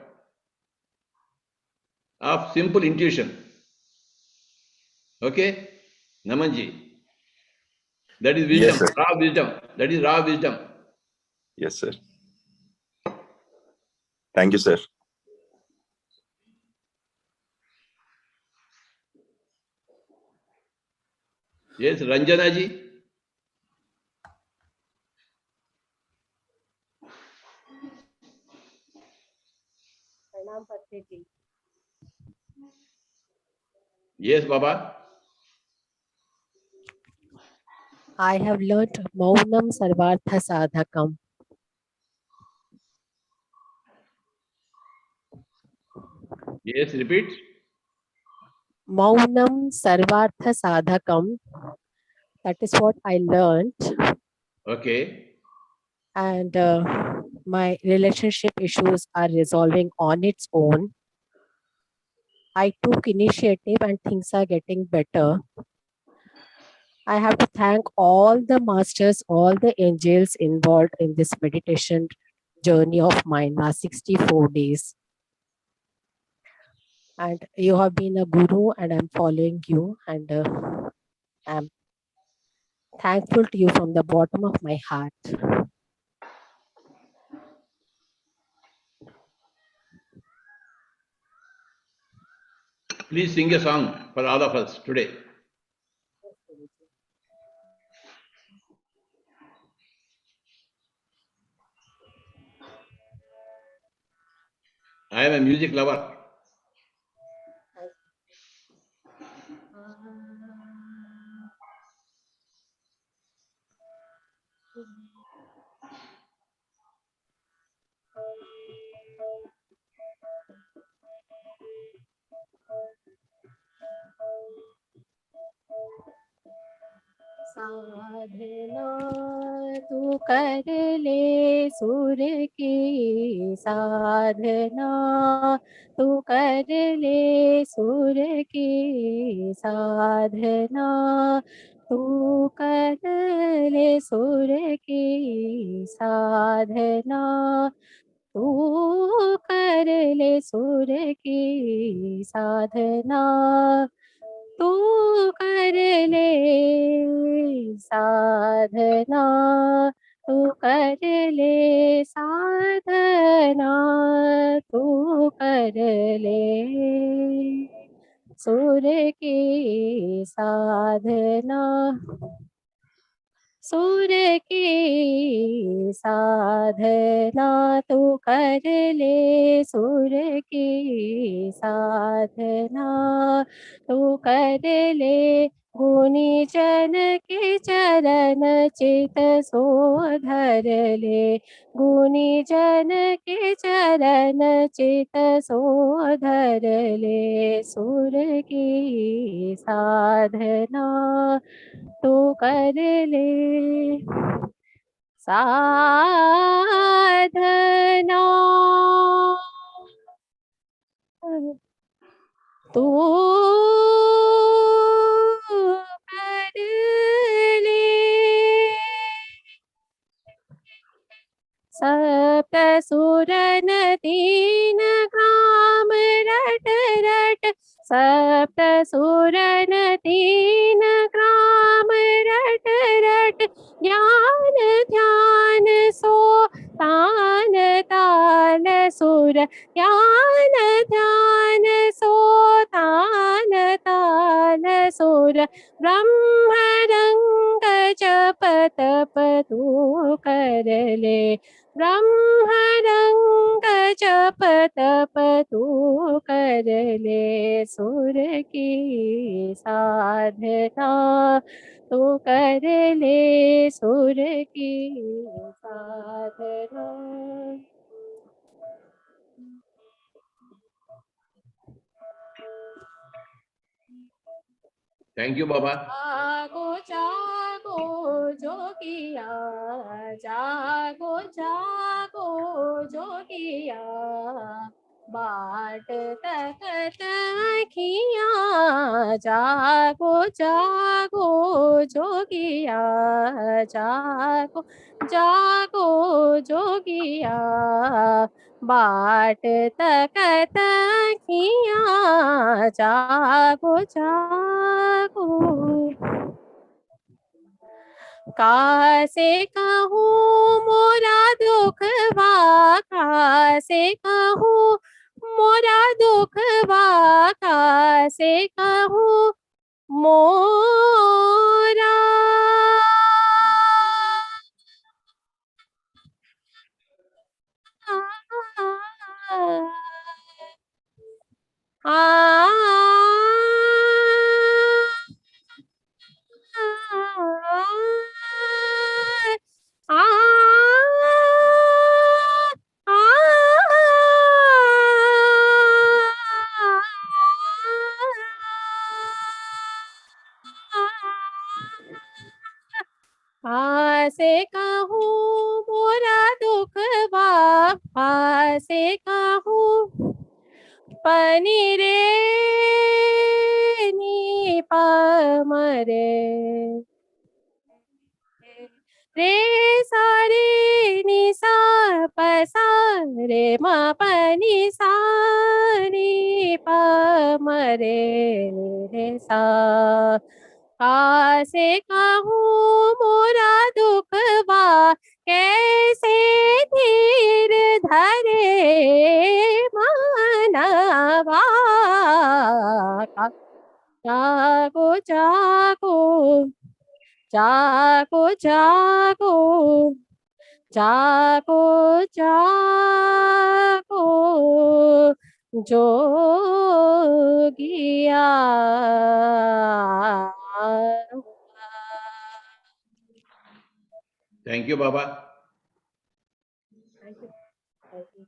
of simple intuition. Okay? Namanji. That is wisdom, Yes, sir. raw wisdom. That is raw wisdom. Yes, sir. Thank you, sir. Yes, Ranjana ji. Pranam Patriji. Yes, Baba. I have learnt Maunam Sarvartha Sadhakam. Yes, repeat. Maunam Sarvartha Sadhakam. That is what I learned. Okay. And my relationship issues are resolving on its own. I took initiative and things are getting better. I have to thank all the masters, all the angels involved in this meditation journey of mine last 64 days. And you have been a guru and I'm following you, and I'm thankful to you from the bottom of my heart. Please sing a song for all of us today. I am a music lover. साधना तू कर ले सुर की साधना, तू कर ले सुर की साधना, तू कर ले सुर की साधना, तू कर ले सुर की साधना, तू कर ले साधना, तू कर ले साधना, तू कर ले सुर की साधना, सुर की साधना, तू कर ले सुर की साधना, तू कर ले गुनी जन के चरण चित सो धर ले, गुनी जन के चरण चित सो धर ले, सुर की साधना तू कर ले साधना, तू कर ले सप्त सुरन तीन काम रट रट, सप्त सुरन तीन काम रट रट, ज्ञान ध्यान सो तान ताल सुर, ज्ञान ध्यान सो तान ताल सुर, ब्रह्म रंग जप तप तू कर ले, ब्रह्म रंग जप तप तू कर ले, सुर की साधना तू कर ले, सुर की साधना। Thank you, Baba. जागो जागो जोगिया, जागो जागो जोगिया, बाट तकत आँखियाँ, जागो जागो जोगिया, जागो जागो जोगिया, बाट तकत आँखियाँ, जागो जागो। कासे कहूँ मोरा दुखवा, कासे कहूँ मोरा दुखवा, कासे कहूँ मोरा से कहूँ पनि रे नी पा मरे रे सा रे नि सा प सा रे म प नि सा नि प म रे सा से कहूँ मोरा दुखवा कैसे धीर धरे मानवा जागो जागो जागो जागो जागो जागो जोगिया Thank you, Baba. Thank you. Thank you.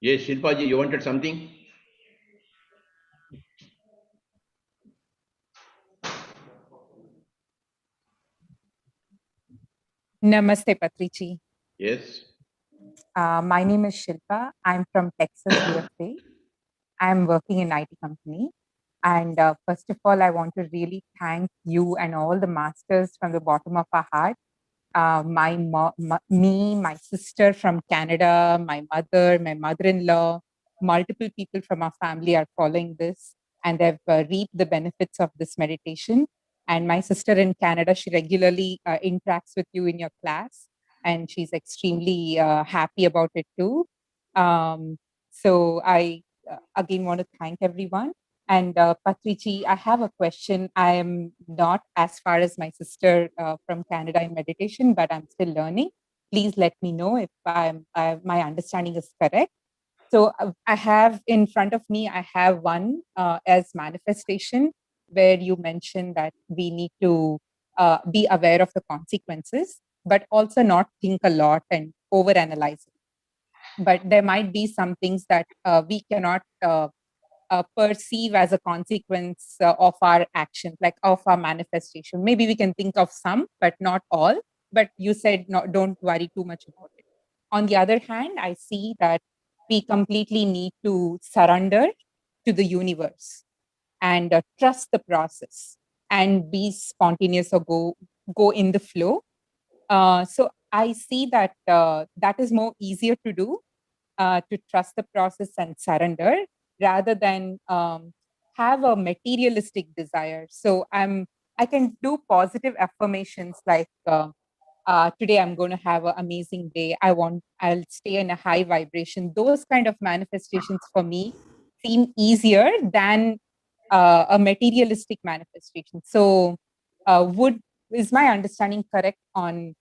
Yes, Shilpaji, you wanted something? Namaste, Patriji. Yes. My name is Shilpa. I'm from Texas, USA. I'm working in IT company. And first of all, I want to really thank you and all the masters from the bottom of our heart. My sister from Canada, my mother-in-law, multiple people from our family are following this, and they've reaped the benefits of this meditation. And my sister in Canada, she regularly interacts with you in your class, and she's extremely happy about it too. So I again want to thank everyone. And Patriji, I have a question. I am not as far as my sister from Canada in meditation, but I'm still learning. Please let me know if my understanding is correct. So I have in front of me, I have one as manifestation, where you mentioned that we need to be aware of the consequences, but also not think a lot and overanalyze it. But there might be some things that we cannot perceive as a consequence of our actions, like of our manifestation. Maybe we can think of some, but not all. But you said no, don't worry too much about it. On the other hand, I see that we completely need to surrender to the universe and trust the process and be spontaneous or go in the flow. So I see that that is more easier to do, to trust the process and surrender rather than have a materialistic desire. So I can do positive affirmations like today I'm going to have an amazing day. I'll stay in a high vibration. Those kind of manifestations for me seem easier than a materialistic manifestation. So would is my understanding correct on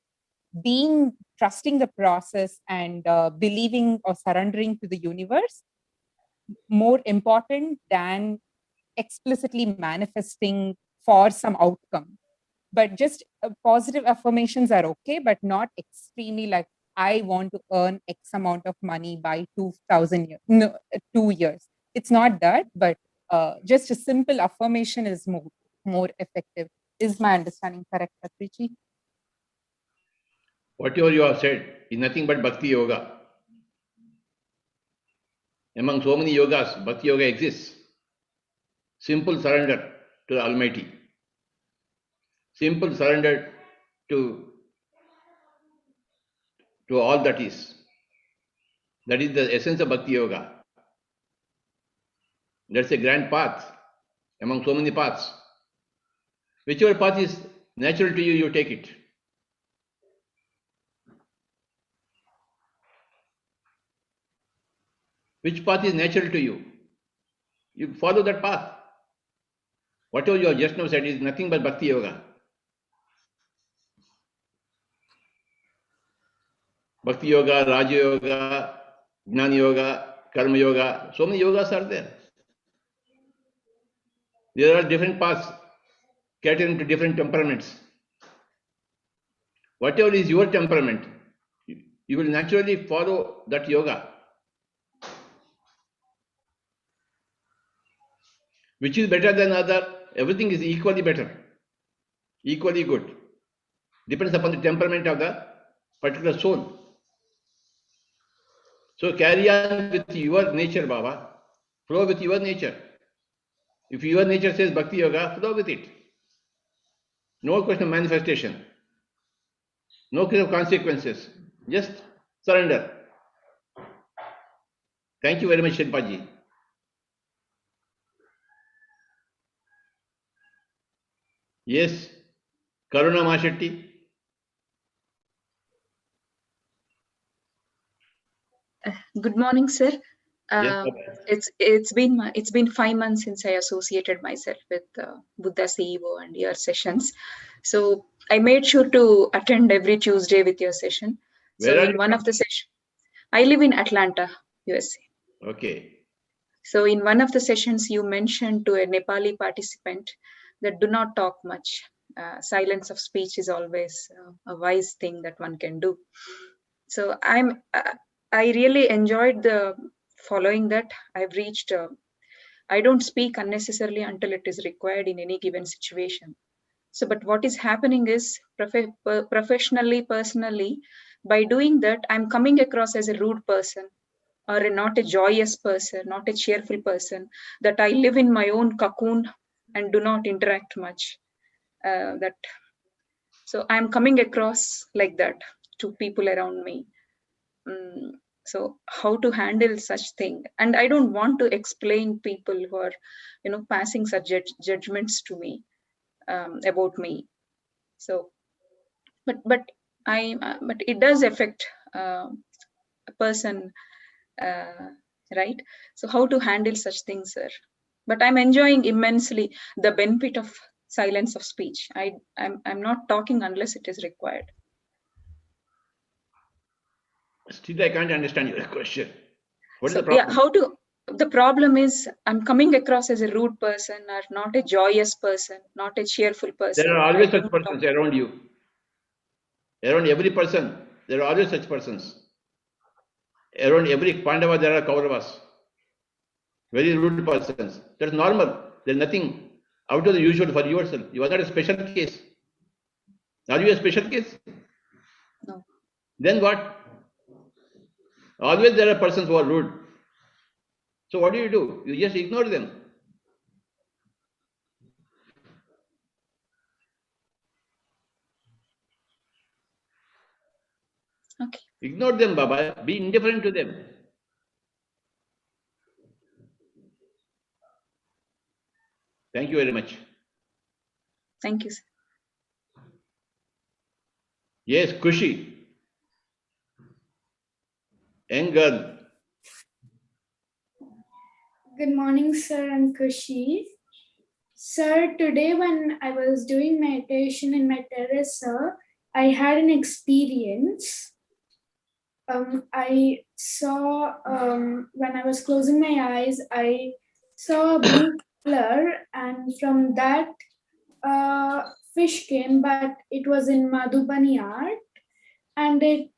being trusting the process and believing or surrendering to the universe more important than explicitly manifesting for some outcome? But just positive affirmations are okay, but not extremely like I want to earn X amount of money by 2000 years, no, 2 years. It's not that, but just a simple affirmation is more effective. Is my understanding correct, Patriji? Whatever you have said is nothing but Bhakti Yoga. Among so many yogas, Bhakti Yoga exists. Simple surrender to the Almighty. Simple surrender to all that is. That is the essence of Bhakti Yoga. That's a grand path among so many paths. Whichever path is natural to you, you take it. Which path is natural to you? You follow that path. Whatever you have just now said is nothing but Bhakti Yoga. Bhakti Yoga, Raja Yoga, Jnana Yoga, Karma Yoga, so many yogas are there. There are different paths catering to different temperaments. Whatever is your temperament, you will naturally follow that yoga. Which is better than other? Everything is equally better, equally good. Depends upon the temperament of the particular soul. So carry on with your nature, Baba. Flow with your nature. If your nature says Bhakti Yoga, flow with it. No question of manifestation. No question of consequences. Just surrender. Thank you very much, Shilpaji. Yes, Karuna Mashetti. Good morning, sir. Yes, Uh, Baba. it's been 5 months since I associated myself with Buddha CEO and your sessions. So I made sure to attend every Tuesday with your session. So Where are in you one from? of the sessions, I live in Atlanta, USA. Okay. So in one of the sessions, you mentioned to a Nepali participant that do not talk much. Silence of speech is always a wise thing that one can do. So I really enjoyed the following that. I've reached I don't speak unnecessarily until it is required in any given situation. So but what is happening is professionally, personally, by doing that, I'm coming across as a rude person or not a joyous person, not a cheerful person, that I live in my own cocoon and do not interact much. That so I'm coming across like that to people around me. So how to handle such thing? And I don't want to explain people who are, passing such judgments to me about me. So, but it does affect a person, right? So how to handle such things, sir? But I'm enjoying immensely the benefit of silence of speech. I'm not talking unless it is required. Still, I can't understand your question. What is the So yeah, problem? the problem is I'm coming across as a rude person or not a joyous person, not a cheerful There person. are I always such don't talk. persons around you. Around every person, there are always such persons. Around every Pandava, there are Kauravas. Very rude persons. That's normal. There's nothing out of the usual for yourself. You are not a special case. Are you a special case? No. Then what? Always there are persons who are rude. So what do? You just ignore them. Okay. Ignore them, Baba. Be indifferent to them. Thank you very much. Thank you, sir. Yes, Kushi. Young girl. Good morning, sir. I'm Kushi. Sir, today when I was doing meditation in my terrace, sir, I had an experience. I saw, when I was closing my eyes, I saw a blue color, and from that, fish came, but it was in Madhubani art, and it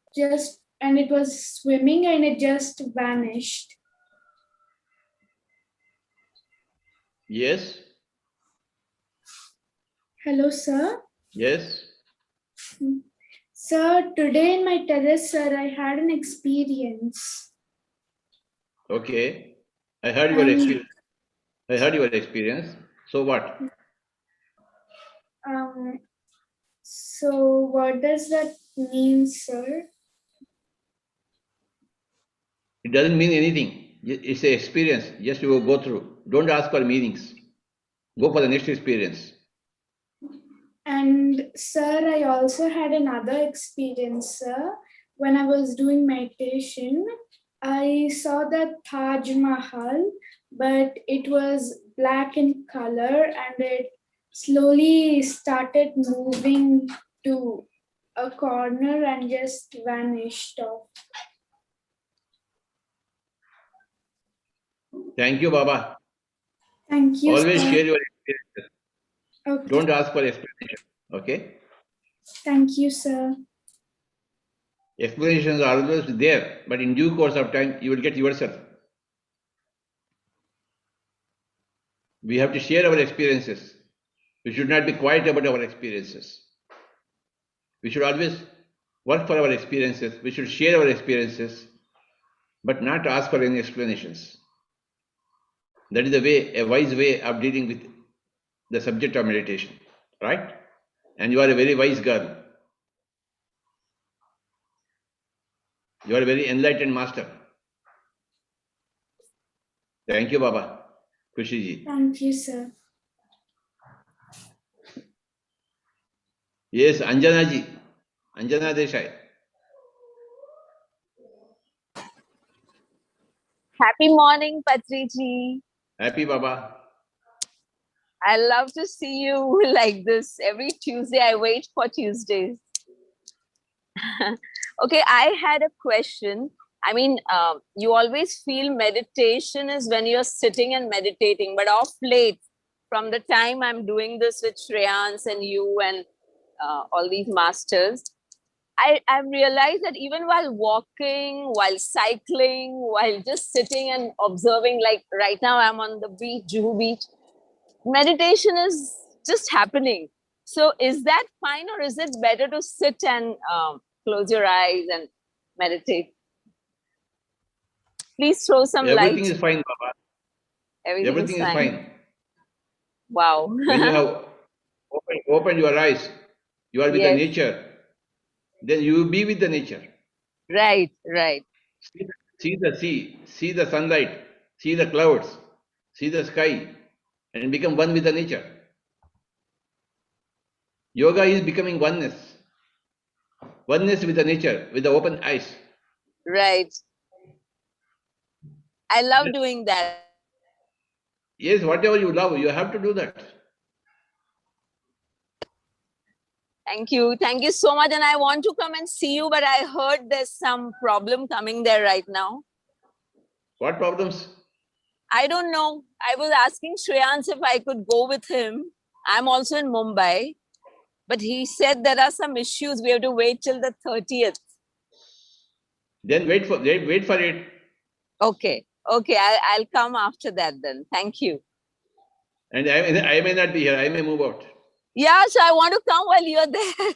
was swimming and it just vanished. Yes. Hello, sir. Yes. Sir, today in my terrace, sir, I had an experience. Okay. I heard your experience. I heard your experience. So what? So what does that mean, sir? It doesn't mean anything. It's an experience. Just you go through. Don't ask for meanings. Go for the next experience. And sir, I also had another experience, sir. When I was doing meditation, I saw that Taj Mahal, but it was black in color and it slowly started moving to a corner and just vanished off. Thank you, Baba. Thank you, Always sir. share your experiences. Okay. Don't ask for explanation. Okay? Thank you, sir. Explanations are always there, but in due course of time, you will get yourself. We have to share our experiences. We should not be quiet about our experiences. We should always work for our experiences. We should share our experiences. but not to ask for any explanations. That is the way, a wise way of dealing with the subject of meditation, right? And you are a very wise girl. You are a very enlightened master. Thank you, Baba. Kushiji. Thank you, sir. Yes, Anjana ji. Anjana Desai. Happy morning, Patriji. Happy Baba. I love to see you like this. Every Tuesday, I wait for Tuesdays. Okay, I had a question. I mean, you always feel meditation is when you're sitting and meditating, but off late, from the time I'm doing this with Shreyans and you and all these masters, I've realized that even while walking, while cycling, while just sitting and observing, like right now I'm on the beach, Juhu Beach, meditation is just happening. So is that fine, or is it better to sit and close your eyes and meditate? Please throw some Everything light. is fine, Baba. Everything is fine. Wow. When you have opened your eyes, you are with the Yes. nature, then you will be with the nature. Right, right. See the sea, see the sunlight, see the clouds, see the sky, and become one with the nature. Yoga is becoming oneness. Oneness with the nature, with the open eyes. Right. I love doing that. Yes, whatever you love, you have to do that. Thank you. Thank you so much. And I want to come and see you, but I heard there's some problem coming there right now. What problems? I don't know. I was asking Shreyans if I could go with him. I'm also in Mumbai, but he said there are some issues. We have to wait till the 30th. Then wait for it. Okay. Okay. I'll come after that then. Thank you. And I may not be here. I may move out. Yeah, so I want to come while you're there.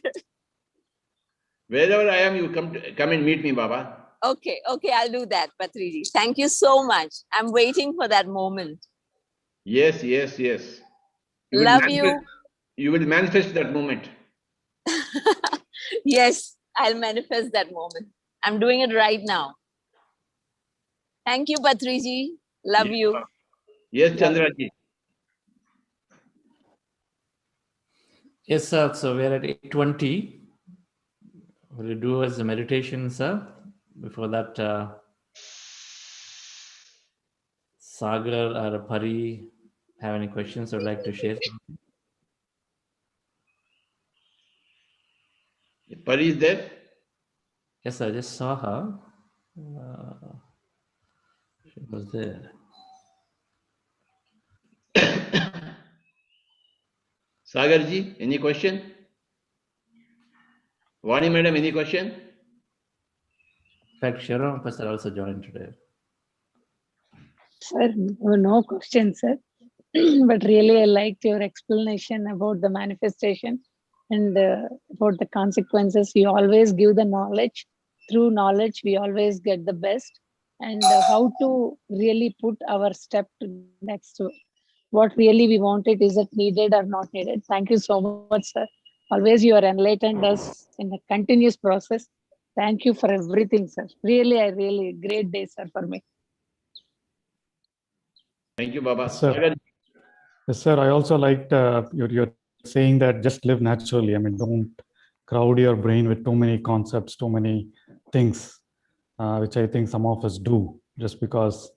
Wherever I am, you come and meet me, Baba. Okay. Okay. I'll do that, Patriji. Thank you so much. I'm waiting for that moment. Yes. Love you. You will manifest that moment. Yes, I'll manifest that moment. I'm doing it right now. Thank you, Patriji. Love you. Yes, Chandraji. Yes, sir. So we're at 8:20. Will you do as a meditation, sir? Before that, Sagar or Pari have any questions or would like to share? Pari is there? Yes, I just saw her. She was there. Sagarji, any question? Vani madam, any question? In fact, Sharon Pastor also joined today. Sir, no question, sir. But really, I liked your explanation about the manifestation and about the consequences. You always give the knowledge. Through knowledge, we always get the best. And how to really put our step to next to what really we wanted, is it needed or not needed. Thank you so much, sir. Always you are enlightened us in a continuous process. Thank you for everything, sir. Really, great day, sir, for me. Thank you, Baba. Yes, sir. Yes, sir. I also liked you're saying that just live naturally. I mean, don't crowd your brain with too many concepts, too many things, which I think some of us do just because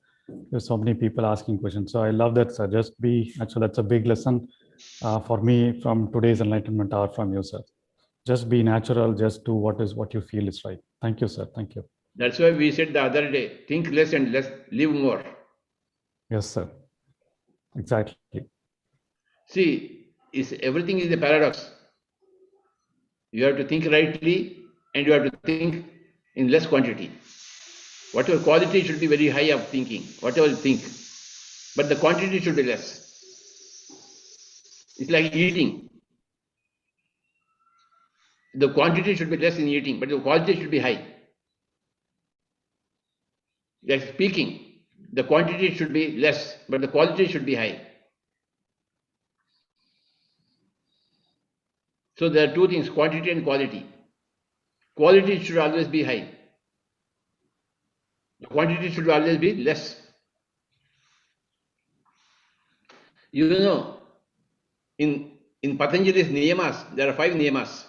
there's so many people asking questions. So I love that, sir. Just be actually, that's a big lesson for me from today's enlightenment hour from you, sir. Just be natural. Just do what you feel is right. Thank you, sir. Thank you. That's why we said the other day, think less and live more. Yes, sir. Exactly. See, everything is a paradox. You have to think rightly and you have to think in less quantity. Whatever quality should be very high of thinking, whatever you think, but the quantity should be less. It's like eating. The quantity should be less in eating, but the quality should be high. Like speaking, the quantity should be less, but the quality should be high. So there are two things, quantity and quality. Quality should always be high. The quantity should always be less. You know, in Patanjali's niyamas, there are 5 niyamas.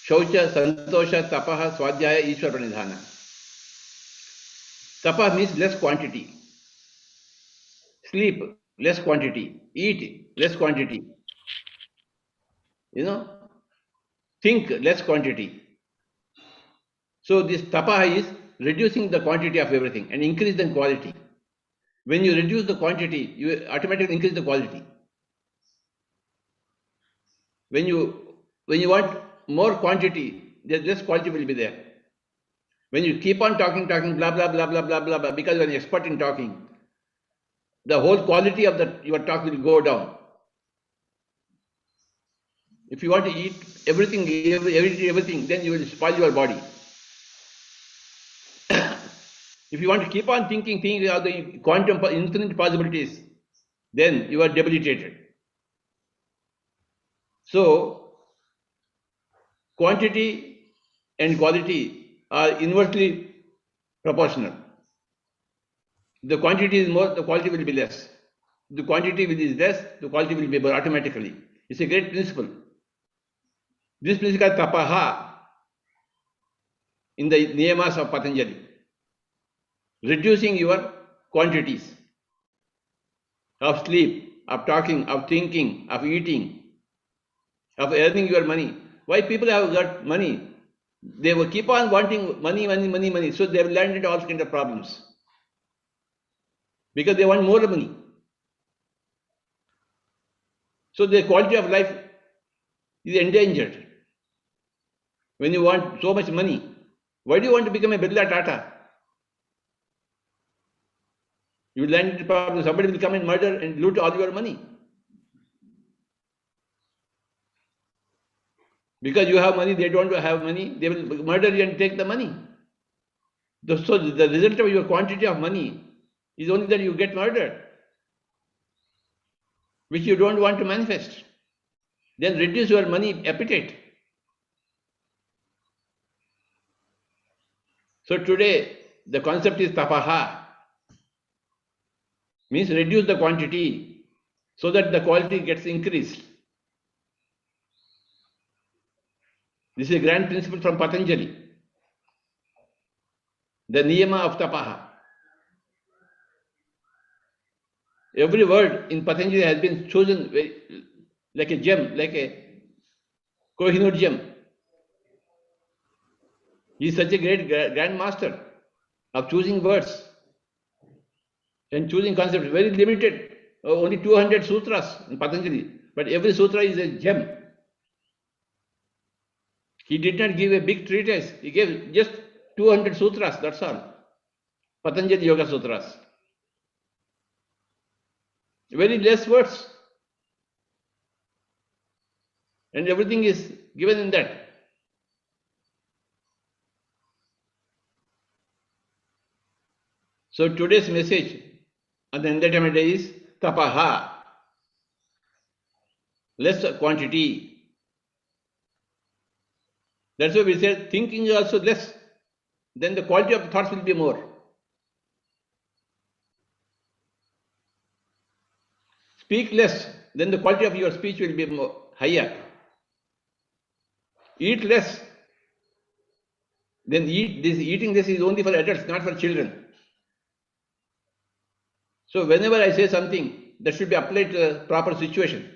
Shaucha, Santosha, Tapaha, Swadhyaya, Ishwar Pranidhana. Tapa means less quantity. Sleep, less quantity. Eat, less quantity. You know, think, less quantity. So this tapa is reducing the quantity of everything and increase the quality. When you reduce the quantity, you automatically increase the quality. When you want more quantity, less quality will be there. When you keep on talking, blah, blah, blah, blah, blah, blah, blah, because you are an expert in talking, the whole quality of your talk will go down. If you want to eat everything, then you will spoil your body. If you want to keep on thinking of the quantum infinite possibilities, then you are debilitated. So, quantity and quality are inversely proportional. The quantity is more, the quality will be less. The quantity is less, the quality will be more automatically. It's a great principle. This principle is called tapaha in the niyamas of Patanjali. Reducing your quantities of sleep, of talking, of thinking, of eating, of earning your money. Why people have got money? They will keep on wanting money. So they have landed all kinds of problems. Because they want more money. So their quality of life is endangered. When you want so much money, why do you want to become a Birla Tata? You will land into problems. Somebody will come and murder and loot all your money. Because you have money, they don't have money, they will murder you and take the money. So the result of your quantity of money is only that you get murdered, which you don't want to manifest. Then reduce your money appetite. So today, the concept is tapaha, means reduce the quantity so that the quality gets increased. This is a grand principle from Patanjali, the niyama of tapaha. Every word in Patanjali has been chosen like a gem, like a Kohinoor gem. He is such a great grand master of choosing words and choosing concepts, very limited, only 200 sutras in Patanjali, but every sutra is a gem. He did not give a big treatise, he gave just 200 sutras, that's all. Patanjali Yoga Sutras. Very less words. And everything is given in that. So today's message on the Enlightenment Day is tapaha, less quantity. That's why we say thinking is also less, then the quality of thoughts will be more. Speak less, then the quality of your speech will be more higher. Eat less, then eating this is only for adults, not for children. So whenever I say something, that should be applied to the proper situation.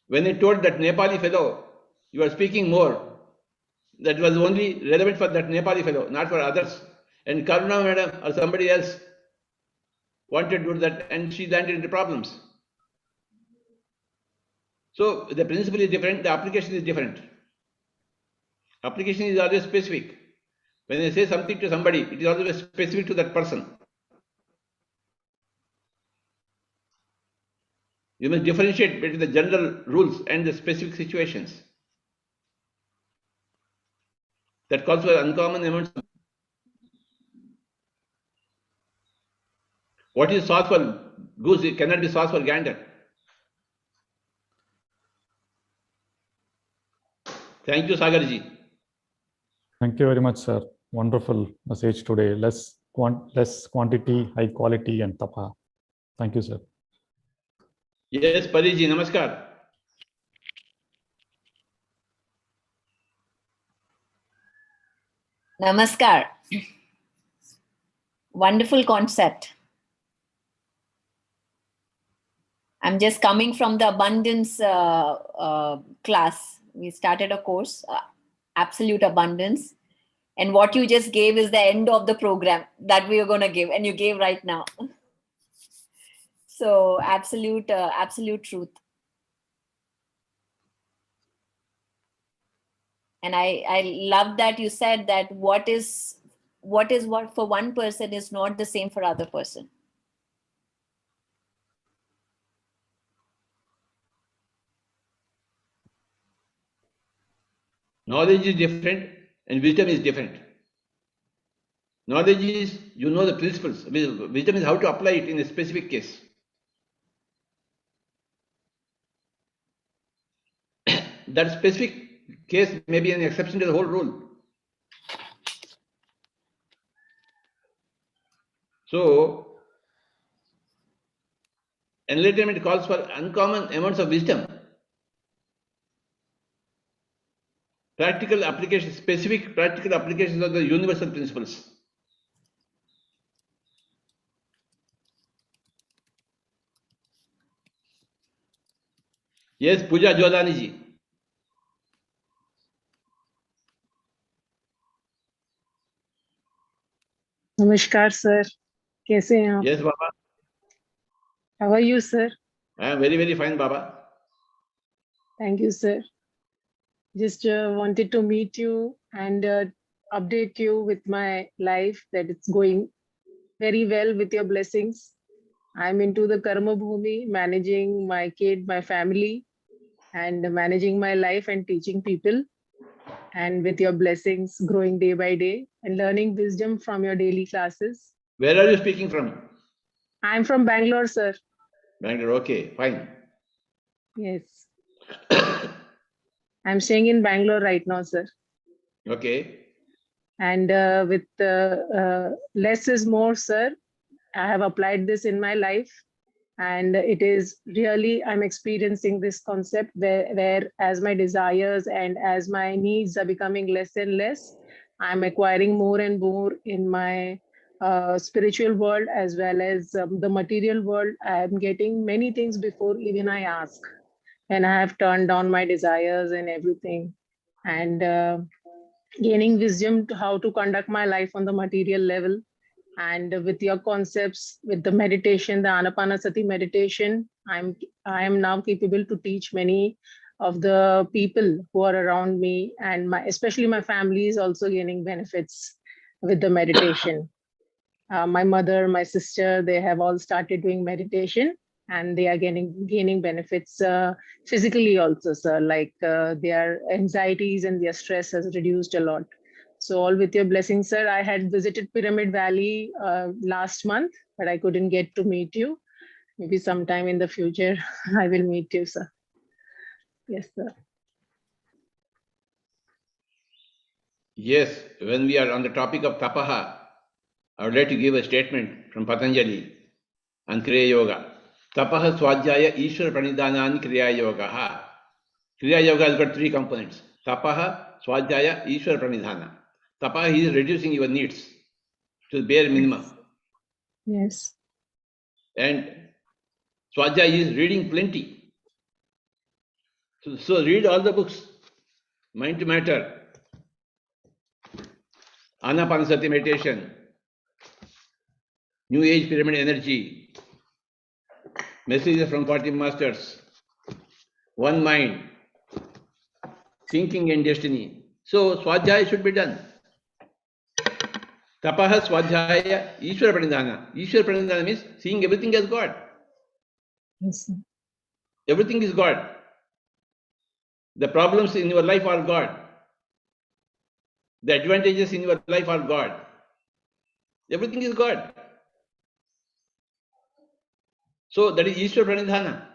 When I told that Nepali fellow, you are speaking more, that was only relevant for that Nepali fellow, not for others. And Karuna madam or somebody else wanted to do that, and she landed into problems. So the principle is different, the application is different. Application is always specific. When I say something to somebody, it is always specific to that person. You must differentiate between the general rules and the specific situations. That calls for uncommon amounts. What is sauce for goose? It cannot be sauce for gander. Thank you, Sagarji. Thank you very much, sir. Wonderful message today. Less quantity, high quality, and tapa. Thank you, sir. Yes, Patriji, namaskar. Namaskar. Wonderful concept. I'm just coming from the abundance class. We started a course, Absolute Abundance. And what you just gave is the end of the program that we are going to give. And you gave right now. So absolute truth. And I love that you said that what for one person is not the same for other person. Knowledge is different and wisdom is different. Knowledge is, you know the principles. Wisdom is how to apply it in a specific case. That specific case may be an exception to the whole rule. So, enlightenment calls for uncommon amounts of wisdom. Practical applications, specific practical applications of the universal principles. Yes, Pooja Jolani ji. नमस्कार sir, कैसे हैं आप? Yes, Baba. How are you, sir? I am very, very fine, Baba. Thank you, sir. Just wanted to meet you and update you with my life that it's going very well with your blessings. I'm into the Karma Bhumi, managing my kid, my family, and managing my life and teaching people. And with your blessings, growing day by day and learning wisdom from your daily classes. Where are you speaking from? I'm from Bangalore, sir. Bangalore, okay, fine. Yes. I'm staying in Bangalore right now, sir. Okay. And with less is more, sir. I have applied this in my life. And it is really, I'm experiencing this concept where as my desires and as my needs are becoming less and less, I'm acquiring more and more in my spiritual world as well as the material world. I am getting many things before even I ask. And I have turned down my desires and everything. And gaining wisdom to how to conduct my life on the material level. And with your concepts, with the meditation, the Anapanasati meditation, I am now capable to teach many of the people who are around me, and especially my family is also gaining benefits with the meditation. My mother, my sister, they have all started doing meditation, and they are gaining benefits physically also, sir. Like their anxieties and their stress has reduced a lot. So all with your blessing, sir. I had visited Pyramid Valley last month, but I couldn't get to meet you. Maybe sometime in the future, I will meet you, sir. Yes, sir. Yes, when we are on the topic of tapaha, I would like to give a statement from Patanjali on Kriya Yoga. Tapaha Swadhyaya Ishwara Pranidhanani Kriya Yoga. Kriya Yoga has got three components. Tapaha, Swadhyaya, Ishwara Pranidhana. Tapaha is reducing your needs to the bare minimum. Yes. And Swadhyaya is reading plenty. So read all the books. Mind to Matter, Anapanasati meditation, New Age Pyramid Energy, Messages from 40 Masters, One Mind, Thinking and Destiny. So Swadhyaya should be done. Tapaha Swadhyaya Ishwara Pranidhana. Ishwara Pranidhana means seeing everything as God. Yes, sir. Everything is God. The problems in your life are God. The advantages in your life are God. Everything is God. So that is Ishwar Pranidhana.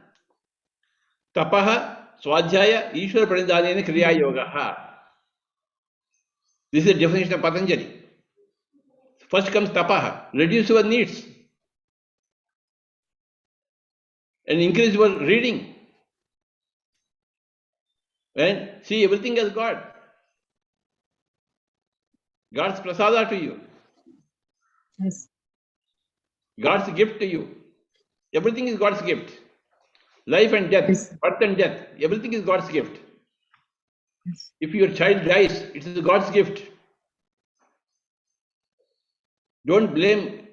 Tapaha Swadhyaya Ishwar Pranidhanena Kriya Yoga. This is the definition of Patanjali. First comes tapaha, reduce your needs and increase your reading. And see everything as God. God's prasada to you. Yes. God's gift to you. Everything is God's gift. Life and death, Yes. birth and death, everything is God's gift. Yes. If your child dies, it is God's gift. Don't blame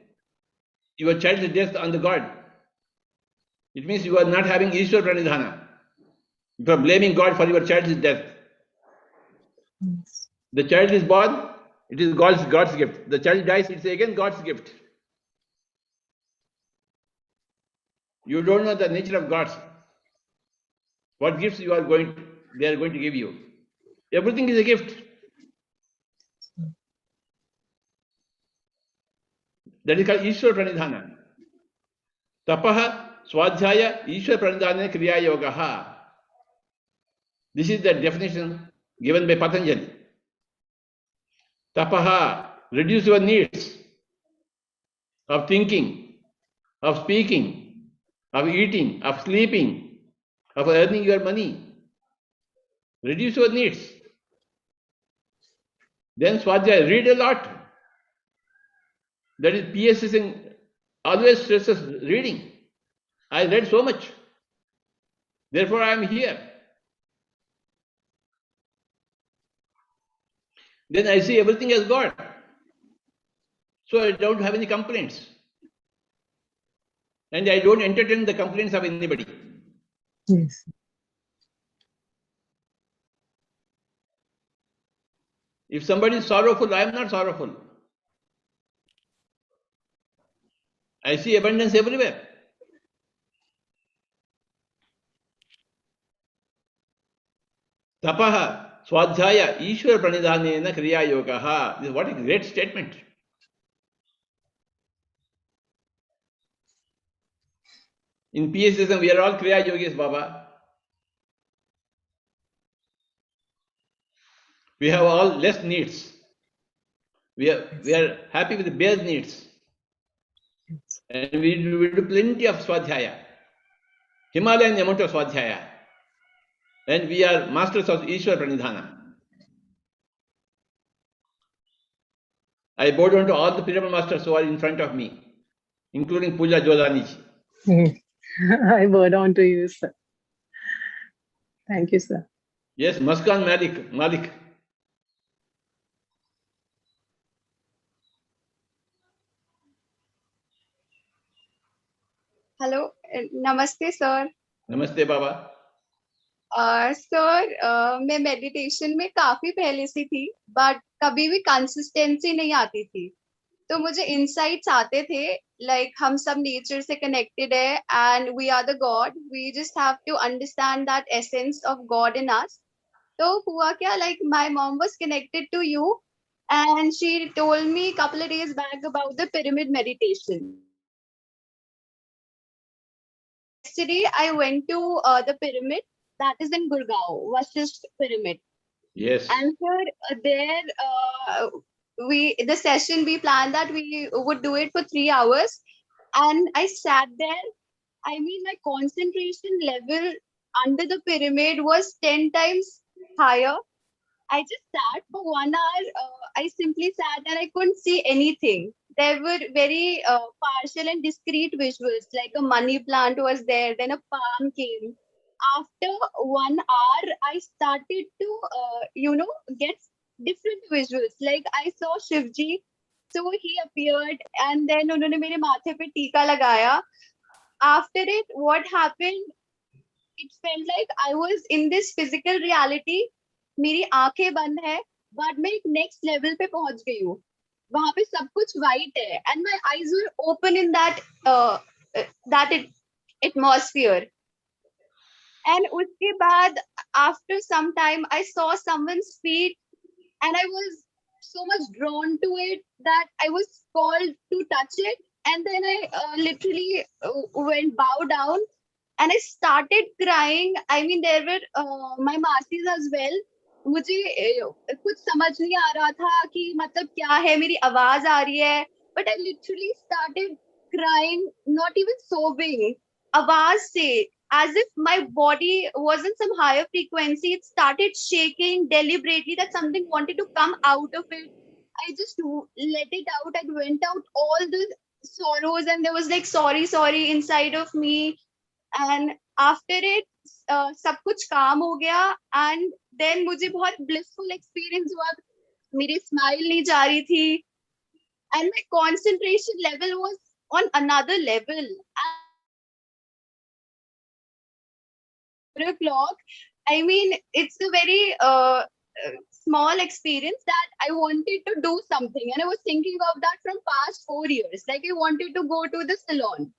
your child's death on the God. It means you are not having Ishwar Pranidhana. You are blaming God for your child's death. Yes. The child is born, it is God's gift. The child dies, it's again God's gift. You don't know the nature of gods. What gifts they are going to give you. Everything is a gift. That is called Ishwar Pranidhana. Tapaha Swadhyaya Ishwar Pranidhana Kriya Yogaha. This is the definition given by Patanjali. Tapaha, reduce your needs of thinking, of speaking, of eating, of sleeping, of earning your money. Reduce your needs. Then Swadhyaya, read a lot. That is PSS always stresses reading. I read so much. Therefore, I am here. Then I see everything as God. So I don't have any complaints. And I don't entertain the complaints of anybody. Yes. If somebody is sorrowful, I am not sorrowful. I see abundance everywhere. Tapaha, Swadhyaya, Ishwar Pranidhanena Kriya Yogaha. What a great statement. In PSSM, we are all Kriya Yogis, Baba. We have all less needs. We are happy with the bare needs. And we do plenty of Swadhyaya. Himalayan amount of Swadhyaya. And we are masters of Ishwar Pranidhana. I bow down to all the pyramid masters who are in front of me, including Pooja Jodani ji. I bow down to you, sir. Thank you, sir. Yes, Muskan Malik. Hello नमस्ते sir नमस्ते बाबा sir मैं meditation में काफी पहले से थी but कभी भी कंसिस्टेंसी नहीं आती थी तो मुझे इनसाइट्स आते थे लाइक हम सब नेचर से कनेक्टेड है and we are the god we just have to understand that essence of god in us तो हुआ क्या like my mom was connected to you and she told me a couple of days back about the pyramid meditation. Yesterday I went to the pyramid that is in Gurgaon, Vasisht pyramid. Yes. And for there the session we planned that we would do it for 3 hours and I sat there. I mean my concentration level under the pyramid was 10 times higher. I just sat for 1 hour. I simply sat and I couldn't see anything. There were very partial and discrete visuals, like a money plant was there, then a palm came. After 1 hour, I started to, get different visuals. Like I saw Shivji, so he appeared, and then उन्होंने मेरे माथे पे टीका लगाया. After it, what happened? It felt like I was in this physical reality. मेरी आंखें बंद है बट मैं एक नेक्स्ट लेवल पे पहुंच गई हूँ वहां पे सब कुछ वाइट है and my eyes were open in that atmosphere and उसके बाद after some time I saw someone's feet and I was so much drawn to it that I was called to touch it, and then I literally went bow down and I started crying. I mean, there were my masses as well. मुझे कुछ समझ नहीं आ रहा था कि मतलब क्या है, मेरी आवाज आ रही है, but I literally started crying, not even sobbing, आवाज से, as if my body was in some higher frequency. It started shaking deliberately, that something wanted to come out of it. I just let it out and went out all the sorrows, and there was like sorry inside of me. And after it सब कुछ काम हो गया, and then मुझे बहुत blissful experience हुआ. मेरी smile नहीं जा रही थी, and my concentration level was on another level. 4 o'clock. I mean, it's a very small experience that I wanted to do something, and I was thinking of that from past 4 years. Like, I wanted to go to the salon.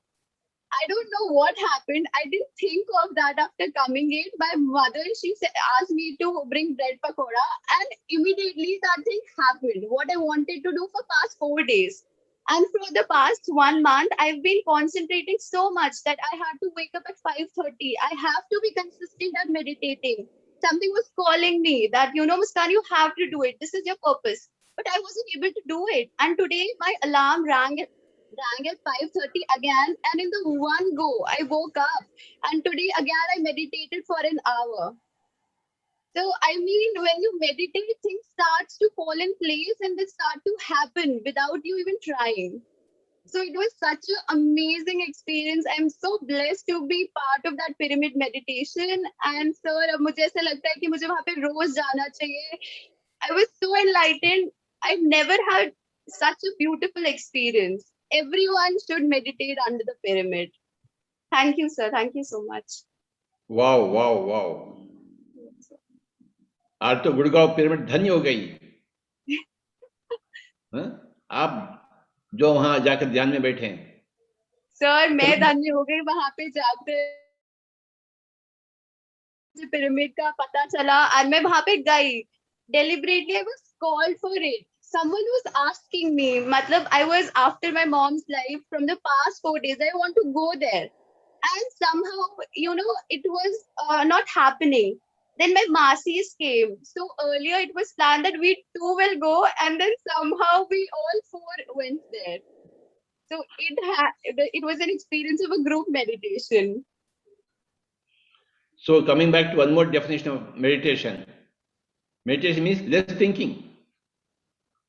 I don't know what happened. I didn't think of that after coming in. My mother, she asked me to bring bread pakoda, and immediately that thing happened. What I wanted to do for past 4 days. And for the past 1 month, I've been concentrating so much that I had to wake up at 5:30. I have to be consistent at meditating. Something was calling me that, Muskan, you have to do it. This is your purpose. But I wasn't able to do it. And today my alarm rang at 5:30 again, and in the one go I woke up, and today again I meditated for an hour. So I mean, when you meditate, things starts to fall in place and they start to happen without you even trying. So it was such an amazing experience. I'm so blessed to be part of that pyramid meditation. And sir, अब मुझे ऐसा लगता है कि मुझे वहाँ पे रोज जाना चाहिए. I was so enlightened. I've never had such a beautiful experience. Everyone should meditate under the pyramid. Thank you, sir. Thank you so much. Wow wow wow, आज तो गुड़गांव पिरामिड धन्य हो गई. आप जो वहां जाकर ध्यान में बैठे हैं. सर, मैं धन्य हो गई वहां पे जाकर. पिरामिड का पता चला और मैं वहां पे गई. Deliberately I was called for it. Someone was asking me, matlab, I was after my mom's life from the past 4 days. I want to go there, and somehow, it was not happening. Then my masis came. So earlier it was planned that we two will go, and then somehow we all 4 went there. So it was an experience of a group meditation. So coming back to one more definition of meditation. Meditation means less thinking.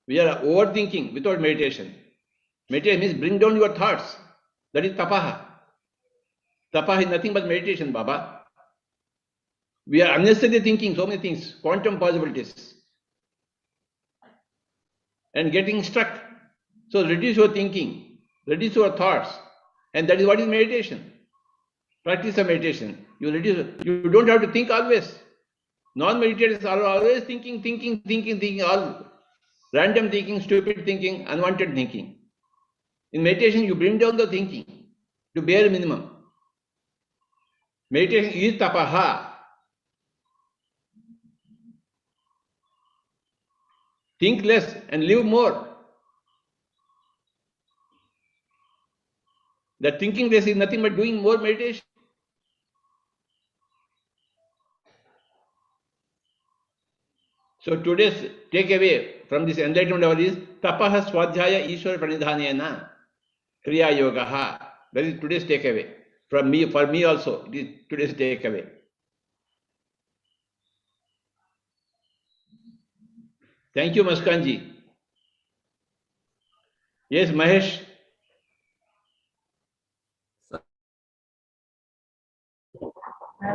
We are overthinking without meditation. Meditation means bring down your thoughts. That is tapaha. Tapaha is nothing but meditation, Baba. We are unnecessarily thinking so many things, quantum possibilities, and getting stuck. So reduce your thinking, reduce your thoughts, and that is what is meditation. Practice of meditation. You reduce. You don't have to think always. Non-meditators are always thinking, all random thinking, stupid thinking, unwanted thinking. In meditation, you bring down the thinking to bare minimum. Meditation is tapaha. Think less and live more. That thinking less is nothing but doing more meditation. So today's takeaway from this enlightenment hour is tapaha swadhyaya ishwar pranidhanena kriya yogaha. That is today's takeaway. From me, for me also, it is today's takeaway. Thank you, Muskanji. Yes, Mahesh.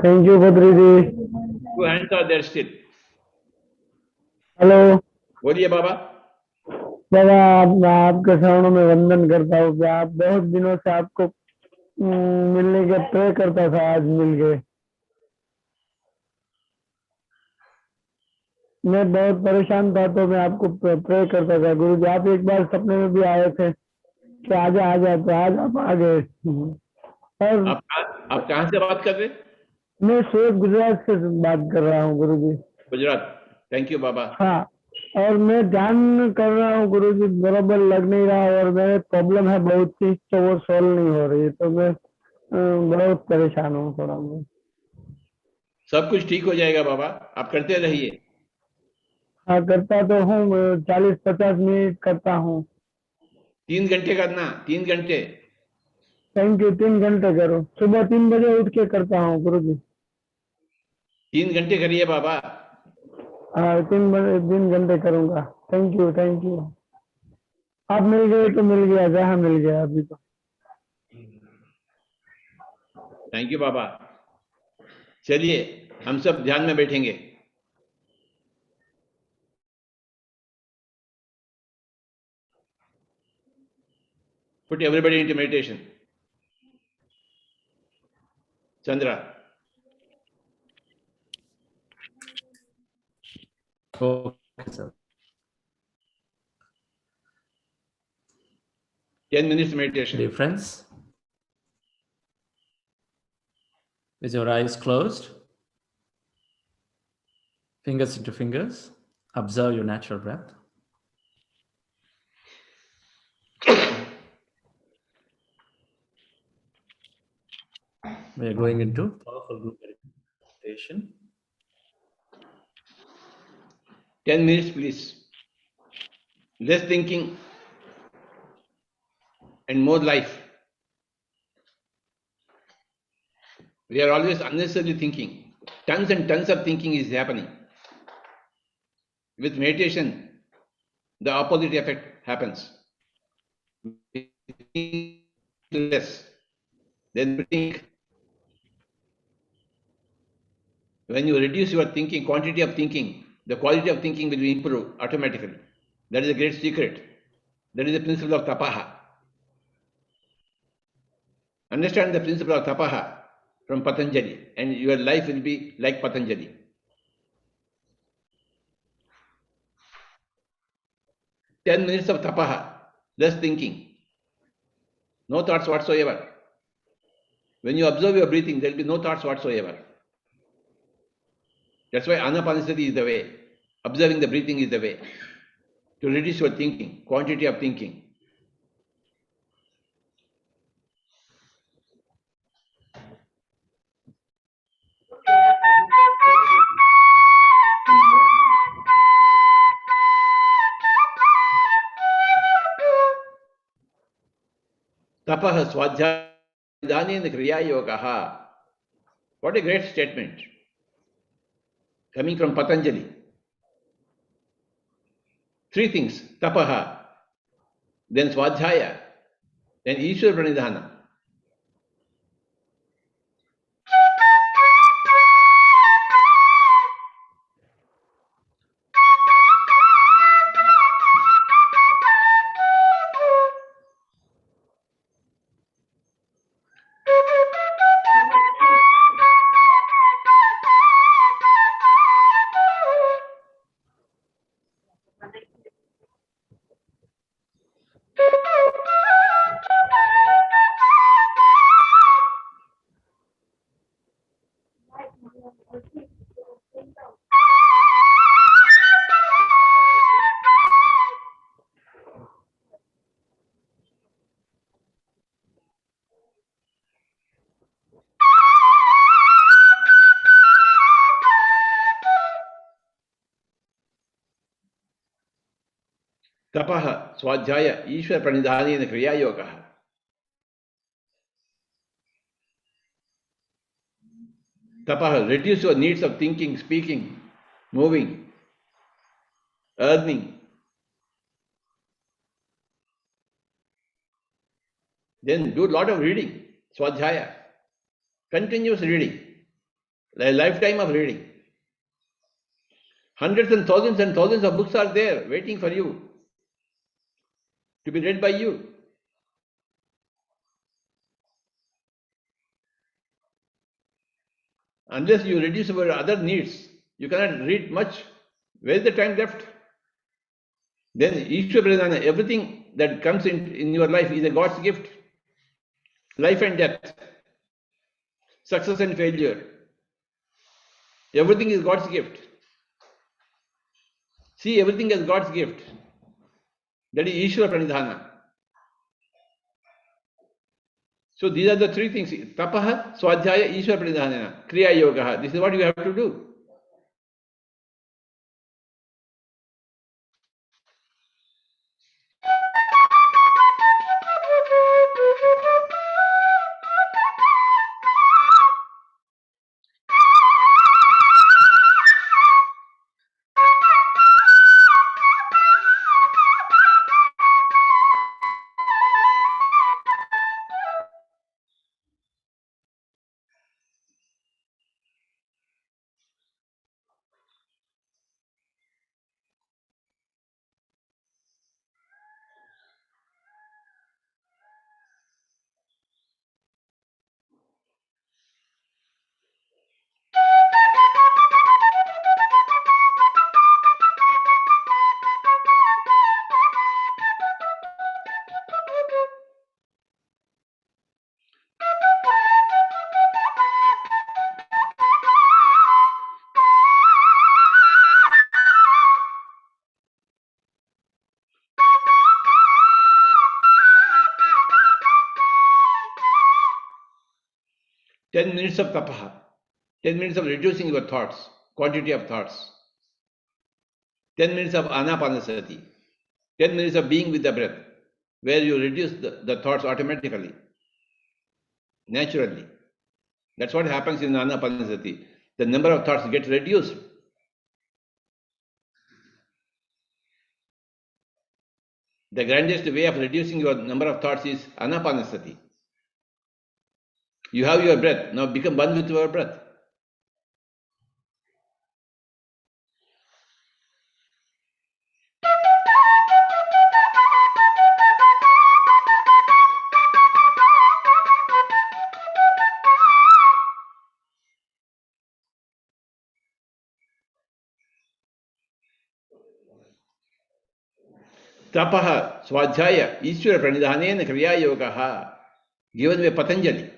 Thank you, Patriji. 2 hands are there still. Hello बोलिए बाबा. बाबा, मैं आपके चरणों में वंदन करता हूँ कि आप बहुत दिनों से आपको मिलने के प्रे करता था, आज मिल गए. मैं बहुत परेशान था तो मैं आपको प्रे करता था. गुरु जी, आप एक बार सपने में भी आए थे कि आजा आजा, तो आज आप आ गए. और आप कहाँ से बात कर रहे? मैं सूरत गुजरात से बात कर रहा हूँ गुरु जी. गुजरात. थैंक यू बाबा. हाँ, और मैं ध्यान कर रहा हूँ गुरुजी, बराबर लग नहीं रहा और मेरे प्रॉब्लम है बहुत सी, तो वो सॉल्व नहीं हो रही, तो मैं बहुत परेशान हूँ थोड़ा मैं। सब कुछ ठीक हो जाएगा बाबा, आप करते रहिए। हाँ करता तो हूँ, 40-50 मिनट करता हूँ। 3 घंटे करना, 3 घंटे। थैंक यू, 3 घंटे करो, सुबह 3 बजे उठ के करता हूँ गुरुजी। 3 घंटे करिए बाबा। हाँ 3 घंटे करूँगा। Thank you, thank you. आप मिल गए तो मिल गया, जहाँ मिल गया अभी तो। थैंक यू बाबा। चलिए हम सब ध्यान में बैठेंगे। Put everybody into meditation. Chandra. Okay, sir. 10 minutes meditation. Dear friends, with your eyes closed, fingers into fingers, observe your natural breath. We are going into powerful group meditation. 10 minutes, please. Less thinking and more life. We are always unnecessarily thinking. Tons and tons of thinking is happening. With meditation, the opposite effect happens. We think less, then we think. When you reduce your thinking, quantity of thinking, the quality of thinking will improve automatically. That is a great secret. That is the principle of tapaha. Understand the principle of tapaha from Patanjali, and your life will be like Patanjali. Ten minutes of tapaha, less thinking, no thoughts whatsoever. When you observe your breathing, there will be no thoughts whatsoever. That's why anapanasati is the way. Observing the breathing is the way to reduce your thinking, quantity of thinking. Tapah swadhyayena kriya yogaha. What a great statement coming from Patanjali. 3 things: tapaha, then swadhyaya, then Ishwar pranidhana. Tapaha, swadhyaya, Ishwar pranidhanena kriya yogaha. Tapaha, reduce your needs of thinking, speaking, moving, earning. Then do a lot of reading, swadhyaya, continuous reading, a lifetime of reading. Hundreds and thousands of books are there waiting for you to be read by you. Unless you reduce your other needs, you cannot read much. Where is the time left? Then Ishwar pranidhana, everything that comes in your life is a God's gift. Life and death, success and failure, everything is God's gift. See everything as God's gift. That is Ishvara Pranidhana. So these are the three things. Tapaha, Swadhyaya, Ishvara Pranidhanena, Kriya Yoga. This is what you have to do. Ten minutes of tapaha, 10 minutes of reducing your thoughts, quantity of thoughts, 10 minutes of anapanasati, 10 minutes of being with the breath, where you reduce the thoughts automatically, naturally. That's what happens in anapanasati. The number of thoughts gets reduced. The grandest way of reducing your number of thoughts is anapanasati. You have your breath, now become one with your breath. Tapaha, Swadhyaya, Ishvara Pranidhanena Kriya Yogaha, given by Patanjali.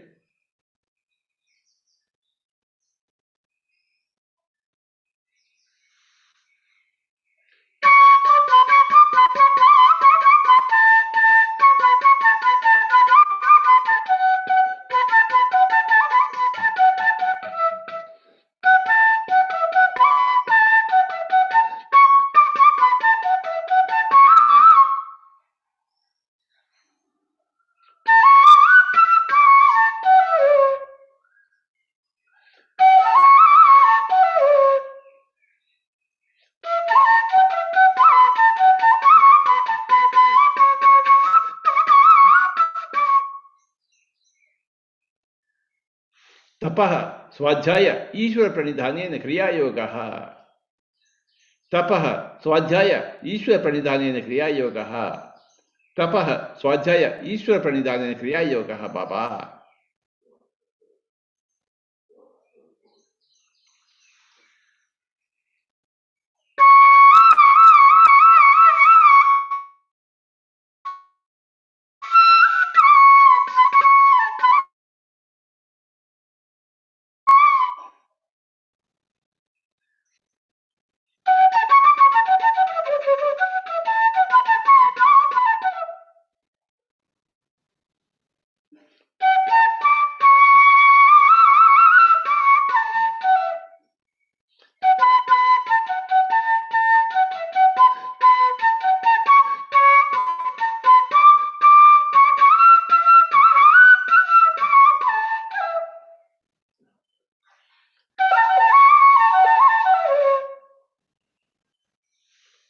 Tapaha, Swadhyaya, Ishvara Pranidhanena Kriya Yogaha. Tapaha, Swadhyaya, Ishvara Pranidhanena Kriya Yogaha. Tapaha, Swadhyaya, Ishvara Pranidhanena Kriya Yogaha, Baba.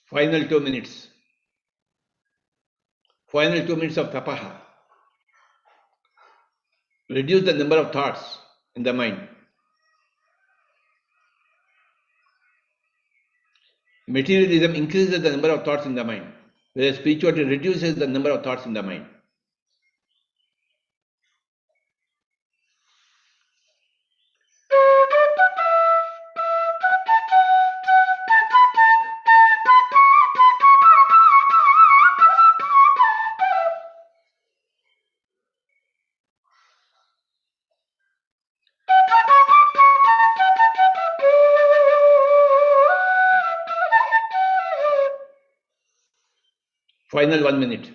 Final 2 minutes. Final 2 minutes of tapaha. Reduce the number of thoughts in the mind. Materialism increases the number of thoughts in the mind, whereas spirituality reduces the number of thoughts in the mind. Final 1 minute.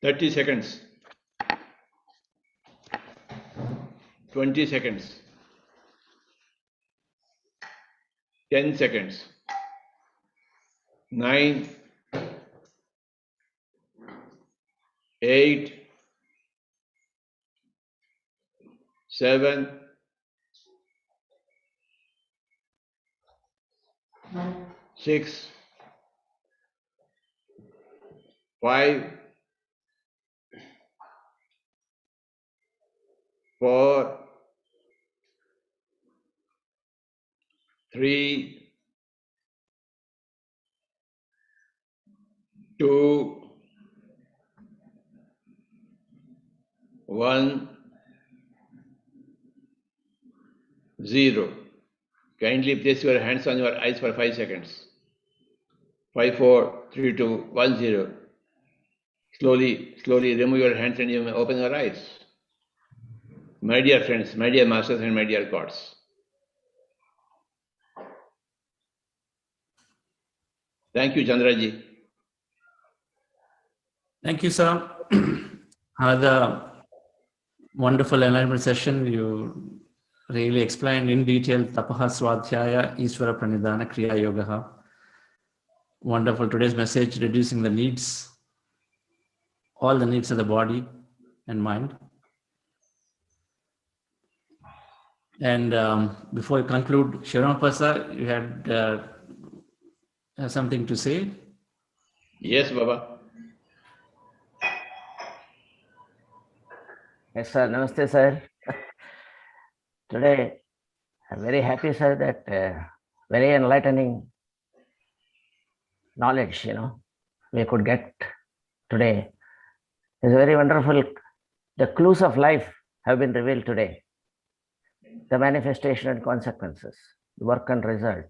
Thirty seconds. 20 seconds. 10 seconds. 9, 8, 7, 6, 5, 4, 3, 2, 1, 0. Kindly place your hands on your eyes for 5 seconds. 5, 4, 3, 2, 1, 0. Slowly remove your hands and you may open your eyes. My dear friends, my dear masters and my dear gods. Thank you, Chandraji. Thank you, sir. Another wonderful enlightenment session. You really explained in detail Tapaha Swadhyaya Iswara Pranidhana Kriya Yogaha. Wonderful. Today's message, reducing the needs, all the needs of the body and mind. And before we conclude, Shiramapasa, you had something to say? Yes, Baba. Yes, sir. Namaste, sir. Today, I'm very happy, sir, that very enlightening knowledge, we could get today. It's very wonderful. The clues of life have been revealed today. The manifestation and consequences, the work and result,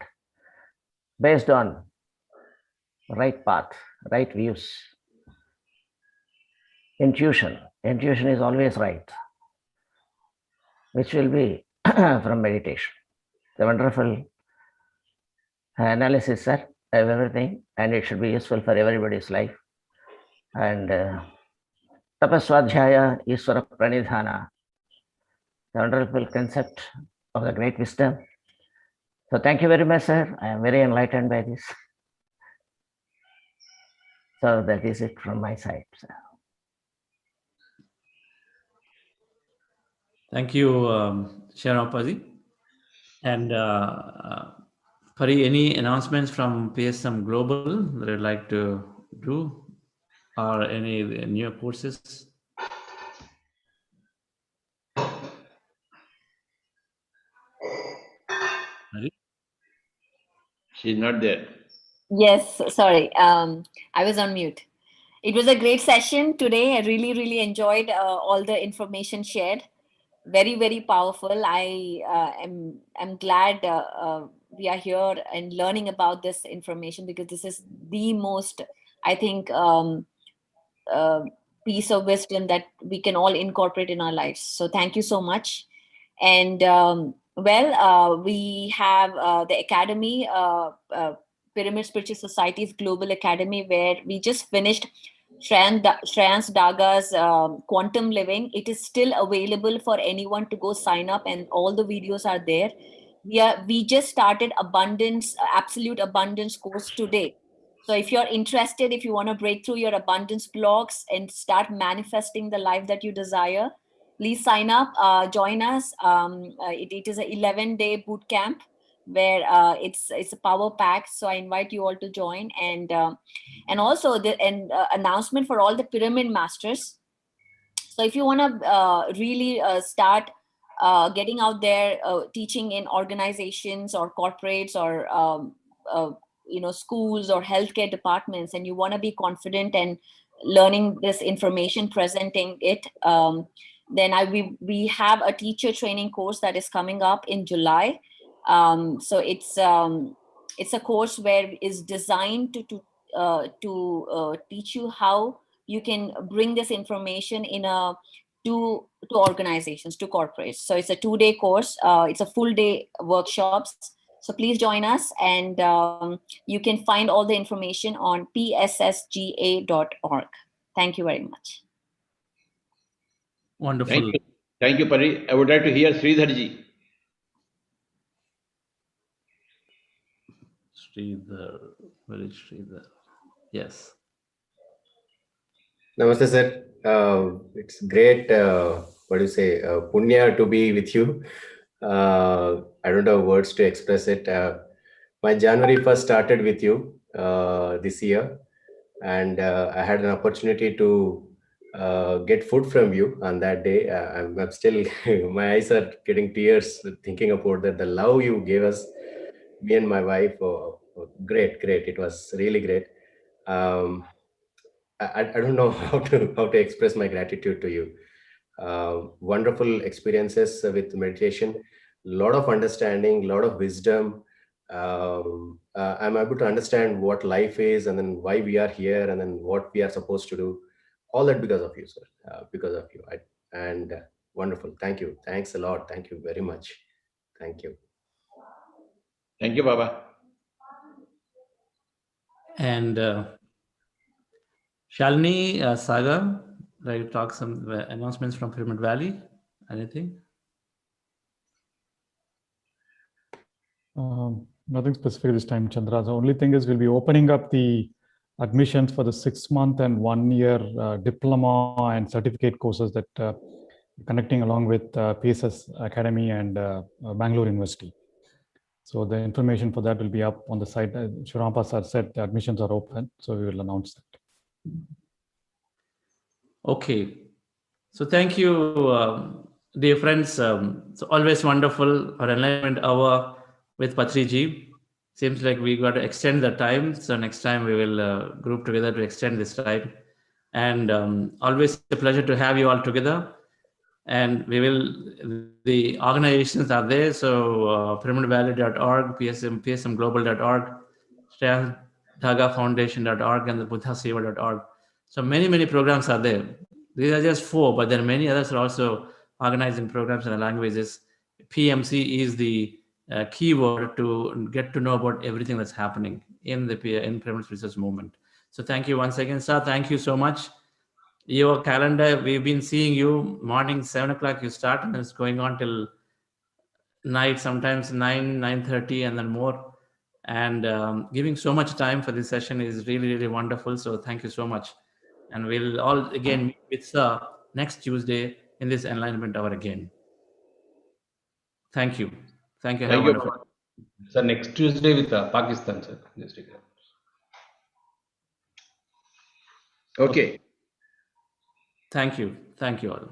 based on right path, right views. Intuition. Intuition is always right, which will be from meditation. The wonderful analysis, sir, of everything, and it should be useful for everybody's life. And Tapaswadhyaya Iswara Pranidhana, the wonderful concept of the great wisdom. So thank you very much, sir. I am very enlightened by this. So that is it from my side, sir. Thank you, Sharapaji. And Pari, any announcements from PSM Global that you'd like to do, or any new courses? Pari? She's not there. Yes, sorry. I was on mute. It was a great session today. I really enjoyed all the information shared. Very powerful. I am glad we are here and learning about this information, because this is the most, I think, piece of wisdom that we can all incorporate in our lives. So thank you so much. And we have the Academy, Pyramid Spiritual Society's Global Academy, where we just finished Shreyans Daga's Quantum Living. It is still available for anyone to go sign up, and all the videos are there. We just started Absolute Abundance course today. So if you're interested, if you want to break through your abundance blocks and start manifesting the life that you desire, please sign up, join us. It is an 11-day boot camp where it's a power pack. So I invite you all to join. And also the announcement for all the pyramid masters. So if you want to really start getting out there, teaching in organizations or corporates or schools or healthcare departments, and you want to be confident and learning this information, presenting it, Then we have a teacher training course that is coming up in July. So it's a course where is designed to teach you how you can bring this information to organizations, to corporates. So it's a 2-day course. It's a full day workshops. So please join us, and you can find all the information on pssga.org. Thank you very much. Wonderful. Thank you, Pari. I would like to hear Sridharji. Sridhar, where is Sridhar? Yes. Namaste, sir. It's great, punya to be with you. I don't have words to express it. My January 1st started with you this year, and I had an opportunity to get food from you on that day. I'm still, my eyes are getting tears thinking about that. The love you gave us, me and my wife, great. It was really great. I don't know how to express my gratitude to you. Wonderful experiences with meditation, lot of understanding, lot of wisdom. I'm able to understand what life is, and then why we are here, and then what we are supposed to do. All that because of you, sir. Because of you. Wonderful. Thank you. Thanks a lot. Thank you very much. Thank you. Thank you, Baba. And Shalini, Saga, like to talk some announcements from Pyramid Valley. Anything? Nothing specific this time, Chandra. The only thing is we'll be opening up the admissions for the 6-month and 1-year diploma and certificate courses that connecting along with PSS Academy and Bangalore University. So the information for that will be up on the site. Shirampa sir said the admissions are open, so we will announce that. Okay. So thank you, dear friends. It's always wonderful for Enlightenment Hour with Patriji. Seems like we got to extend the time. So next time we will group together to extend this time. And always a pleasure to have you all together. And the organizations are there. So pyramidvalley.org, psmglobal.org, dhagafoundation.org, and the buddhaseva.org. So many programs are there. These are just 4, but there are many others are also organizing programs in languages. PMC is the keyword to get to know about everything that's happening in the Pyramid Research Movement. So thank you once again, sir. Thank you so much. Your calendar, we've been seeing you morning 7 o'clock you start, and it's going on till night, sometimes 9:30 and then more. And giving so much time for this session is really wonderful. So thank you so much. And we'll all again meet with Sir next Tuesday in this Enlightenment Hour again. Thank you. Thank you. Have a wonderful day. Sir, next Tuesday with Pakistan, sir. Just okay. Thank you. Thank you all.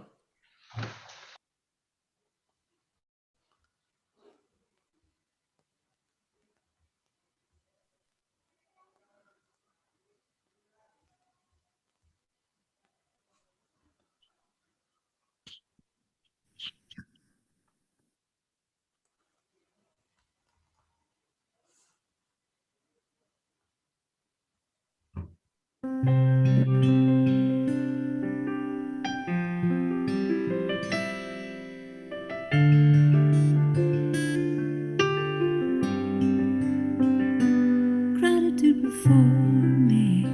Gratitude before me,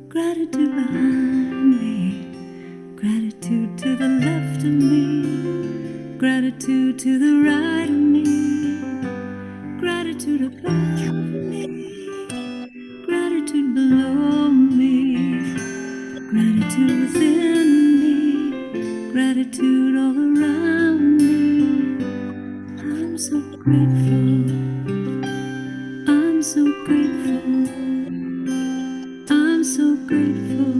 gratitude behind me, gratitude to the left of me, gratitude to the right of me, gratitude above me, gratitude below me, gratitude within me, gratitude all around me. I'm so grateful. I'm so grateful. I'm so grateful.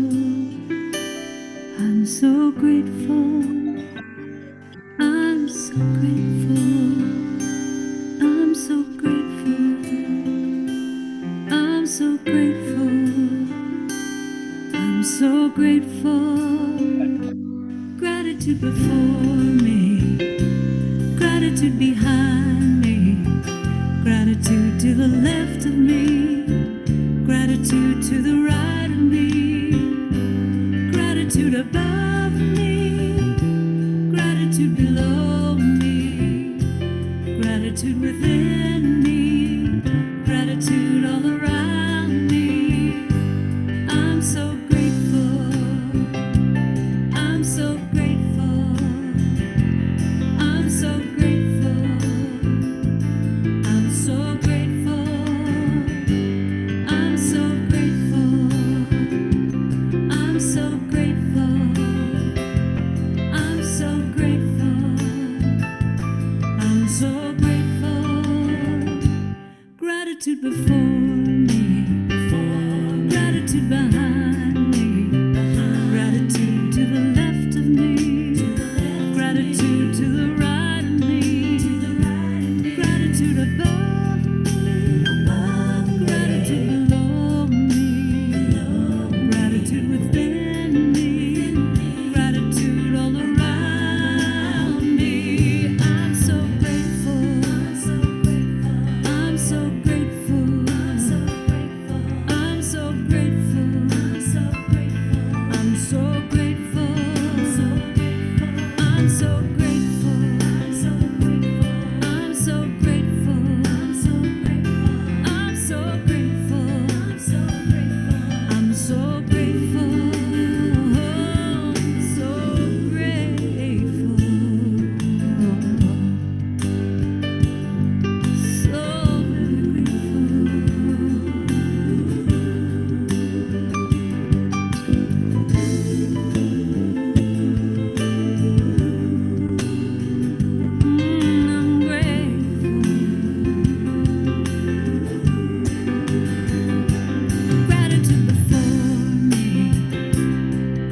I'm so grateful. I'm so grateful. I'm so grateful. I'm so grateful. I'm so grateful. Gratitude. Gratitude before me, gratitude behind me, gratitude to the left of me, gratitude to the right of me, gratitude above me, gratitude below me, gratitude within me, gratitude all around me. I'm so grateful. I'm so grateful. I'm so grateful. I'm so grateful. I'm so grateful. I'm so grateful. I'm so grateful. I'm so grateful. Gratitude before me, gratitude behind me, gratitude to the left of me, gratitude to the right of me, gratitude above me, gratitude below me, gratitude within me, gratitude all around me. I'm so grateful. I'm so grateful. I'm so grateful. I'm so grateful. I'm so grateful. I'm so grateful. I'm so grateful. I'm so grateful. So grateful. So very I'm grateful. Gratitude before me,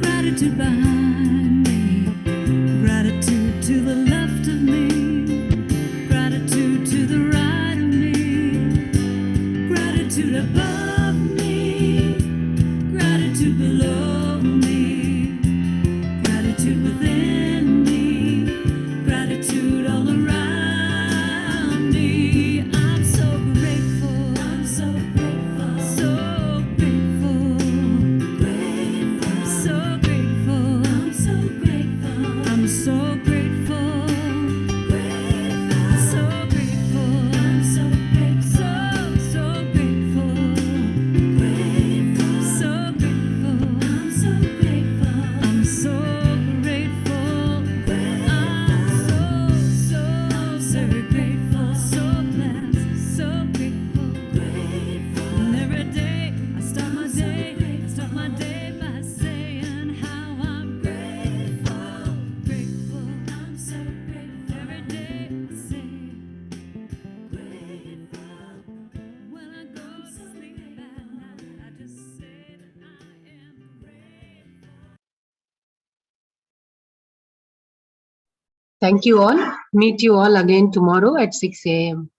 gratitude behind me, gratitude to the left of me, gratitude to the right of me, gratitude above me, gratitude below me, gratitude within me, gratitude all around me. I'm so grateful. I'm so grateful. So grateful. Grateful. So grateful. I'm so grateful. I'm so grateful. Grateful. So grateful. I'm so grateful. So grateful. Grateful. So grateful. I'm so grateful. I'm so grateful. I'm so grateful. So blessed. So grateful. And every day I start my day by saying how I'm grateful. Grateful. I'm so grateful. Every day I say grateful. When I go to sleep at night, I just say that I am grateful. Thank you all. Meet you all again tomorrow at 6 a.m.